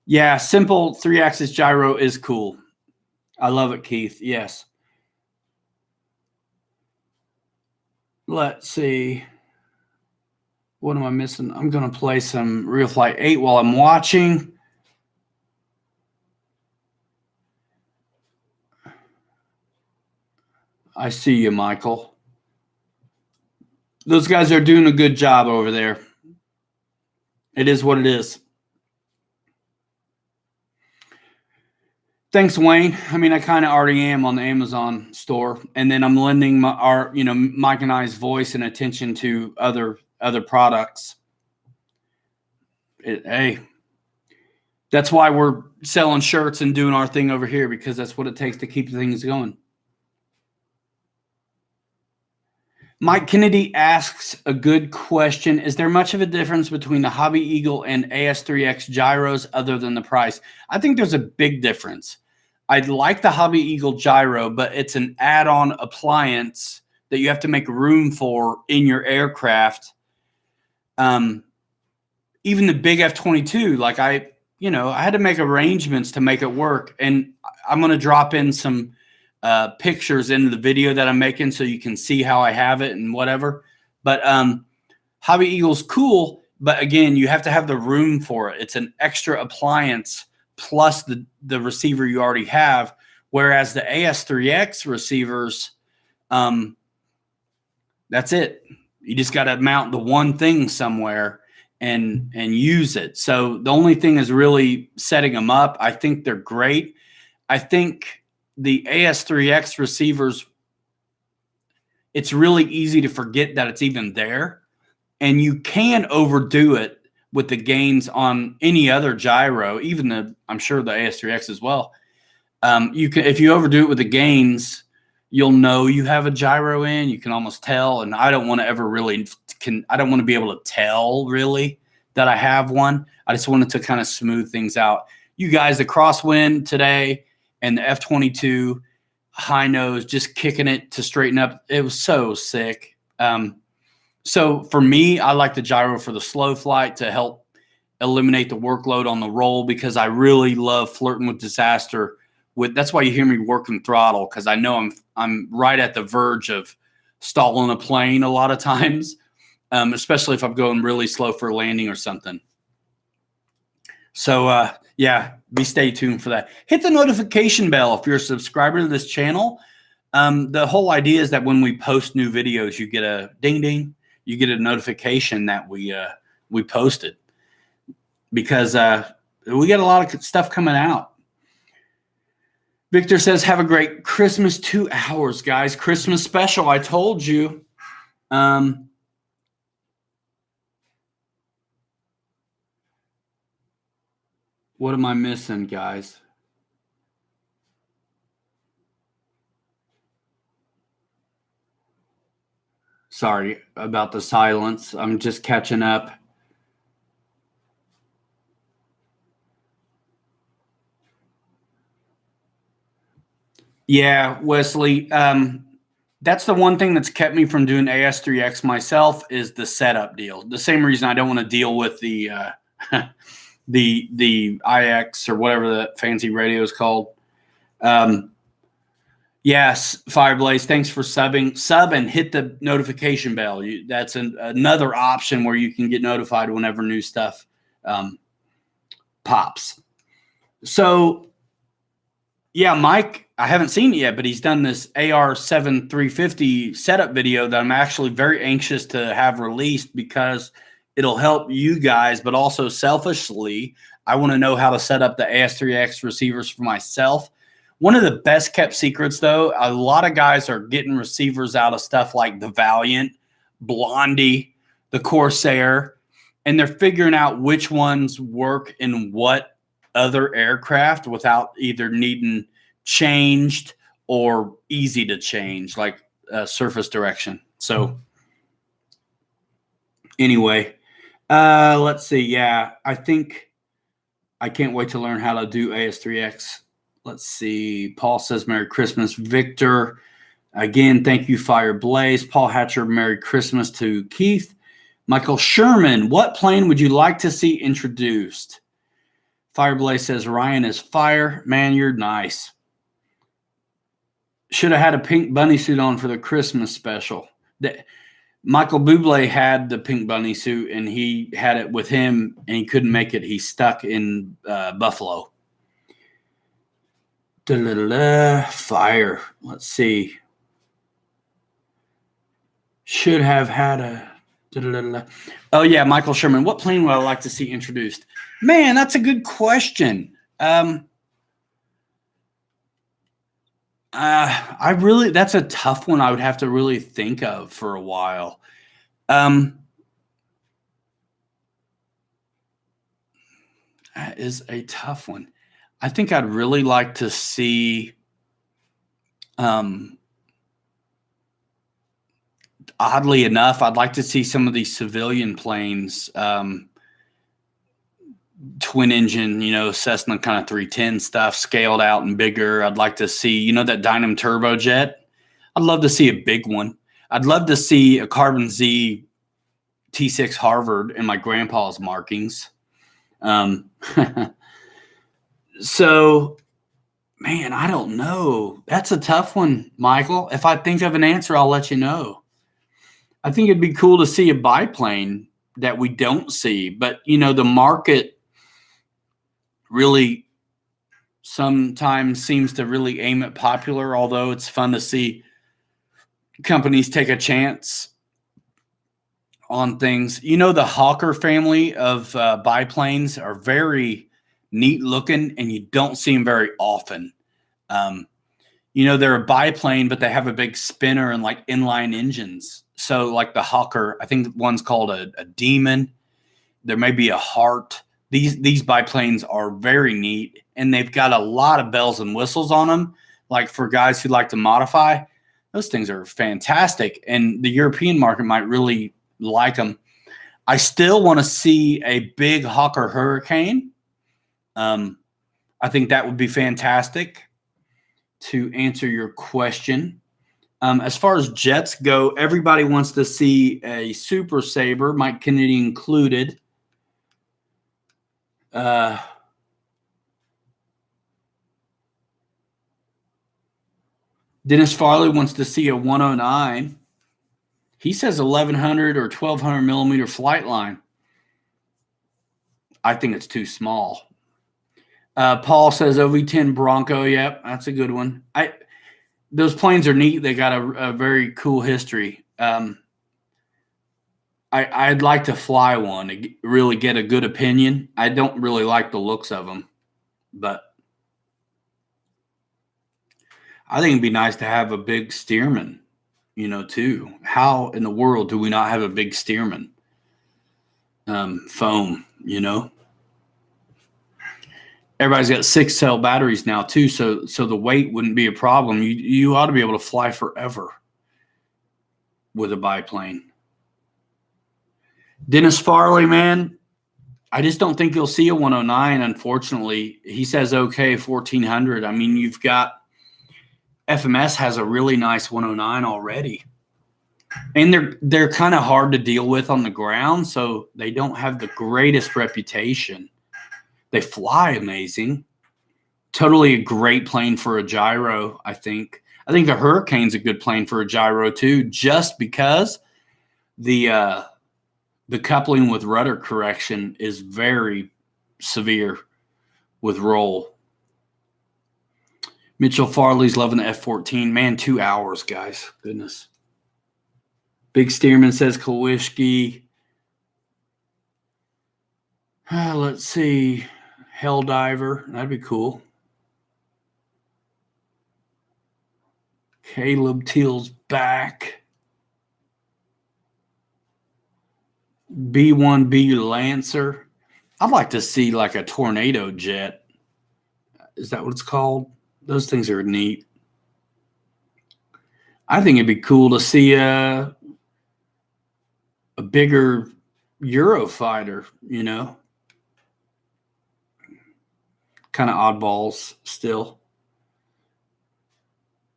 Yeah, simple 3-axis gyro is cool. I love it, Keith. Yes. Let's see. What am I missing? I'm going to play some Real Flight 8 while I'm watching. I see you, Michael. Those guys are doing a good job over there. It is what it is. Thanks, Wayne. I mean, I kind of already am on the Amazon store, and then I'm lending Mike and I's voice and attention to other products. Hey, that's why we're selling shirts and doing our thing over here, because that's what it takes to keep things going. Mike Kennedy asks a good question. Is there much of a difference between the Hobby Eagle and AS3X gyros other than the price? I think there's a big difference. I like the Hobby Eagle gyro, but it's an add-on appliance that you have to make room for in your aircraft. Even the big F-22, like I had to make arrangements to make it work. And I'm going to drop in some pictures into the video that I'm making so you can see how I have it and whatever. But Hobby Eagle's cool, but again, you have to have the room for it. It's an extra appliance plus the receiver you already have, whereas the AS3X receivers, that's it. You just got to mount the one thing somewhere and use it. So the only thing is really setting them up. I think they're great. I think the AS3X receivers, it's really easy to forget that it's even there, and you can overdo it with the gains on any other gyro, even I'm sure the AS3X as well. You can, if you overdo it with the gains, you'll know you have a gyro in. You can almost tell, and I don't want to ever really I don't want to be able to tell really that I have one. I just wanted to kind of smooth things out. You guys, the crosswind today and the F-22, high nose, just kicking it to straighten up. It was so sick. So for me, I like the gyro for the slow flight to help eliminate the workload on the roll, because I really love flirting with disaster. That's why you hear me working throttle, because I know I'm right at the verge of stalling a plane a lot of times, especially if I'm going really slow for a landing or something. So yeah, stay tuned for that. Hit the notification bell if you're a subscriber to this channel. The whole idea is that when we post new videos, you get a ding ding. You get a notification that we posted, because we got a lot of stuff coming out. Victor says, have a great Christmas 2 hours, guys. Christmas special, I told you. What am I missing, guys? Sorry about the silence. I'm just catching up. Yeah, Wesley. That's the one thing that's kept me from doing AS3X myself, is the setup deal. The same reason I don't want to deal with the the IX or whatever that fancy radio is called. Yes, Fireblaze, thanks for subbing. Sub and hit the notification bell. That's another option where you can get notified whenever new stuff pops. So, yeah, Mike, I haven't seen it yet, but he's done this AR-7 350 setup video that I'm actually very anxious to have released, because it'll help you guys, but also selfishly, I want to know how to set up the AS3X receivers for myself. One of the best kept secrets, though, a lot of guys are getting receivers out of stuff like the Valiant, Blondie, the Corsair, and they're figuring out which ones work in what other aircraft without either needing changed or easy to change, like surface direction. So anyway, let's see. Yeah, I think I can't wait to learn how to do AS3X. Let's see. Paul says, Merry Christmas. Victor, again, thank you, Fire Blaze. Paul Hatcher, Merry Christmas to Keith. Michael Sherman, what plane would you like to see introduced? Fireblaze says, Ryan is fire. Man, you're nice. Should have had a pink bunny suit on for the Christmas special. Michael Bublé had the pink bunny suit, and he had it with him, and he couldn't make it. He's stuck in Buffalo. Fire. Let's see. Should have had a. Oh, yeah, Michael Sherman. What plane would I like to see introduced? Man, that's a good question. That's a tough one I would have to really think of for a while. That is a tough one. I think I'd really like to see, oddly enough, I'd like to see some of these civilian planes, twin engine, Cessna kind of 310 stuff, scaled out and bigger. I'd like to see, that Dynam turbojet. I'd love to see a big one. I'd love to see a Carbon Z T6 Harvard in my grandpa's markings. So, man, I don't know. That's a tough one, Michael. If I think of an answer, I'll let you know. I think it'd be cool to see a biplane that we don't see, but the market really sometimes seems to really aim at popular, although it's fun to see companies take a chance on things. The Hawker family of biplanes are very neat looking, and you don't see them very often. They're a biplane, but they have a big spinner and like inline engines. So like the Hawker, I think one's called a Demon. There may be a Heart. These biplanes are very neat, and they've got a lot of bells and whistles on them. Like for guys who like to modify, those things are fantastic, and the European market might really like them. I still want to see a big Hawker Hurricane. I think that would be fantastic to answer your question. As far as jets go, everybody wants to see a Super Sabre, Mike Kennedy included. Dennis Farley wants to see a 109. He says 1100 or 1200 millimeter flight line. I think it's too small. Paul says OV-10 Bronco. Yep, that's a good one. Those planes are neat. They got a very cool history. I'd like to fly one to really get a good opinion. I don't really like the looks of them, but I think it'd be nice to have a big Stearman, too. How in the world do we not have a big Stearman? Foam, Everybody's got 6-cell batteries now too, so the weight wouldn't be a problem. You ought to be able to fly forever with a biplane. Dennis Farley, man, I just don't think you'll see a 109, unfortunately. He says okay, 1400. I mean, you've got FMS has a really nice 109 already. And they're kind of hard to deal with on the ground, so they don't have the greatest reputation. They fly amazing. Totally a great plane for a gyro, I think. I think the Hurricane's a good plane for a gyro too, just because the coupling with rudder correction is very severe with roll. Mitchell Farley's loving the F-14. Man, 2 hours, guys. Goodness. Big Stearman says Kowalski. Let's see. Helldiver. That'd be cool. Caleb Teal's back. B-1B Lancer. I'd like to see like a tornado jet. Is that what it's called? Those things are neat. I think it'd be cool to see a bigger Eurofighter, Kind of oddballs still.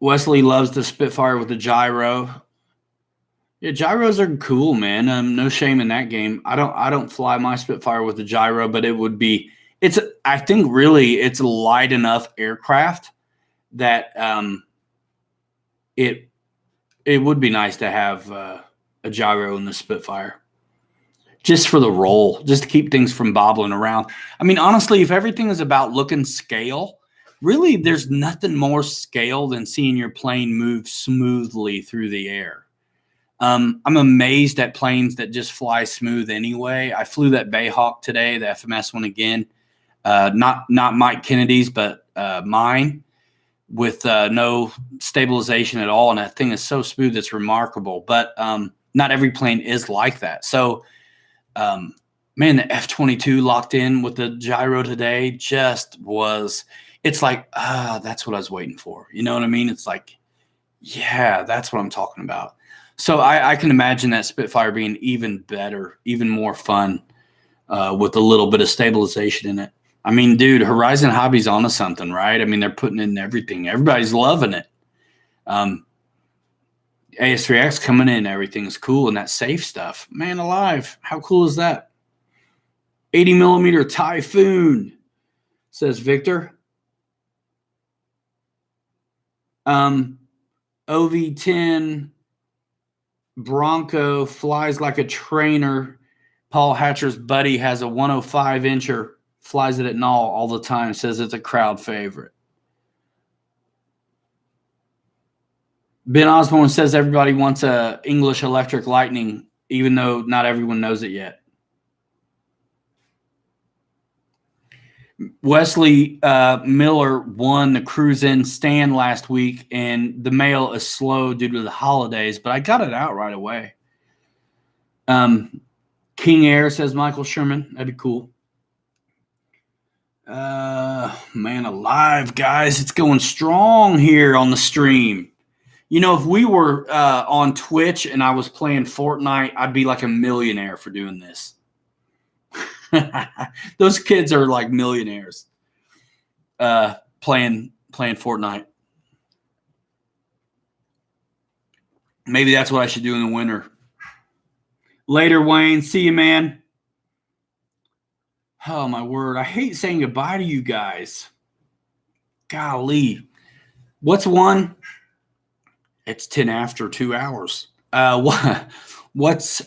Wesley loves the Spitfire with the gyro. Yeah, gyros are cool, man. No shame in that game. I don't fly my Spitfire with the gyro, but I think really it's a light enough aircraft that it would be nice to have a gyro in the Spitfire. Just for the roll, just to keep things from bobbling around. I mean, honestly, if everything is about looking scale, really there's nothing more scale than seeing your plane move smoothly through the air. I'm amazed at planes that just fly smooth anyway. I flew that Bayhawk today, the FMS one again. Not Mike Kennedy's, but mine, with no stabilization at all. And that thing is so smooth, it's remarkable. But not every plane is like that. So, man, the F-22 locked in with the gyro today it's like, that's what I was waiting for. You know what I mean? It's like, yeah, that's what I'm talking about. So I can imagine that Spitfire being even better, even more fun with a little bit of stabilization in it. I mean, dude, Horizon Hobby's onto something, right? I mean, they're putting in everything. Everybody's loving it. AS3X coming in, everything's cool, and that safe stuff. Man alive, how cool is that? 80 millimeter Typhoon, says Victor. OV-10 Bronco flies like a trainer. Paul Hatcher's buddy has a 105-incher, flies it at Null all the time, says it's a crowd favorite. Ben Osborne says everybody wants a English Electric Lightning, even though not everyone knows it yet. Wesley Miller won the cruise-in stand last week, and the mail is slow due to the holidays, but I got it out right away. King Air, says Michael Sherman. That'd be cool. Man alive, guys. It's going strong here on the stream. If we were on Twitch and I was playing Fortnite, I'd be like a millionaire for doing this. Those kids are like millionaires playing Fortnite. Maybe that's what I should do in the winter. Later, Wayne. See you, man. Oh, my word. I hate saying goodbye to you guys. Golly. What's one? It's 10 after 2 hours. What's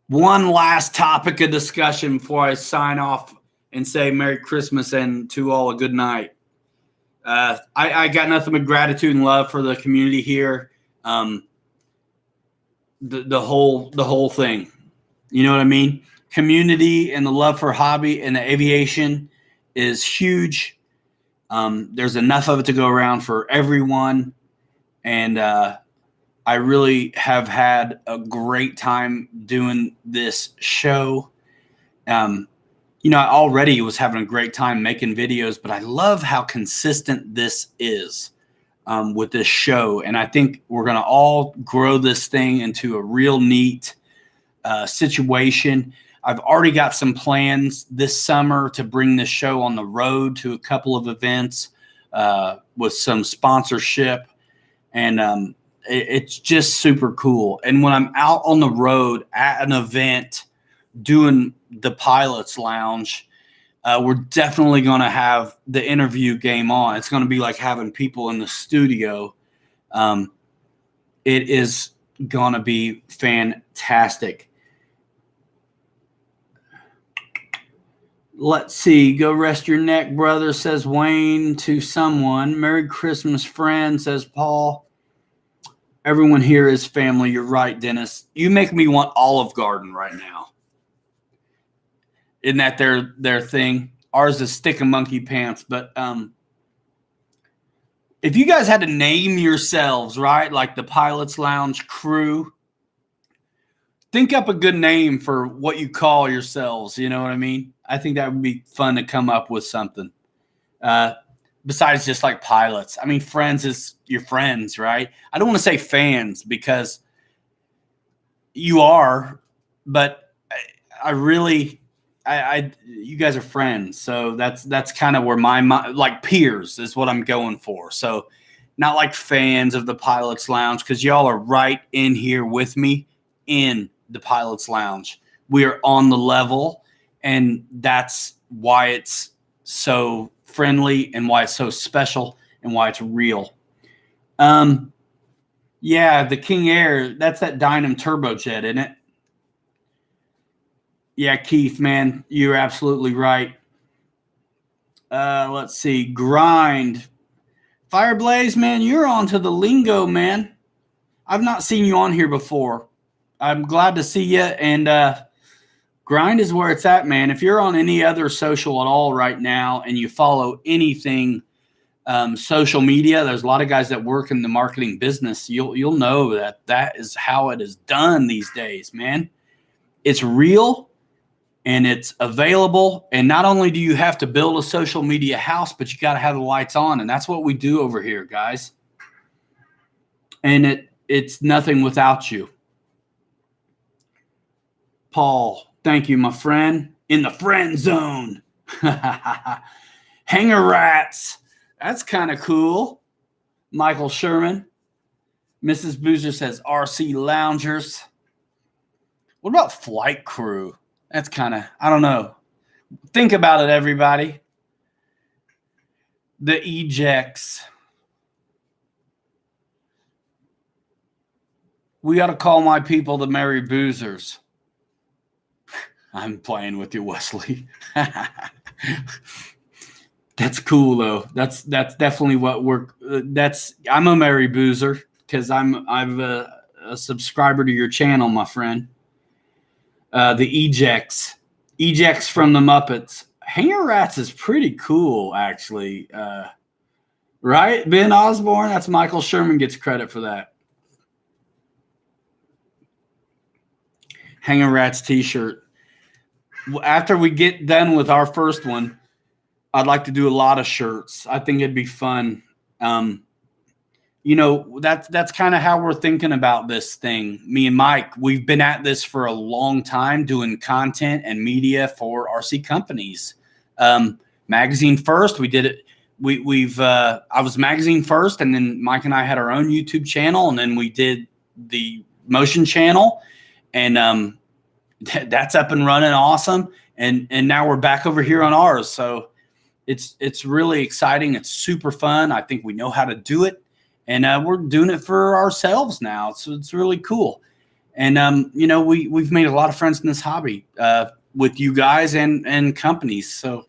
one last topic of discussion before I sign off and say Merry Christmas and to all a good night? I got nothing but gratitude and love for the community here. The whole thing. You know what I mean? Community and the love for hobby and the aviation is huge. There's enough of it to go around for everyone. And I really have had a great time doing this show. I already was having a great time making videos, but I love how consistent this is with this show. And I think we're going to all grow this thing into a real neat situation. I've already got some plans this summer to bring this show on the road to a couple of events with some sponsorship. And it's just super cool. And when I'm out on the road at an event doing the Pilot's Lounge, we're definitely going to have the interview game on. It's going to be like having people in the studio. It is going to be fantastic. Let's see. Go rest your neck, brother, says Wayne to someone. Merry Christmas, friend, says Paul. Everyone here is family. You're right, Dennis. You make me want Olive Garden right now. Isn't that their thing? Ours is Stick and Monkey Pants. But if you guys had to name yourselves, right, like the Pilot's Lounge crew, think up a good name for what you call yourselves. You know what I mean? I think that would be fun to come up with something. Besides just like pilots. I mean, friends is your friends, right? I don't want to say fans because you are, but I really, you guys are friends. So that's kind of where my mind, like peers is what I'm going for. So not like fans of the Pilot's Lounge, because y'all are right in here with me in the Pilot's Lounge. We are on the level. And that's why it's so friendly and why it's so special and why it's real. Yeah, the King Air, that's that Dynam turbojet, isn't it? Yeah, Keith, man, you're absolutely right. Let's see. Grind. Fireblaze, man, you're on to the lingo, man. I've not seen you on here before. I'm glad to see you. And Grind is where it's at, man. If you're on any other social at all right now and you follow anything social media, there's a lot of guys that work in the marketing business. You'll know that is how it is done these days, man. It's real and it's available. And not only do you have to build a social media house, but you got to have the lights on. And that's what we do over here, guys. And it's nothing without you. Paul, thank you, my friend. In the friend zone. Hanger rats. That's kind of cool. Michael Sherman. Mrs. Boozer says RC loungers. What about flight crew? That's kind of, I don't know. Think about it, everybody. The ejects. We got to call my people the Merry Boozers. I'm playing with you, Wesley. That's cool though. That's definitely what I'm a Merry Boozer because I'm a subscriber to your channel, my friend. The ejects from the Muppets. Hanger Rats is pretty cool, actually. Right, Ben Osborne. That's Michael Sherman gets credit for that. Hanger Rats T-shirt. After we get done with our first one, I'd like to do a lot of shirts. I think it'd be fun. That's kind of how we're thinking about this thing. Me and Mike, we've been at this for a long time doing content and media for RC companies. Magazine first, we did it. I was magazine first, and then Mike and I had our own YouTube channel, and then we did the motion channel, and that's up and running awesome. And now we're back over here on ours. So it's really exciting. It's super fun. I think we know how to do it, and we're doing it for ourselves now. So it's really cool. And we've made a lot of friends in this hobby with you guys and companies. So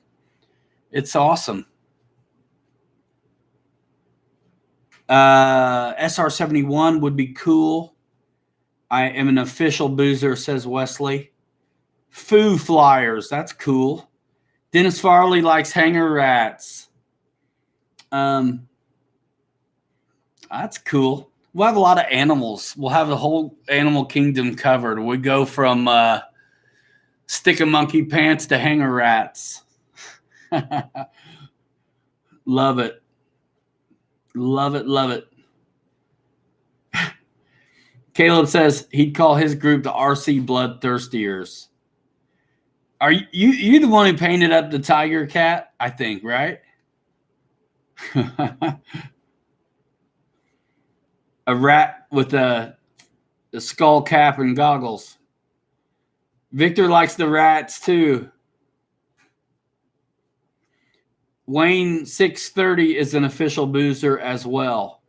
it's awesome. SR71 would be cool. I am an official boozer, says Wesley. Foo Flyers, that's cool. Dennis Farley likes hanger rats. That's cool. We'll have a lot of animals. We'll have the whole animal kingdom covered. We go from stick a monkey pants to hanger rats. Love it. Love it. Love it. Caleb says he'd call his group the RC Bloodthirstiers. Are you the one who painted up the tiger cat? I think, right? A rat with a skull cap and goggles. Victor likes the rats too. Wayne 630 is an official boozer as well.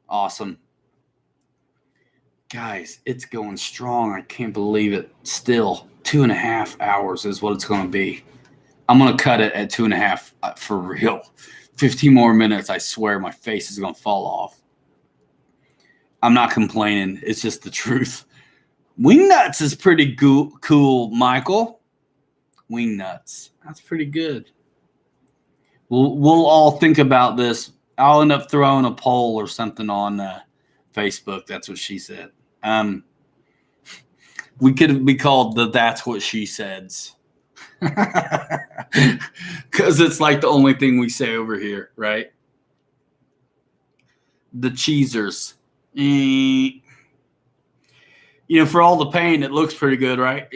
Awesome. Guys, it's going strong. I can't believe it. Still, 2.5 hours is what it's going to be. I'm going to cut it at 2.5 for real. 15 more minutes, I swear my face is going to fall off. I'm not complaining. It's just the truth. Wingnuts is pretty cool, Michael. Wingnuts. That's pretty good. We'll all think about this. I'll end up throwing a poll or something on Facebook. That's what she said. We could be called the That's What She Saids. Because it's like the only thing we say over here, right? The cheesers. For all the pain, it looks pretty good, right?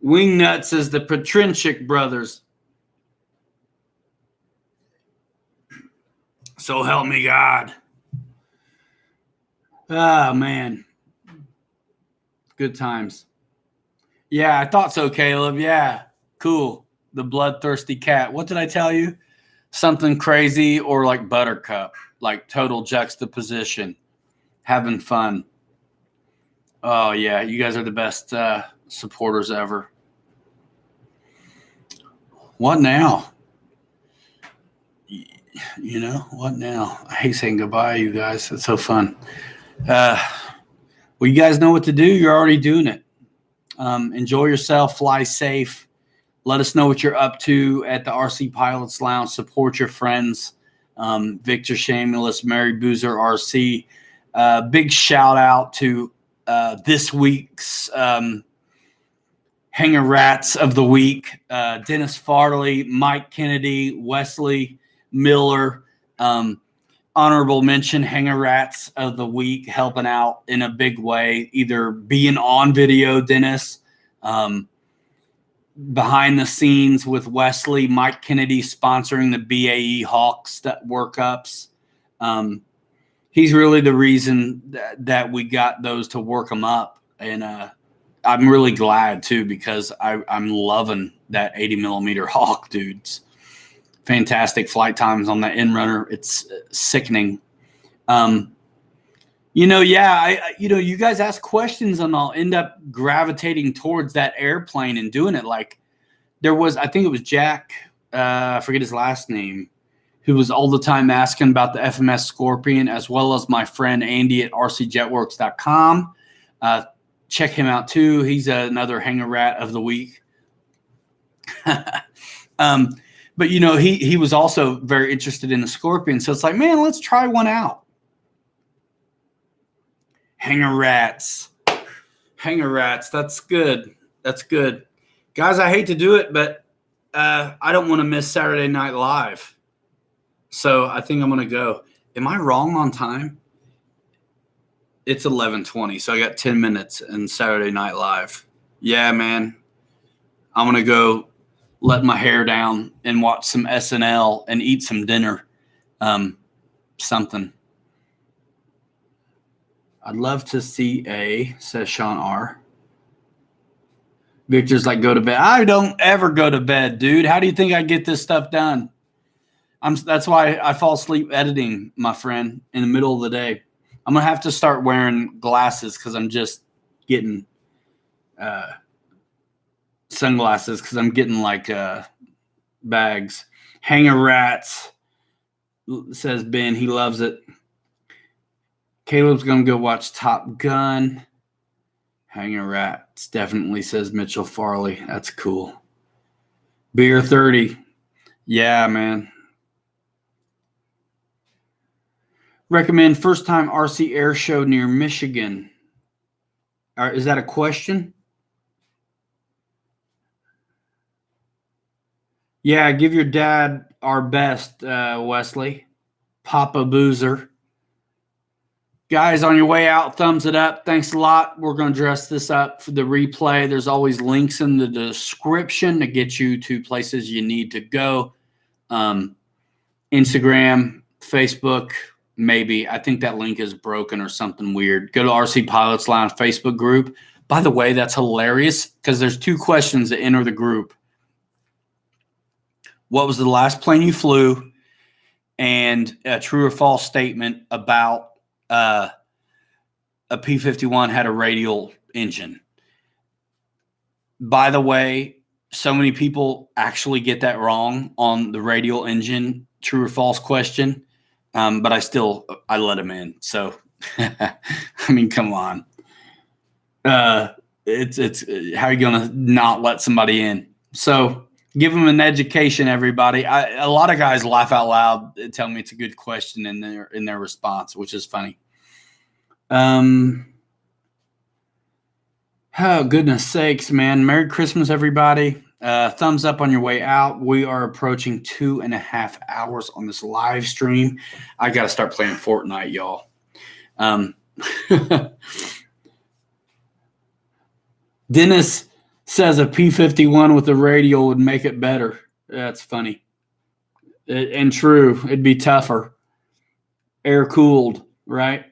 Wingnuts is the Petrinchik brothers. So help me God. Oh, man. Good times. Yeah, I thought so, Caleb. Yeah, cool. The bloodthirsty cat. What did I tell you? Something crazy or like Buttercup, like total juxtaposition, having fun. Oh, yeah, you guys are the best supporters ever. What now? What now? I hate saying goodbye, you guys. It's so fun. Well, you guys know what to do. You're already doing it. Enjoy yourself. Fly safe. Let us know what you're up to at the RC Pilots Lounge. Support your friends. Victor Shameless, Mary Boozer RC. Big shout out to this week's Hanger Rats of the Week. Dennis Farley, Mike Kennedy, Wesley Miller. Honorable mention, Hanger Rats of the Week, helping out in a big way, either being on video, Dennis, behind the scenes with Wesley, Mike Kennedy sponsoring the BAE Hawks workups. He's really the reason that we got those to work them up. And I'm really glad, too, because I'm loving that 80 millimeter Hawk, dudes. Fantastic flight times on that end runner. It's sickening. You guys ask questions and I'll end up gravitating towards that airplane and doing it. Like I think it was Jack, I forget his last name, who was all the time asking about the FMS Scorpion, as well as my friend Andy at rcjetworks.com. Check him out too. He's another Hanger Rat of the Week. But, he was also very interested in the Scorpion. So it's like, man, let's try one out. Hanger Rats. That's good. That's good. Guys, I hate to do it, but I don't want to miss Saturday Night Live. So I think I'm going to go. Am I wrong on time? It's 11:20, so I got 10 minutes in Saturday Night Live. Yeah, man. I'm going to go let my hair down and watch some SNL and eat some dinner. Something. I'd love to see says Sean R. Victor's like, go to bed. I don't ever go to bed, dude. How do you think I get this stuff done? That's why I fall asleep editing, my friend, in the middle of the day. I'm going to have to start wearing glasses because I'm just getting sunglasses because I'm getting like bags. Hanger rats, says Ben. He loves it. Caleb's going to go watch Top Gun. Hanger rats, definitely, says Mitchell Farley. That's cool. Beer 30. Yeah, man. Recommend first-time RC air show near Michigan. Is that a question? Yeah, give your dad our best, Wesley. Papa Boozer. Guys, on your way out, thumbs it up. Thanks a lot. We're going to dress this up for the replay. There's always links in the description to get you to places you need to go. Instagram, Facebook, maybe. I think that link is broken or something weird. Go to RC Pilots Lounge Facebook group. By the way, that's hilarious because there's 2 questions that enter the group. What was the last plane you flew? And a true or false statement about a P-51 had a radial engine. By the way, so many people actually get that wrong on the radial engine true or false question, but I let them in. So, I mean, come on. It's how are you going to not let somebody in? So give them an education, everybody. A lot of guys laugh out loud and tell me it's a good question in their response, which is funny. Oh, goodness sakes, man. Merry Christmas, everybody. Thumbs up on your way out. We are approaching 2.5 hours on this live stream. I got to start playing Fortnite, y'all. Dennis says a P-51 with a radial would make it better. That's funny. And true. It'd be tougher. Air-cooled, right?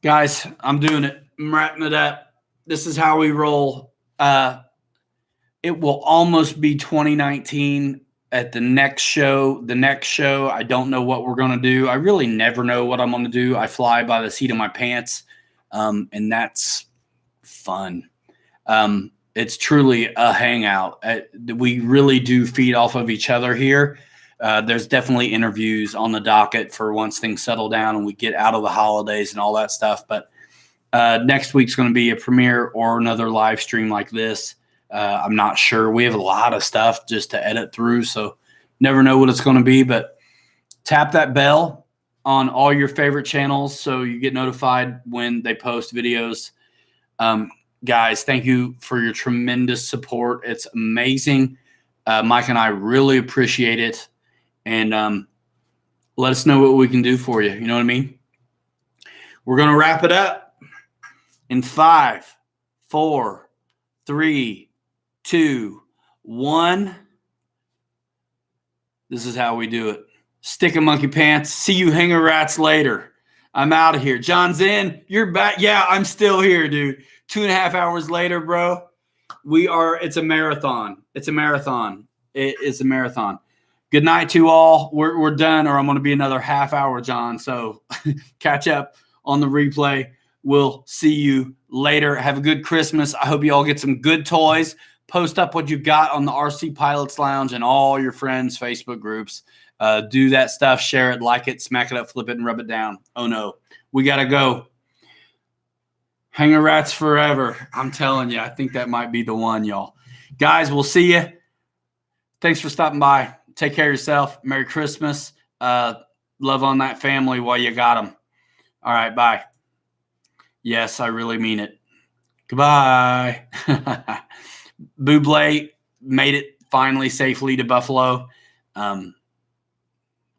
Guys, I'm doing it. I'm wrapping it up. This is how we roll. It will almost be 2019 at the next show. The next show, I don't know what we're going to do. I really never know what I'm going to do. I fly by the seat of my pants, and that's fun. It's truly a hangout. We really do feed off of each other here. There's definitely interviews on the docket for once things settle down and we get out of the holidays and all that stuff. But next week's going to be a premiere or another live stream like this. I'm not sure. We have a lot of stuff just to edit through, so never know what it's going to be. But tap that bell on all your favorite channels so you get notified when they post videos. Guys, thank you for your tremendous support. It's amazing. Mike and I really appreciate it. And let us know what we can do for you. You know what I mean? We're going to wrap it up in 5, 4, 3, 2, 1. This is how we do it. Stick 'em monkey pants. See you hanger rats later. I'm out of here. John Zen, you're back. Yeah, I'm still here, dude. 2.5 hours later, bro. It's a marathon. It's a marathon. It's a marathon. Good night to all. We're done, or I'm going to be another half hour, John. So catch up on the replay. We'll see you later. Have a good Christmas. I hope you all get some good toys. Post up what you got on the RC Pilots Lounge and all your friends' Facebook groups. Do that stuff. Share it, like it, smack it up, flip it, and rub it down. Oh, no. We got to go. Hanger rats forever. I'm telling you, I think that might be the one, y'all. Guys, we'll see you. Thanks for stopping by. Take care of yourself. Merry Christmas. Love on that family while you got them. All right, bye. Yes, I really mean it. Goodbye. Buble made it finally safely to Buffalo.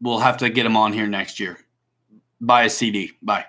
We'll have to get him on here next year. Buy a CD. Bye.